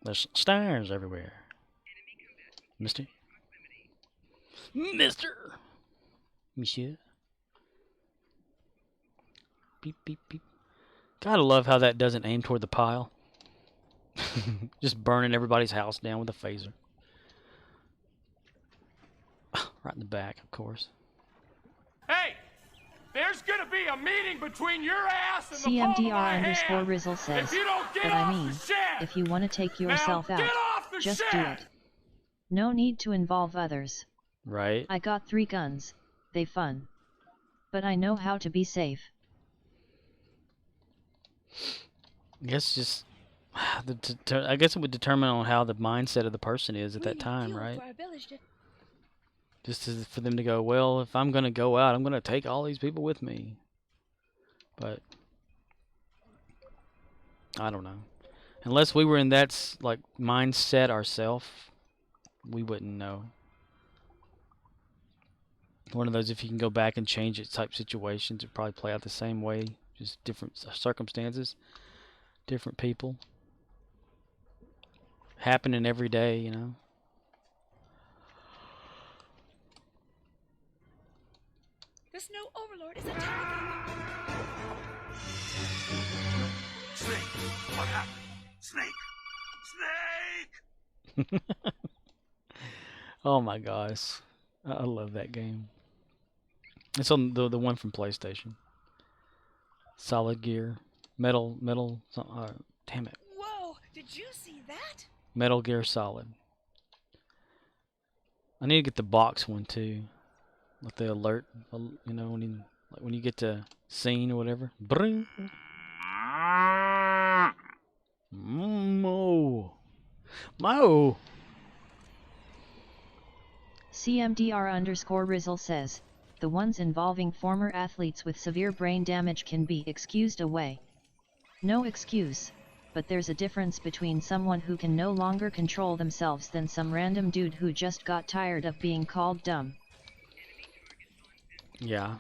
There's stairs everywhere. Mister? Mister! Monsieur? Beep, beep, beep. Gotta love how that doesn't aim toward the pile. Just burning everybody's house down with a phaser. Right in the back, of course. Hey! There's gonna be a meeting between your ass and the palm of my hand. CMDR_Rizzle says, If you don't get but off I mean, the shed. if you want to take yourself Now, out, get off the just do shed. it. No need to involve others. Right. I got 3 guns, they fun. But I know how to be safe. I guess just... I guess it would determine on how the mindset of the person is at that time, right? Just for them to go, well, if I'm going to go out, I'm going to take all these people with me. But I don't know. Unless we were in that like mindset ourselves, we wouldn't know. One of those, if you can go back and change it type situations, it'd probably play out the same way, just different circumstances, different people. Happening every day, you know. The Snow Overlord is attacking! Snake! What happened? Snake! Snake! Oh my gosh. I love that game. It's on the one from PlayStation. Solid Gear. Metal, damn it. Whoa! Did you see that? Metal Gear Solid. I need to get the box one too. Like the alert, you know, when you get to scene or whatever. Bring. Mo. CMDR_Rizzle says, the ones involving former athletes with severe brain damage can be excused away. No excuse, but there's a difference between someone who can no longer control themselves than some random dude who just got tired of being called dumb. Yeah.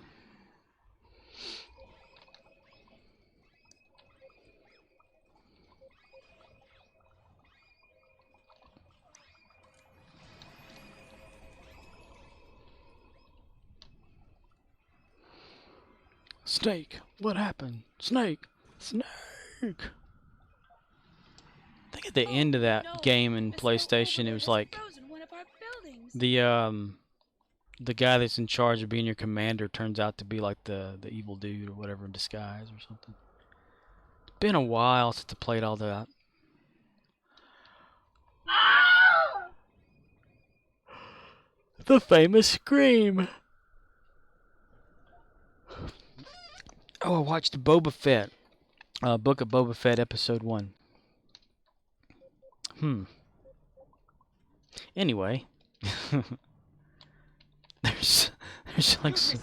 Snake, what happened? Snake! Snake! I think at the end of that game in PlayStation, it was like the guy that's in charge of being your commander turns out to be like the evil dude or whatever in disguise or something. It's been a while since I played all that. The famous scream. Oh, I watched Boba Fett. Book of Boba Fett episode 1. Anyway. There's like some...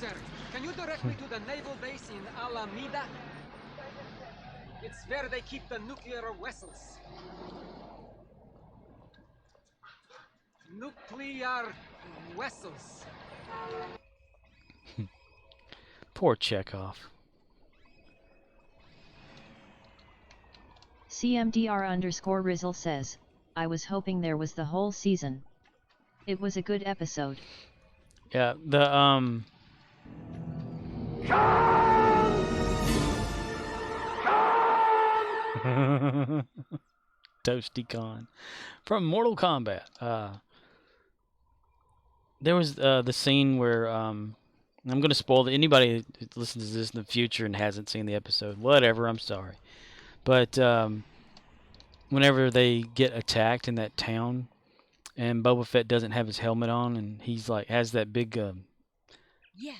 Can you direct me to the naval base in Alameda? It's where they keep the nuclear vessels. Nuclear vessels. Poor Chekhov. CMDR_Rizzle says, I was hoping there was the whole season. It was a good episode. Yeah, Toasty Khan from Mortal Kombat. There was the scene where I'm going to spoil it. Anybody who listens to this in the future and hasn't seen the episode, whatever, I'm sorry. But whenever they get attacked in that town, and Boba Fett doesn't have his helmet on, and he's like has that big what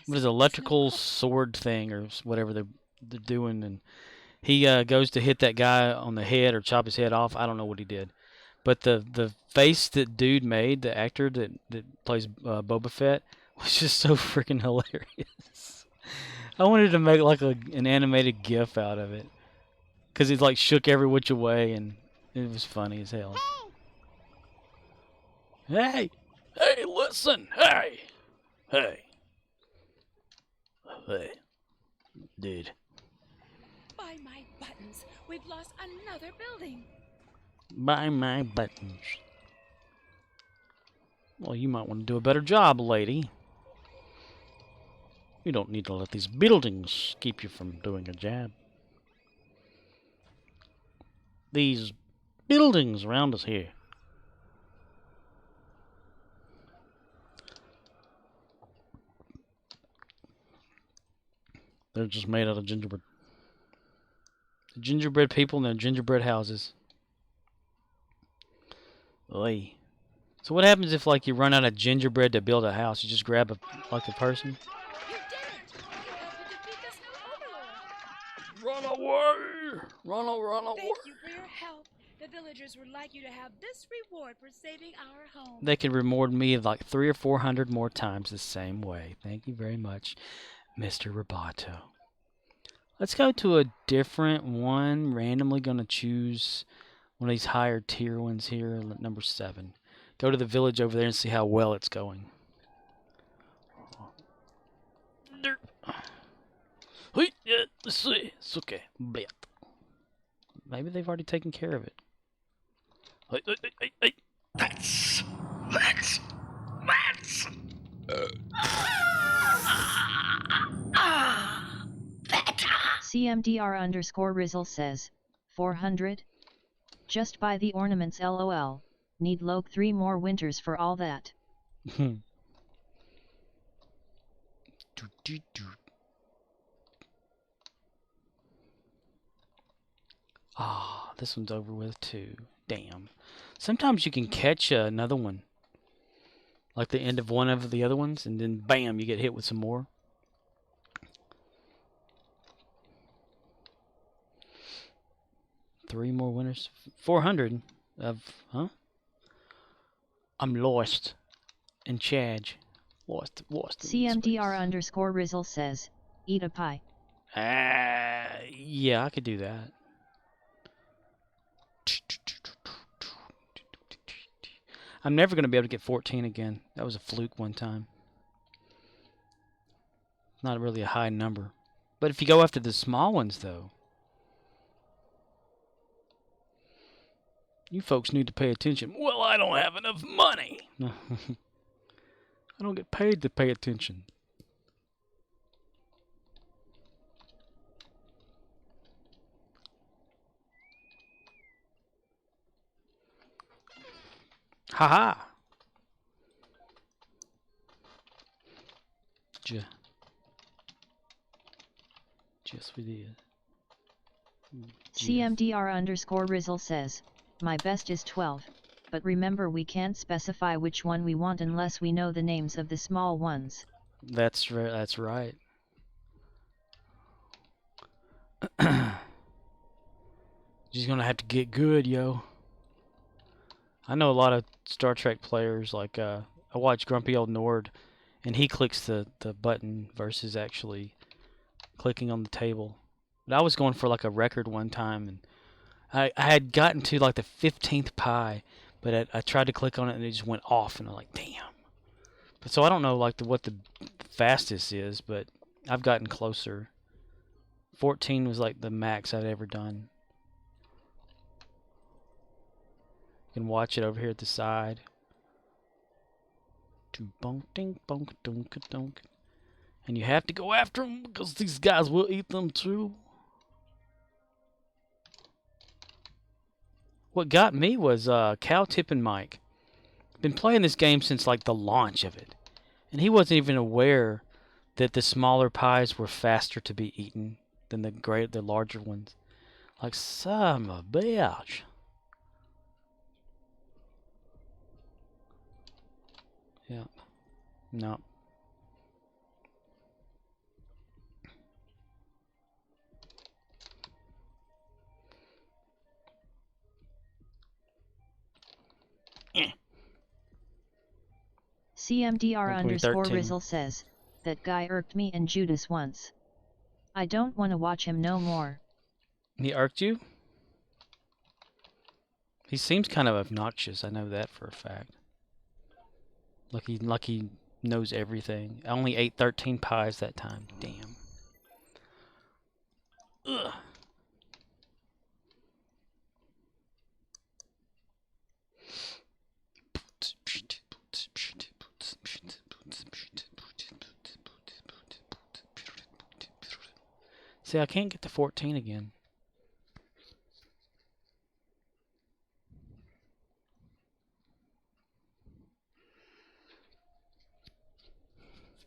is it, electrical sword thing or whatever they're doing, and he goes to hit that guy on the head or chop his head off. I don't know what he did, but the face that dude made, the actor that plays Boba Fett, was just so freaking hilarious. I wanted to make like an animated GIF out of it, cause it like shook every which way, and it was funny as hell. Hey, hey, listen, hey, hey, hey, dude. By my buttons, we've lost another building. Buy my buttons. Well, you might want to do a better job, lady. You don't need to let these buildings keep you from doing a job. These buildings around us here. They're just made out of gingerbread. Gingerbread people in their gingerbread houses. Oy. So what happens if like you run out of gingerbread to build a house? You just grab a person? You did it! You helped to defeat the snow overlord. Run away! Run away! Thank you for your help. The villagers would like you to have this reward for saving our home. They could reward me like 300 or 400 more times the same way. Thank you very much, Mr. Roboto. Let's go to a different one. Randomly going to choose one of these higher tier ones here, number 7. Go to the village over there and see how well it's going. It's okay. Maybe they've already taken care of it. Let's. CMDR_Rizzle says, 400? Just buy the ornaments lol. Need Loke 3 more winters for all that. Ah, this one's over with too. Damn. Sometimes you can catch another one. Like the end of one of the other ones, and then bam, you get hit with some more. Three more winners. 400 of, huh? I'm lost in charge. Lost. CMDR_Rizzle says, eat a pie. Yeah, I could do that. I'm never going to be able to get 14 again. That was a fluke one time. Not really a high number. But if you go after the small ones, though, you folks need to pay attention. Well, I don't have enough money. No. I don't get paid to pay attention. Haha. Yes, we did. CMDR_Rizzle says, my best is 12, but remember we can't specify which one we want unless we know the names of the small ones. That's right. That's right. She's gonna have to get good, yo. I know a lot of Star Trek players. Like I watch Grumpy Old Nord, and he clicks the button versus actually clicking on the table. But I was going for like a record one time, and I had gotten to like the 15th pie, but I tried to click on it and it just went off, and I'm like, damn. But so I don't know like what the fastest is, but I've gotten closer. 14 was like the max I'd ever done. You can watch it over here at the side. And you have to go after them because these guys will eat them too. What got me was Cow Tippin' Mike. Been playing this game since like the launch of it, and he wasn't even aware that the smaller pies were faster to be eaten than the larger ones. Like son of a bitch. Yeah. No. CMDR_Rizzle says, that guy irked me and Judas once. I don't want to watch him no more. He irked you? He seems kind of obnoxious, I know that for a fact. Like he knows everything. I only ate 13 pies that time. Damn. Ugh. See, I can't get to 14 again.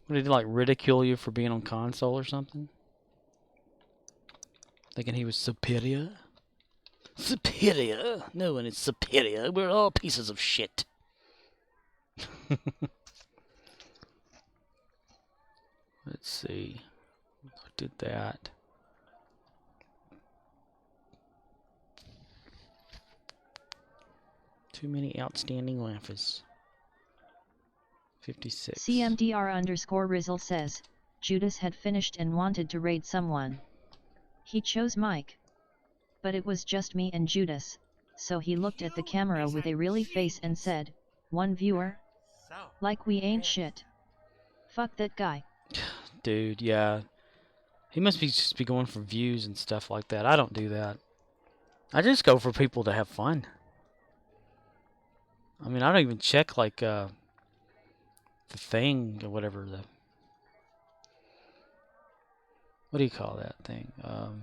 What, did he like ridicule you for being on console or something? Thinking he was superior? Superior? No one is superior. We're all pieces of shit. Let's see. I did that. Too many outstanding laughs. 56. CMDR_Rizzle says, Judas had finished and wanted to raid someone. He chose Mike. But it was just me and Judas, so he looked at the camera with a really face and said, "One viewer? Like we ain't shit. Fuck that guy." Dude, yeah. He must be just be going for views and stuff like that. I don't do that. I just go for people to have fun. I mean, I don't even check like the thing or whatever, the what do you call that thing? Aren't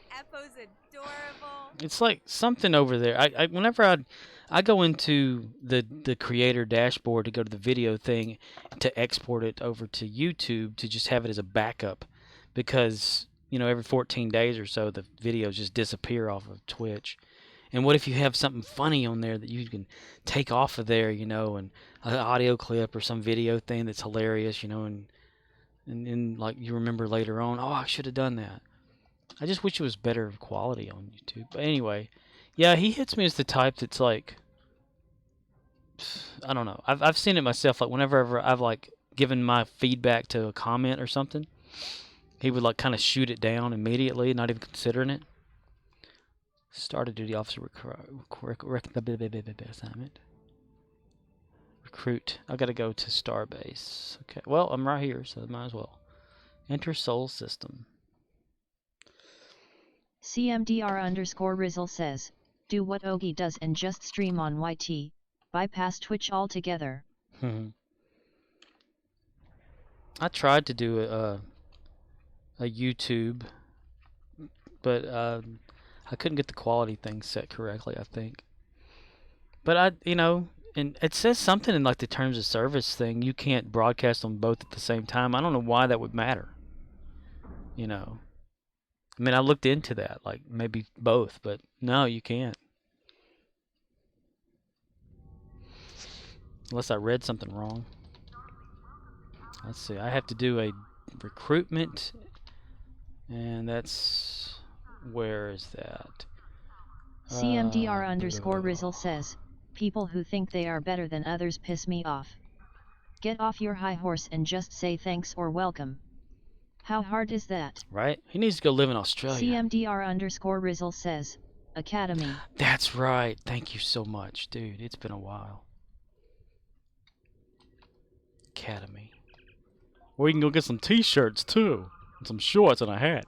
Epos adorable? It's like something over there. Whenever I go into the creator dashboard to go to the video thing to export it over to YouTube to just have it as a backup, because you know every 14 days or so the videos just disappear off of Twitch. And what if you have something funny on there that you can take off of there, you know, and an audio clip or some video thing that's hilarious, you know, and like you remember later on, oh, I should have done that. I just wish it was better quality on YouTube. But anyway, yeah, he hits me as the type that's like, I don't know. I've seen it myself. Like whenever I've like given my feedback to a comment or something, he would like kind of shoot it down immediately, not even considering it. Started duty officer assignment. Recruit. I gotta go to Starbase. Okay. Well, I'm right here, so I might as well. Enter Soul System. CMDR_Rizzle says, do what Ogie does and just stream on YT, bypass Twitch altogether. I tried to do a YouTube, but I couldn't get the quality thing set correctly, I think. But you know, and it says something in like the terms of service thing, you can't broadcast on both at the same time. I don't know why that would matter. You know. I mean, I looked into that, like maybe both, but no, you can't. Unless I read something wrong. Let's see, I have to do a recruitment, and that's, where is that? CMDR_Rizzle says, people who think they are better than others piss me off. Get off your high horse and just say thanks or welcome. How hard is that? Right? He needs to go live in Australia. CMDR_Rizzle says, Academy. That's right. Thank you so much, dude. It's been a while. Academy. Well, you can go get some t-shirts too, and some shorts and a hat.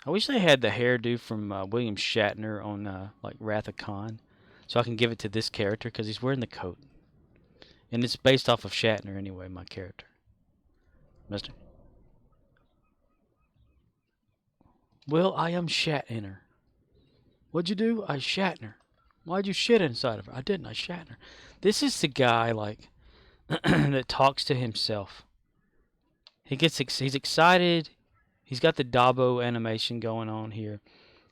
I wish they had the hairdo from William Shatner on like Wrath of Khan, so I can give it to this character because he's wearing the coat, and it's based off of Shatner anyway. My character, Mister. Well, I am Shatner. What'd you do? I Shatner. Why'd you shit inside of her? I didn't. I Shatner. This is the guy like that talks to himself. He's excited. He's got the Dabo animation going on here.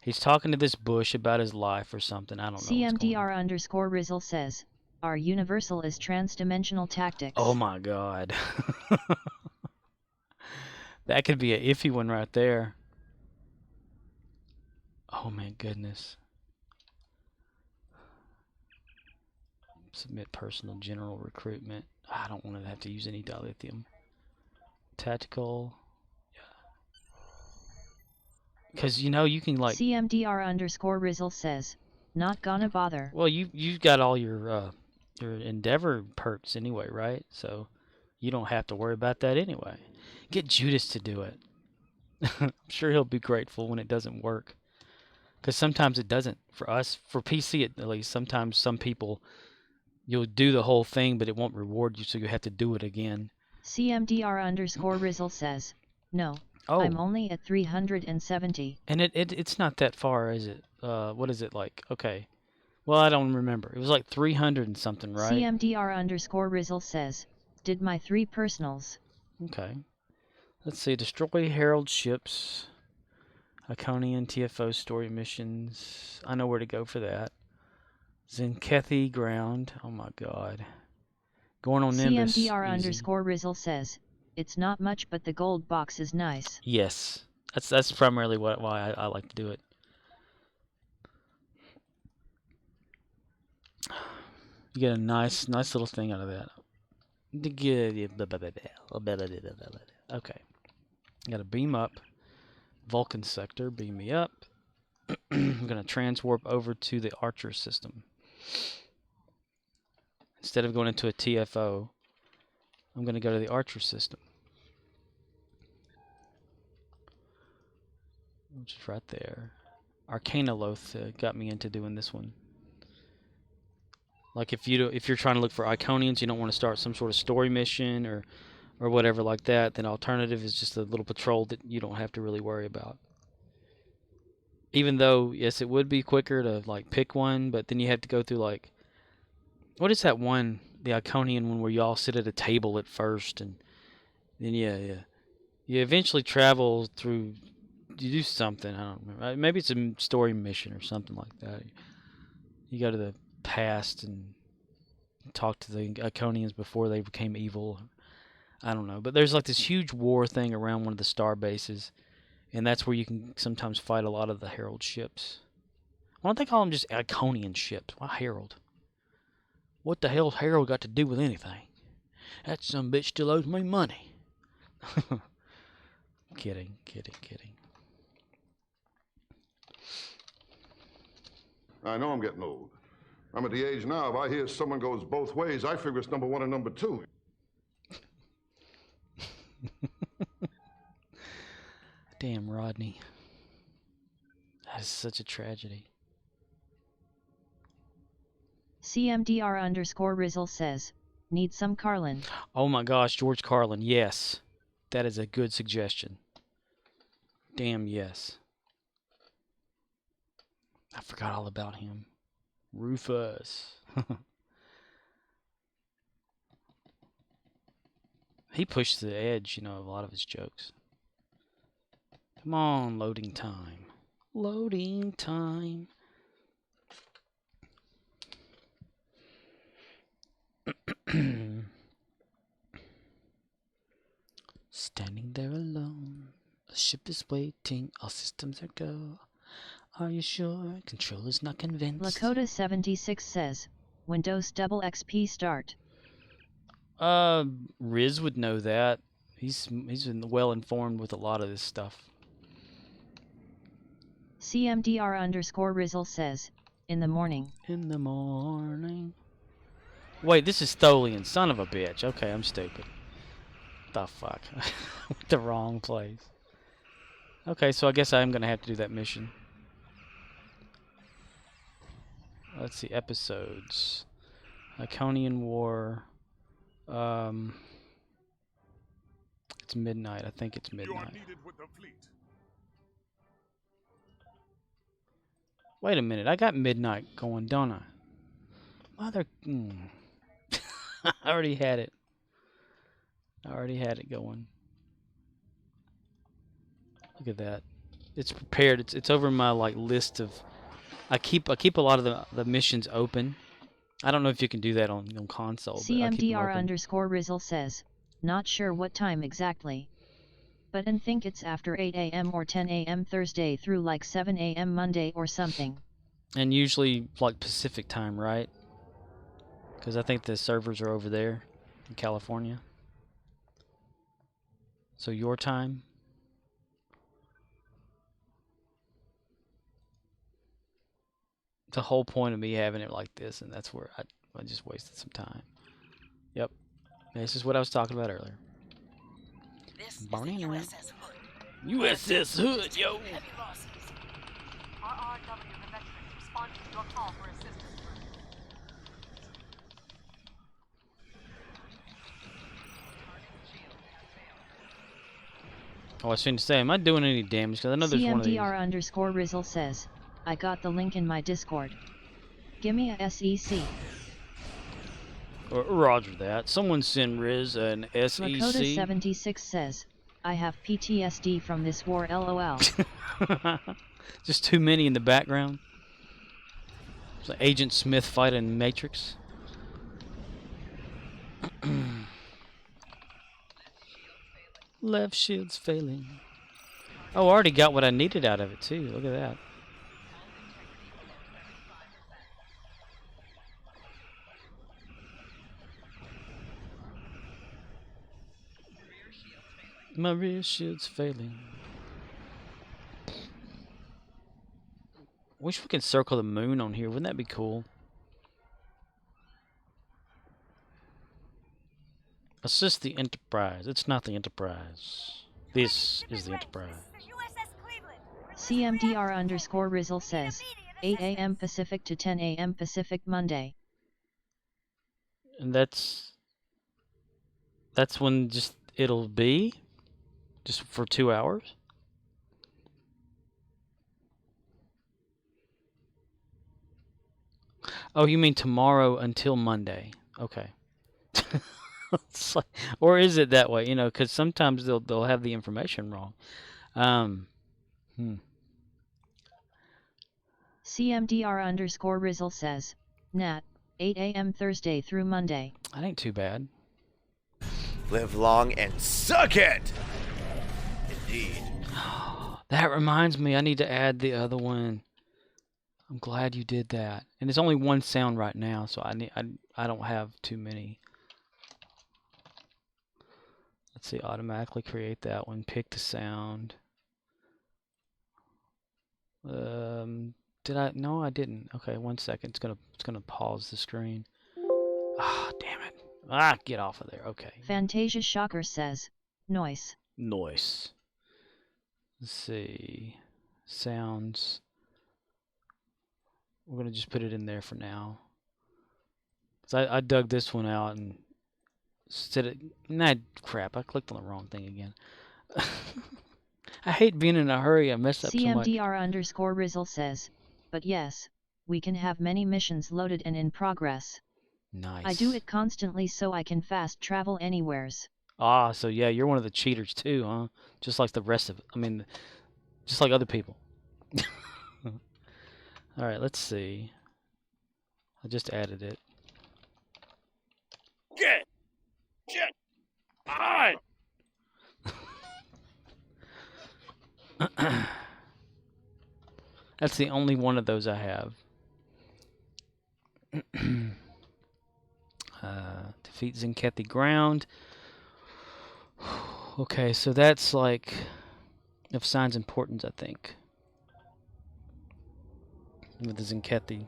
He's talking to this bush about his life or something. I don't know. CMDR_Rizzle says, our universal is trans-dimensional tactics. Oh my god. That could be an iffy one right there. Oh my goodness. Submit personal general recruitment. I don't want to have to use any dilithium. Tactical. Because, you know, you can, like... CMDR_Rizzle says, not gonna bother. Well, you've got all your Endeavor perks anyway, right? So you don't have to worry about that anyway. Get Judas to do it. I'm sure he'll be grateful when it doesn't work. Because sometimes it doesn't. For us, for PC at least, sometimes some people, you'll do the whole thing, but it won't reward you, so you have to do it again. CMDR_Rizzle says, no, I'm only at 370. And it's not that far, is it? What is it like? Okay. Well, I don't remember. It was like 300 and something, right? CMDR_Rizzle says, did my 3 personals. Okay. Let's see. Destroy Herald ships. Iconian TFO story missions. I know where to go for that. Zenkethi ground. Oh my god. Going on Nimbus. CMDR_Rizzle says, it's not much, but the gold box is nice. Yes. That's primarily why I like to do it. You get a nice little thing out of that. Okay. Gotta beam up. Vulcan sector, beam me up. I'm gonna transwarp over to the Archer system. Instead of going into a TFO, I'm gonna go to the Archer system. Which is right there. Arcana Loth got me into doing this one. Like if you're trying to look for Iconians, you don't want to start some sort of story mission or whatever like that, then alternative is just a little patrol that you don't have to really worry about. Even though, yes, it would be quicker to like pick one, but then you have to go through like, what is that one, the Iconian one where you all sit at a table at first, and then you eventually travel through, you do something, I don't remember. Maybe it's a story mission or something like that. You go to the past and talk to the Iconians before they became evil. I don't know, but there's like this huge war thing around one of the star bases, and that's where you can sometimes fight a lot of the Herald ships. Why don't they call them just Iconian ships? Why Herald? What the hell's Herald got to do with anything? That some bitch still owes me money. Kidding. I know I'm getting old. I'm at the age now, if I hear someone goes both ways, I figure it's number 1 and number 2. Damn, Rodney. That is such a tragedy. CMDR_Rizzle says, need some Carlin. Oh my gosh, George Carlin, yes. That is a good suggestion. Damn, yes. I forgot all about him. Rufus. He pushed the edge, you know, of a lot of his jokes. Come on, loading time. Loading time. Standing there alone. A ship is waiting. All systems are go. Are you sure? Controller's not convinced. Lakota76 says, Windows double XP start. Riz would know that. He's been well informed with a lot of this stuff. CMDR_Rizzle says, in the morning. In the morning. Wait, this is Tholian, son of a bitch. Okay, I'm stupid. The fuck? Went the wrong place. Okay, so I guess I'm gonna have to do that mission. Let's see, episodes. Iconian War. It's midnight. I think it's midnight. You are needed with the fleet. Wait a minute. I got midnight going, don't I? Mother... I already had it. I already had it going. Look at that. It's prepared. It's over my like list of... I keep a lot of the missions open. I don't know if you can do that on console. CMDR_Rizzle says, not sure what time exactly. But I think it's after 8 a.m. or 10 a.m. Thursday through like 7 a.m. Monday or something. And usually like Pacific time, right? Because I think the servers are over there. in California. So your time. The whole point of me having it like this, and that's where I just wasted some time. Yep. This is what I was talking about earlier. This is the USS Hood. USS Hood, yo! RRW, the veterans, responding to your call for assistance. Oh, I was going to say, am I doing any damage? Because I know there's one of these. CMDR_Rizzle says, I got the link in my Discord. Gimme a SEC. Roger that. Someone send Riz an SEC. Lakota76 says, I have PTSD from this war, LOL. Just too many in the background. It's like Agent Smith fighting Matrix. Left shield's failing. Oh, I already got what I needed out of it too. Look at that. My rear shield's failing. Wish we could circle the moon on here. Wouldn't that be cool? Assist the Enterprise. It's not the Enterprise. This is the Enterprise. CMDR_Rizzle says, 8 a.m. Pacific to 10 a.m. Pacific Monday. And that's when just it'll be? Just for 2 hours? Oh, you mean tomorrow until Monday? Okay. It's like, or is it that way? You know, because sometimes they'll have the information wrong. CMDR_Rizzle says, Nat, 8 a.m. Thursday through Monday. That ain't too bad. Live long and suck it! Indeed. That reminds me, I need to add the other one. I'm glad you did that. And it's only one sound right now, so I don't have too many. Let's see, automatically create that one. Pick the sound. Did I? No, I didn't. Okay, 1 second. It's gonna pause the screen. Ah, damn it. Ah, get off of there. Okay. Fantasia Shocker says, Noise. Noise. Let's see. Sounds. We're gonna just put it in there for now. Cause I dug this one out and instead of crap, I clicked on the wrong thing again. I hate being in a hurry. I mess up so much. CMDR_Rizzle says, but yes, we can have many missions loaded and in progress. Nice. I do it constantly so I can fast travel anywheres. Ah, so yeah, you're one of the cheaters too, huh? Just like the rest of it. I mean, just like other people. All right, let's see. I just added it. Get on! That's the only one of those I have. Defeat Zenkethi ground. Okay, so that's like of Sign's importance, I think. With the Zenkethi.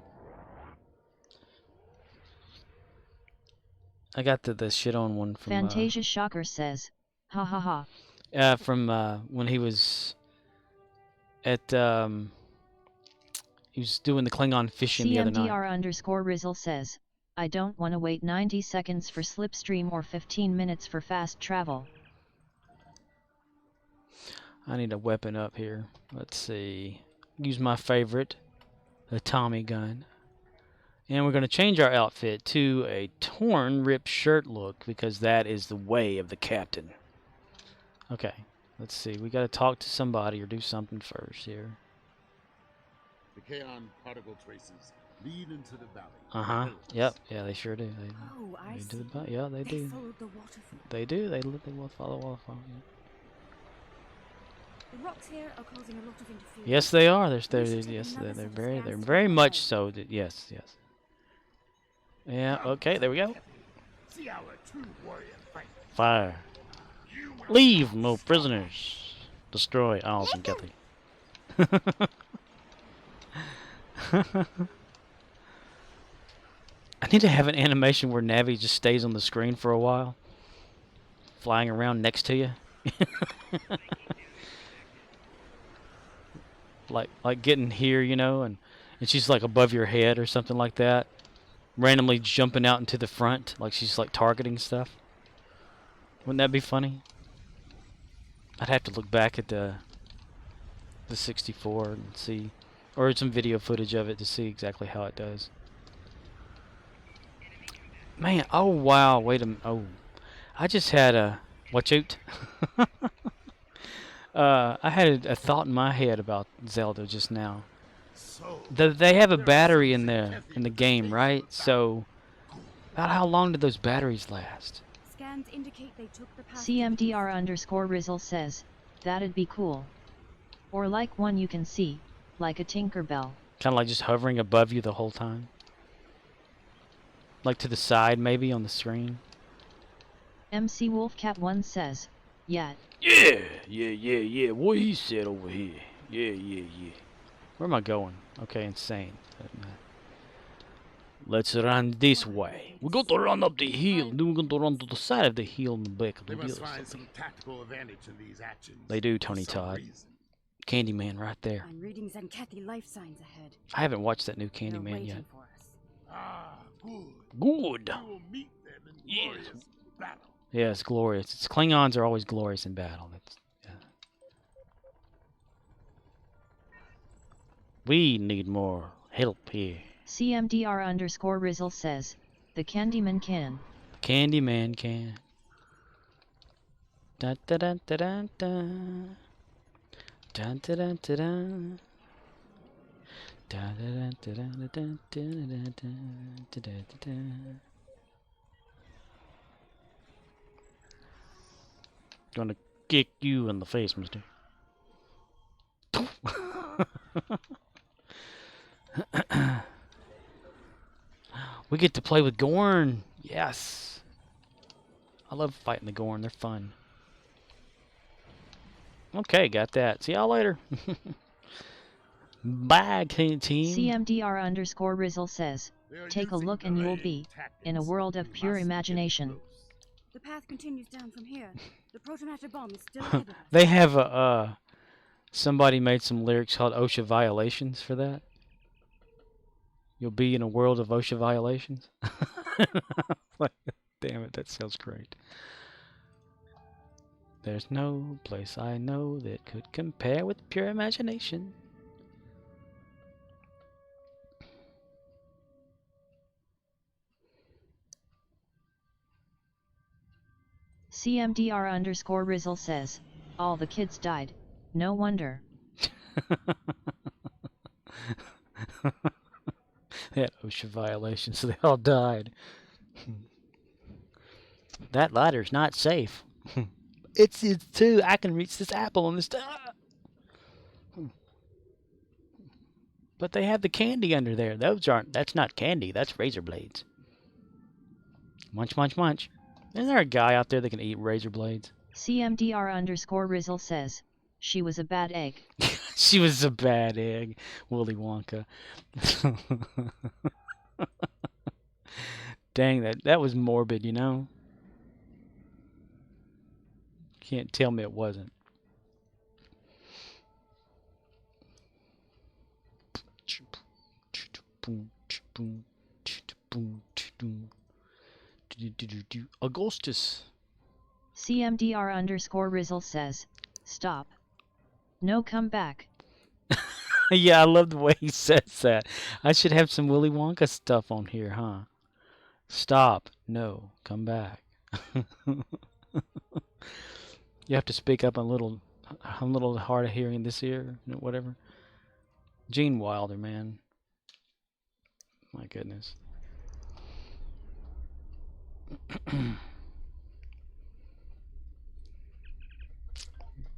I got the shit on one from Fantasia Shocker says, ha ha ha. From when he was at he was doing the Klingon fishing the other night. CMDR_Rizzle says, I don't want to wait 90 seconds for slipstream or 15 minutes for fast travel. I need a weapon up here. Let's see. Use my favorite, the Tommy gun. And we're going to change our outfit to a torn, ripped shirt look because that is the way of the captain. Okay, let's see. We got to talk to somebody or do something first here. The Kaon particle traces lead into the valley. Uh-huh. Yep. Yeah, they sure do. I They see. do the, yeah, they do. Followed the waterfall. They do. They will follow the waterfall. Yeah. The rocks here are causing a lot of interference. Yes, they are. They're They're very much so. Yes. Yeah. Okay. There we go. See how a true warrior fights. Fire. Leave no prisoners. Destroy Alice and Kathy. I need to have an animation where Navi just stays on the screen for a while, flying around next to you. like getting here, you know, and she's like above your head or something like that, randomly jumping out into the front, like she's like targeting stuff. Wouldn't that be funny? I'd have to look back at the 64 and see, or some video footage of it to see exactly how it does. Man, oh wow, wait a minute. Oh, I just had a, watch out. I had a thought in my head about Zelda just now. They have a battery in the game, right? So, about how long did those batteries last? Scans indicate they took the path. CMDR_Rizzle says, that'd be cool. Or like one you can see, like a Tinkerbell. Kind of like just hovering above you the whole time. Like to the side, maybe, on the screen. MC Wolfcat1 says, yeah. Yeah. What he said over here. Yeah. Where am I going? Okay, insane. Let's run this way. We're going to run up the hill, then we're going to run to the side of the hill and the back of the They hill. must find some tactical advantage in these actions. They do, Tony Todd. Candyman right there. I'm reading Zenkathy life signs ahead. I haven't watched that new Candyman yet. Ah, good. Good. We will meet them in glorious battle. Yeah, it's glorious. It's Klingons are always glorious in battle. That's, yeah. We need more help here. CMDR_Rizzle says, the Candyman can. Candyman can. Dun dun dun dun dun dun. Dun dun dun dun dun. Dun dun dun dun dun dun dun dun dun. Gonna kick you in the face, mister. We get to play with Gorn. Yes. I love fighting the Gorn. They're fun. Okay, got that. See y'all later. Bye, team. CMDR_Rizzle says, take a look and you'll be in a world of pure imagination. The path continues down from here. The protomatter bomb is still ahead of us. They have a somebody made some lyrics called OSHA violations for that. You'll be in a world of OSHA violations. Like, damn it, that sounds great. There's no place I know that could compare with pure imagination. CMDR_Rizzle says, all the kids died. No wonder. Yeah, OSHA violations, they all died. That ladder's not safe. It's too. I can reach this apple on this. But they have the candy under there. That's not candy. That's razor blades. Munch, munch, munch. Isn't there a guy out there that can eat razor blades? CMDR_Rizzle says, she was a bad egg. She was a bad egg, Willy Wonka. Dang, that was morbid, you know? Can't tell me it wasn't. Augustus. CMDR_Rizzle says, stop. No, come back. Yeah, I love the way he says that. I should have some Willy Wonka stuff on here, huh? Stop. No, come back. You have to speak up I'm a little hard of hearing this ear, whatever. Gene Wilder, man. My goodness.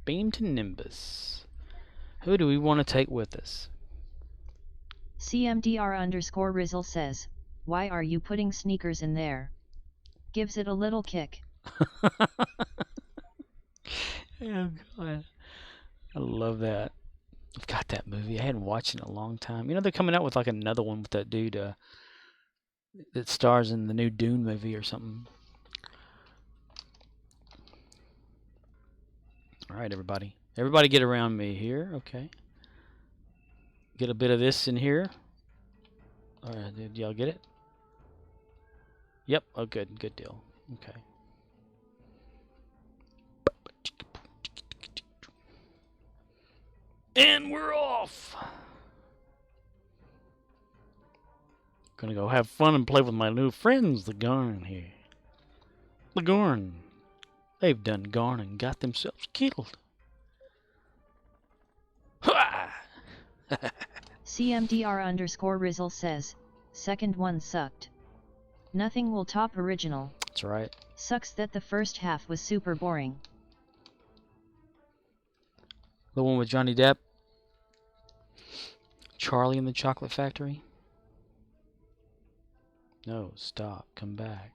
Beam to Nimbus. Who do we want to take with us? CMDR_Rizzle says, why are you putting sneakers in there? gives it a little kick. Oh God, I love that. I've got that movie. I hadn't watched it in a long time. You know they're coming out with like another one with that dude that stars in the new Dune movie or something. All right, everybody. Everybody get around me here. Okay. Get a bit of this in here. All right, did y'all get it? Yep. Oh, good. Good deal. Okay. And we're off. Gonna go have fun and play with my new friends, the Garn here. The Garn. They've done Garn and got themselves killed. Ha! CMDR_Rizzle says, second one sucked. Nothing will top original. That's right. Sucks that the first half was super boring. The one with Johnny Depp. Charlie in the Chocolate Factory. No, stop. Come back.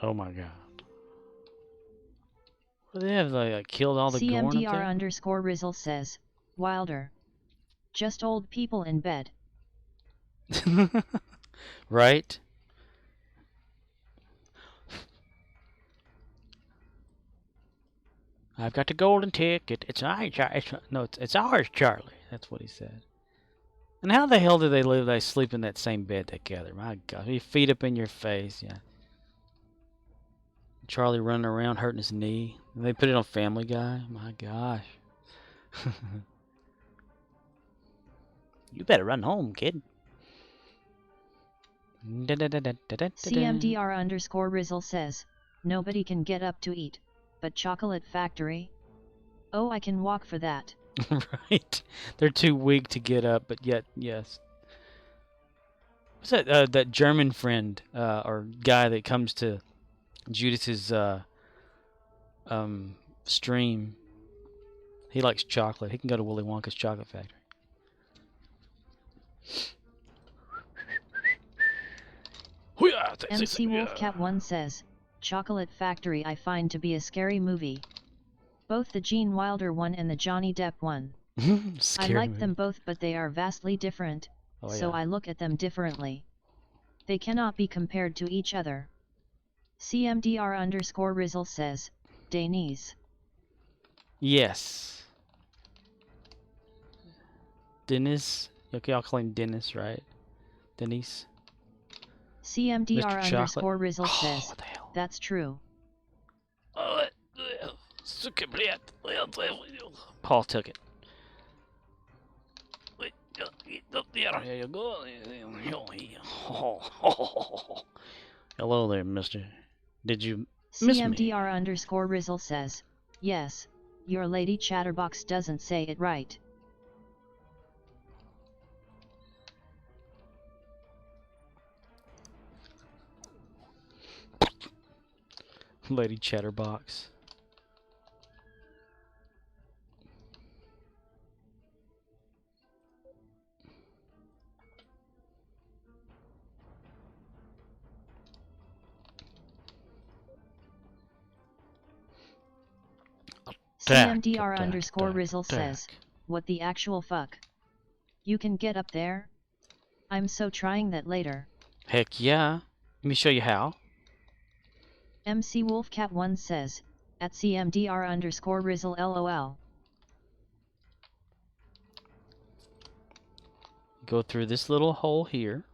Oh my God. What do they have? Like killed all the Gorn up there? CMDR_Rizzle says, Wilder. Just old people in bed. Right? I've got the golden ticket. It's ours, it's ours, Charlie. That's what he said. And how the hell do they live? They sleep in that same bed together. My God, your feet up in your face, yeah. Charlie running around hurting his knee. And they put it on Family Guy. My gosh. You better run home, kid. CMDR_Rizzle says, nobody can get up to eat, but Chocolate Factory? Oh, I can walk for that. Right. They're too weak to get up, but yet, yes. What's that, that German friend, or guy that comes to Judith's, stream? He likes chocolate. He can go to Willy Wonka's Chocolate Factory. MC Wolfcat1 says, Chocolate Factory I find to be a scary movie. Both the Gene Wilder one and the Johnny Depp one. I like them both, but they are vastly different, so I look at them differently. They cannot be compared to each other. CMDR_Rizzle says, Denise. Yes. Dennis. Okay, I'll claim Dennis, right? Denise. CMDR_Rizzle says, that's true. Paul took it. Hello there, mister. Did you miss me? CMDR_Rizzle says, yes, your lady chatterbox doesn't say it right. Lady Chatterbox. CMDR_Rizzle says, what the actual fuck? You can get up there? I'm so trying that later. Heck yeah. Let me show you how. MC Wolfcat1 says, at CMDR_Rizzle LOL. Go through this little hole here.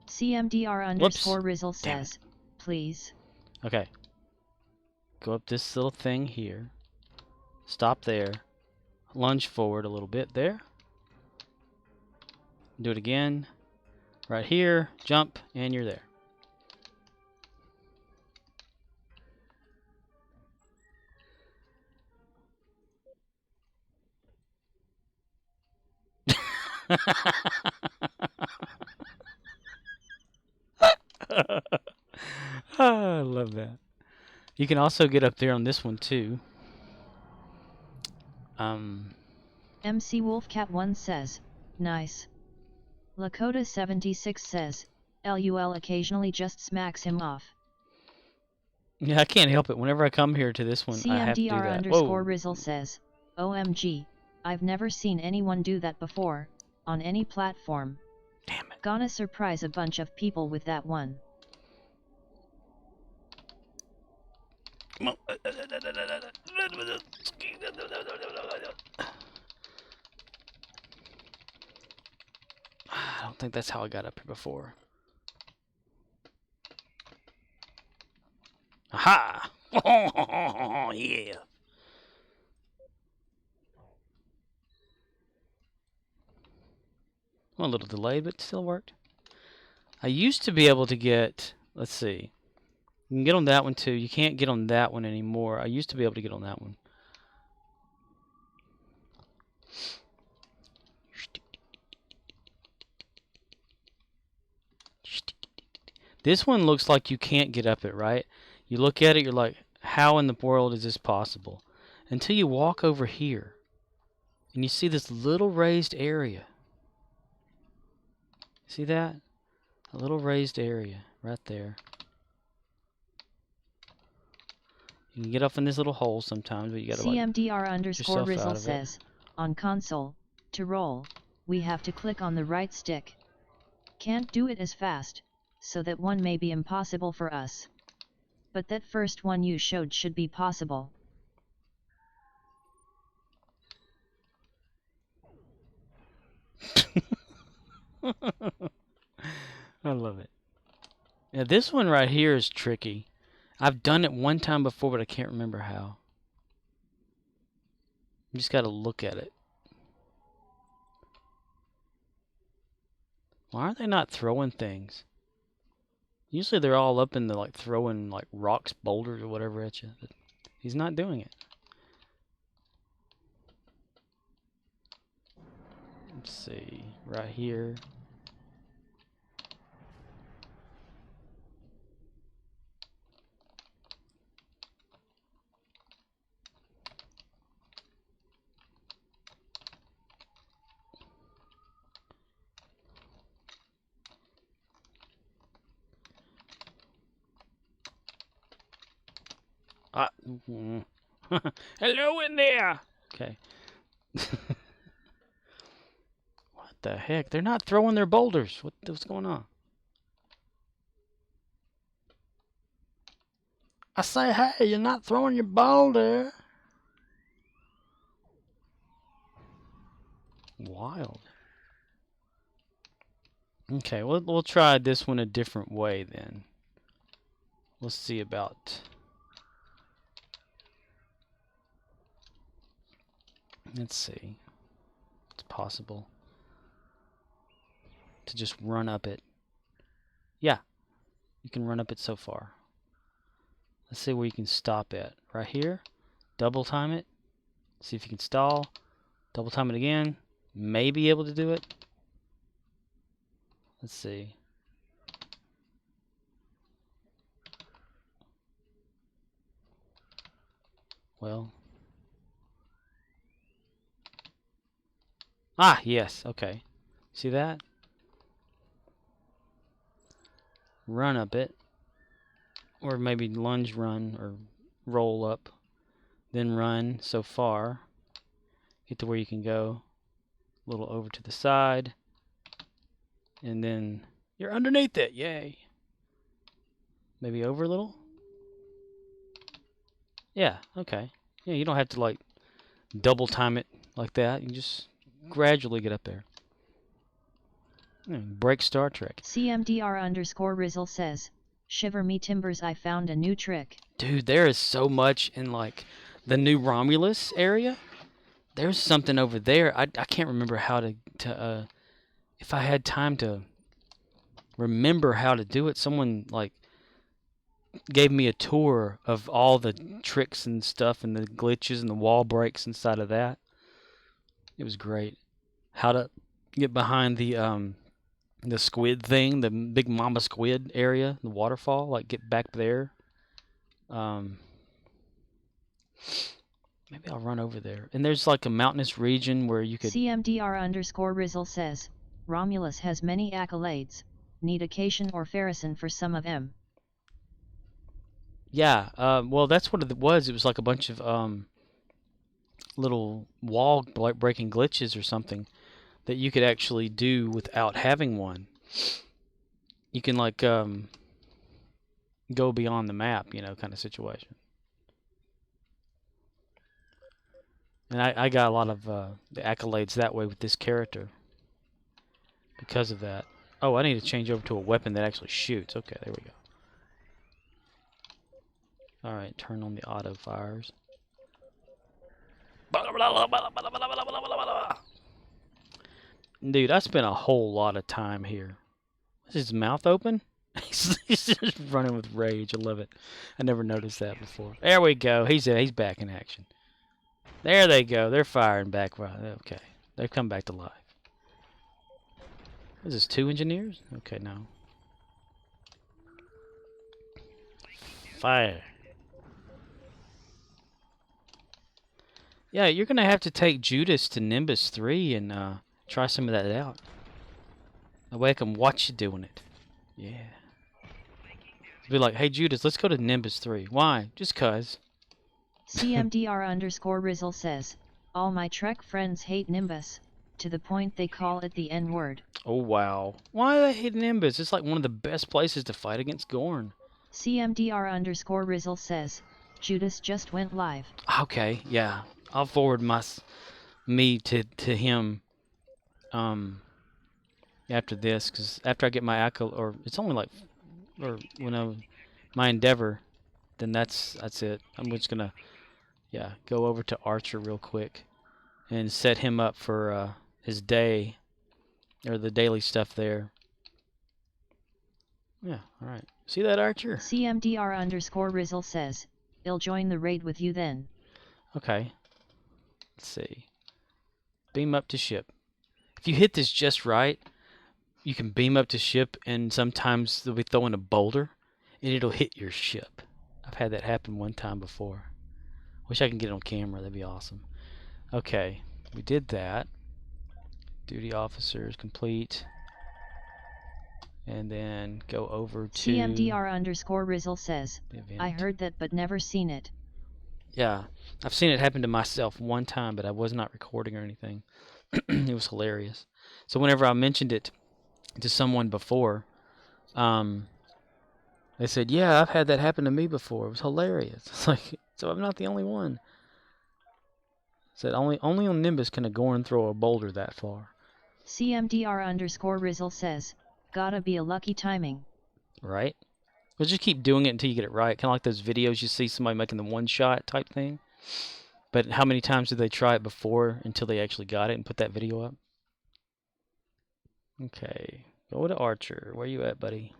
CMDR_Rizzle says, please. Okay. Go up this little thing here. Stop there. Lunge forward a little bit there. Do it again. Right here. Jump, and you're there. I love that. You can also get up there on this one too. MC Wolfcat1 says, nice. Lakota76 says, LUL occasionally just smacks him off. Yeah, I can't help it. Whenever I come here to this one, I have to do CMDR that. underscore Whoa. Rizzle says, OMG, I've never seen anyone do that before, on any platform. Damn it. Gonna surprise a bunch of people with that one. I don't think that's how I got up here before. Aha! Yeah. Well, a little delayed, but still worked. I used to be able to get, let's see. You can get on that one too. You can't get on that one anymore. I used to be able to get on that one. This one looks like you can't get up it, right? You look at it, you're like, how in the world is this possible? Until you walk over here and you see this little raised area. See that? A little raised area right there. You can get off in this little hole sometimes, but you gotta CMDR underscore yourself out Rizzle of it. says, on console, to roll, we have to click on the right stick. Can't do it as fast, so that one may be impossible for us. But that first one you showed should be possible. I love it. Yeah, this one right here is tricky. I've done it one time before, but I can't remember how. You just gotta look at it. Why are they not throwing things? Usually they're all up in the, like, throwing, like, rocks, boulders, or whatever at you. But he's not doing it. Let's see. Right here. Hello in there. Okay. What the heck? They're not throwing their boulders. What's going on? I say, hey, you're not throwing your boulder. Wild. Okay, we'll try this one a different way then. We'll see about. Let's see. It's possible to just run up it. Yeah, you can run up it so far. Let's see where you can stop at. Right here. Double time it. See if you can stall. Double time it again. May be able to do it. Let's see. Well. Ah, yes. Okay. See that? Run up it. Or maybe lunge run or roll up. Then run so far. Get to where you can go. A little over to the side. And then you're underneath it. Yay. Maybe over a little. Yeah, okay. Yeah, you don't have to like double time it like that. You just gradually get up there. Break Star Trek. CMDR underscore Rizzle says, shiver me timbers, I found a new trick. Dude, there is so much in like the new Romulus area. There's something over there. I can't remember how to if I had time to remember how to do it. Someone like gave me a tour of all the tricks and stuff and the glitches and the wall breaks inside of that. It was great. How to get behind the squid thing, the big mama squid area, the waterfall, like get back there. Maybe I'll run over there. And there's like a mountainous region where you could... CMDR_Rizzle says, Romulus has many accolades. Need occasion or Farrison for some of them. Yeah, well, that's what it was. It was like a bunch of little wall breaking glitches or something that you could actually do without having one. You can like go beyond the map, you know, kind of situation. And I got a lot of the accolades that way with this character because of that. Oh, I need to change over to a weapon that actually shoots. Okay, there we go. Alright, turn on the auto fires. Dude, I spent a whole lot of time here. Is his mouth open? He's just running with rage. I love it. I never noticed that before. There we go. He's back in action. There they go. They're firing back. Okay. They've come back to life. Is this 2 engineers? Okay, no. Fire. Yeah, you're going to have to take Judas to Nimbus 3 and try some of that out. That way I can watch you doing it. Yeah. Be like, hey Judas, let's go to Nimbus 3. Why? Just cuz. CMDR_Rizzle says, all my Trek friends hate Nimbus, to the point they call it the N-word. Oh wow. Why do they hate Nimbus? It's like one of the best places to fight against Gorn. CMDR_Rizzle says, Judas just went live. Okay, yeah. I'll forward me to him after this, because after I get my or it's only like, or my endeavor, then that's it. I'm just gonna go over to Archer real quick and set him up for his day, or the daily stuff there. Yeah, all right. See that, Archer? CMDR_Rizzle says, he'll join the raid with you then. Okay. Let's see. Beam up to ship. If you hit this just right, you can beam up to ship, and sometimes they'll be throwing a boulder, and it'll hit your ship. I've had that happen one time before. Wish I can get it on camera. That'd be awesome. Okay, we did that. Duty officers complete. And then go over to... CMDR_Rizzle says, I heard that but never seen it. Yeah, I've seen it happen to myself one time, but I was not recording or anything. It was hilarious. So whenever I mentioned it to someone before, they said, yeah, I've had that happen to me before. It was hilarious. It's like, so I'm not the only one. Said only on Nimbus can a Gorn throw a boulder that far. CMDR_Rizzle says, gotta be a lucky timing. Right? We'll just keep doing it until you get it right. Kind of like those videos you see somebody making the one-shot type thing. But how many times did they try it before until they actually got it and put that video up? Okay. Go to Archer. Where you at, buddy?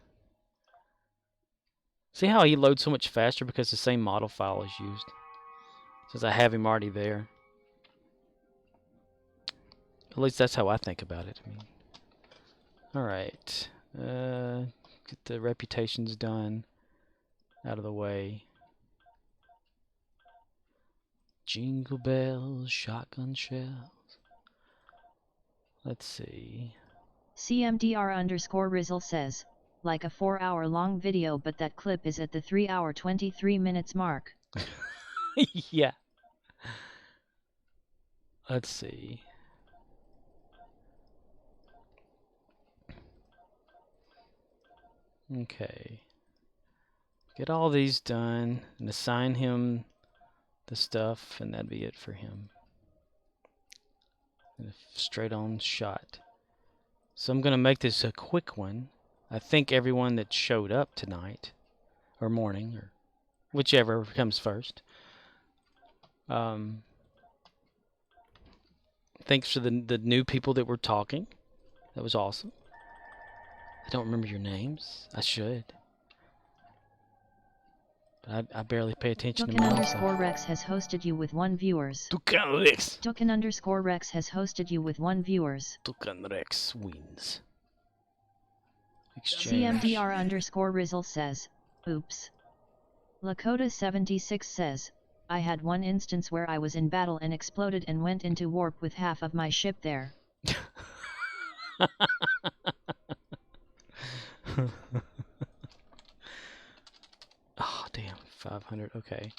See how he loads so much faster because the same model file is used? Since I have him already there. At least that's how I think about it. I mean, alright. Get the reputations done. Out of the way. Jingle bells, shotgun shells. Let's see. CMDR_Rizzle says, like a 4-hour-long video, but that clip is at the 3-hour 23 minutes mark. Yeah. Let's see. Okay. Get all these done and assign him the stuff, and that'd be it for him. And a straight on shot. So I'm going to make this a quick one. I think everyone that showed up tonight, or morning, or whichever comes first. Thanks for the new people that were talking. That was awesome. I don't remember your names. I should. But I barely pay attention to mine. Dukin_Rex has hosted you with 1 viewers. Dukin_Rex. Dukin_Rex has hosted you with 1 viewers. Dukin_Rex wins. Exchange. CMDR_Rizzle says, oops. Lakota76 says, I had one instance where I was in battle and exploded and went into warp with half of my ship there. Oh, damn. 500. Okay.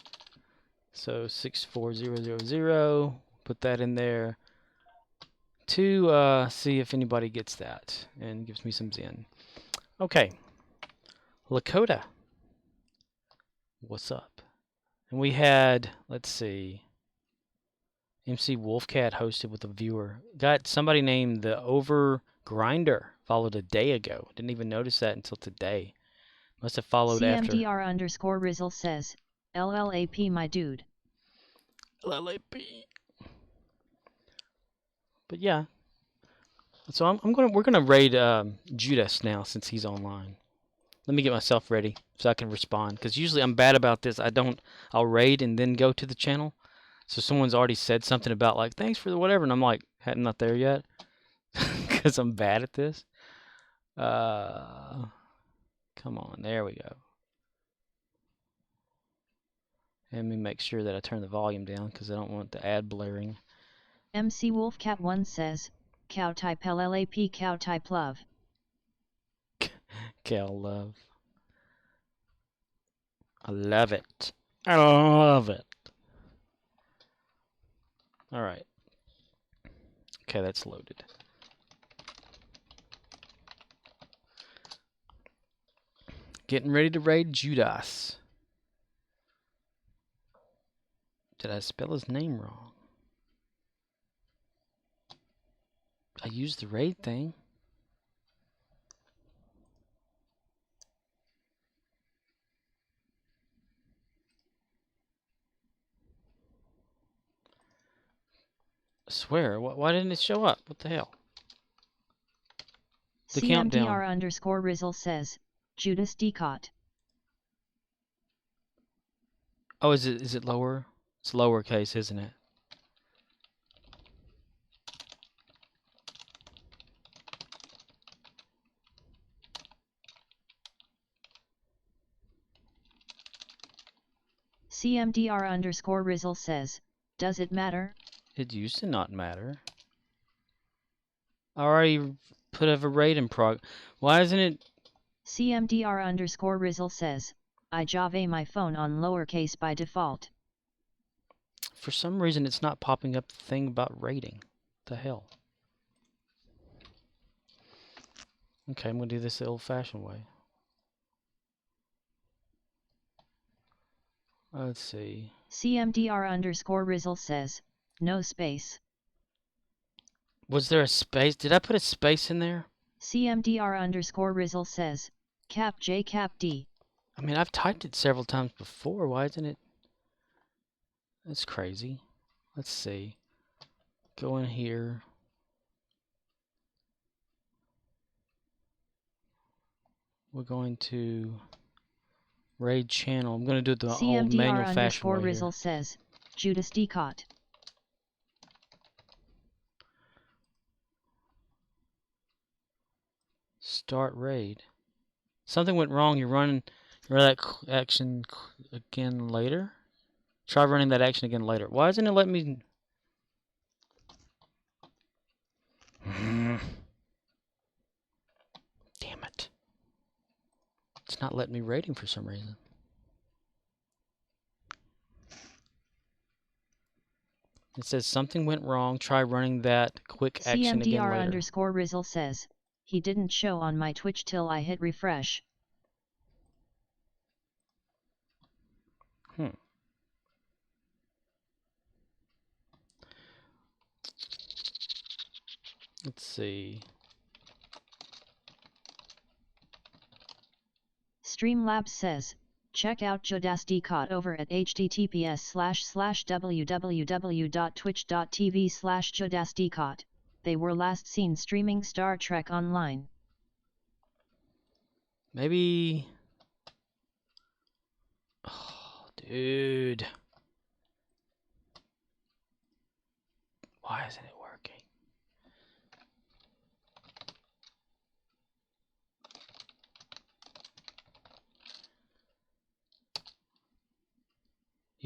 So 64000. Put that in there to see if anybody gets that and gives me some Zen. Okay. Lakota. What's up? And we had, let's see, MC Wolfcat hosted with a viewer. Got somebody named the Over Grinder followed a day ago. Didn't even notice that until today. Must have followed after. CMDR_Rizzle says, LLAP my dude. LLAP. But yeah. So we're gonna raid Judas now since he's online. Let me get myself ready so I can respond. Because usually I'm bad about this. I'll raid and then go to the channel. So someone's already said something about like, thanks for the whatever. And I'm like, I'm not there yet. Because I'm bad at this. Come on. There we go. Let me make sure that I turn the volume down because I don't want the ad blaring. MC Wolfcat1 says, cow type LLAP cow type love. Cal love. I love it. I love it. Alright. Okay, that's loaded. Getting ready to raid Judas. Did I spell his name wrong? I used the raid thing. I swear, why didn't it show up? What the hell? The countdown. CMDR_Rizzle says, Judas Decot. Oh, is it lower? It's lowercase, isn't it? CMDR_Rizzle says, does it matter? It used to not matter. I already put a raid in prog. Why isn't it? CMDR_Rizzle says, I Java my phone on lowercase by default. For some reason, it's not popping up the thing about raiding. The hell? Okay, I'm gonna do this the old-fashioned way. Let's see. CMDR_Rizzle says, no space. Was there a space? Did I put a space in there? CMDR_Rizzle says, cap J cap D. I mean, I've typed it several times before. Why isn't it? That's crazy. Let's see. Go in here. We're going to raid channel. I'm going to do it the old manual fashion way here. CMDR_Rizzle says, Judas Decot. Start raid. Something went wrong. You're running that action again later. Try running that action again later. Why isn't it letting me? Damn it. It's not letting me raid him for some reason. It says something went wrong. Try running that quick action again later. CMDR_Rizzle says, he didn't show on my Twitch till I hit refresh. Let's see. Streamlabs says, check out Judas Decot over at https://www.twitch.tv/JudasDecot. They were last seen streaming Star Trek Online. Maybe. Oh, dude. Why isn't it working?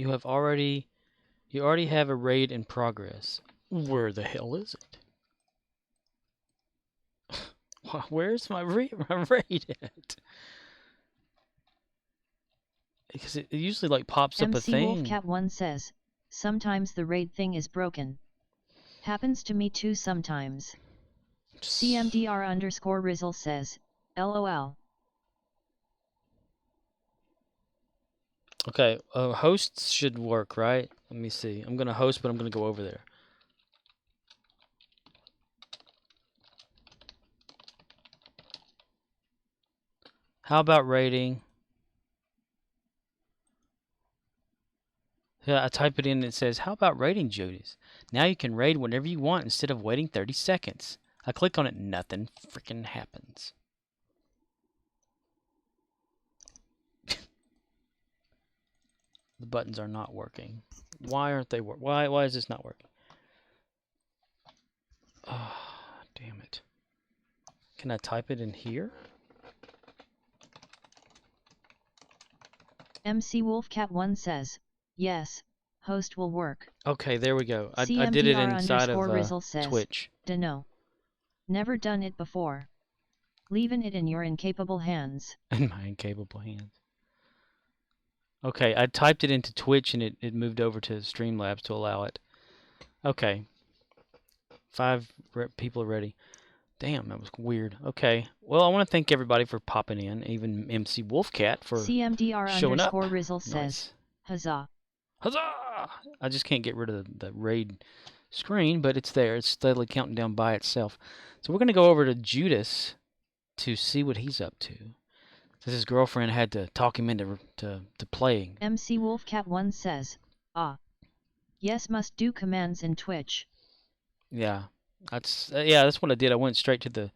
You already have a raid in progress. Where the hell is it? Where's my raid at? Because it usually like pops up a MC thing. Wolfcat1 says, sometimes the raid thing is broken. Happens to me too sometimes. CMDR_Rizzle says, LOL. Okay, hosts should work, right? Let me see. I'm gonna host, but I'm gonna go over there. How about raiding? Yeah, I type it in and it says, how about raiding, Judas? Now you can raid whenever you want instead of waiting 30 seconds. I click on it, nothing freaking happens. The buttons are not working. Why aren't they working? Why is this not working? Oh, damn it. Can I type it in here? MC Wolfcat1 says, yes, host will work. Okay, there we go. I did it inside of says, Twitch. Dunno. Never done it before. Leaving it in your incapable hands. In my incapable hands. Okay, I typed it into Twitch and it moved over to Streamlabs to allow it. Okay. 5 people are ready. Damn, that was weird. Okay. Well, I want to thank everybody for popping in, even MC Wolfcat for showing up. CMDR_Rizzle says, huzzah. Huzzah! I just can't get rid of the raid screen, but it's there. It's steadily counting down by itself. So we're going to go over to Judas to see what he's up to. Since his girlfriend had to talk him into to playing. MC Wolfcat1 says, yes, must do commands in Twitch. Yeah. That's what I did. I went straight to the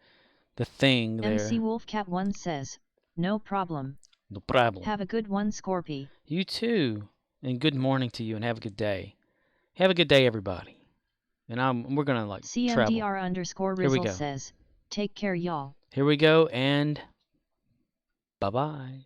thing there. MC Wolfcat1 says, no problem. No problem. Have a good one, Scorpy. You too. And good morning to you and have a good day. Have a good day, everybody. And we're gonna like travel. CMDR_Rizzle says, take care, y'all. Here we go, and bye-bye.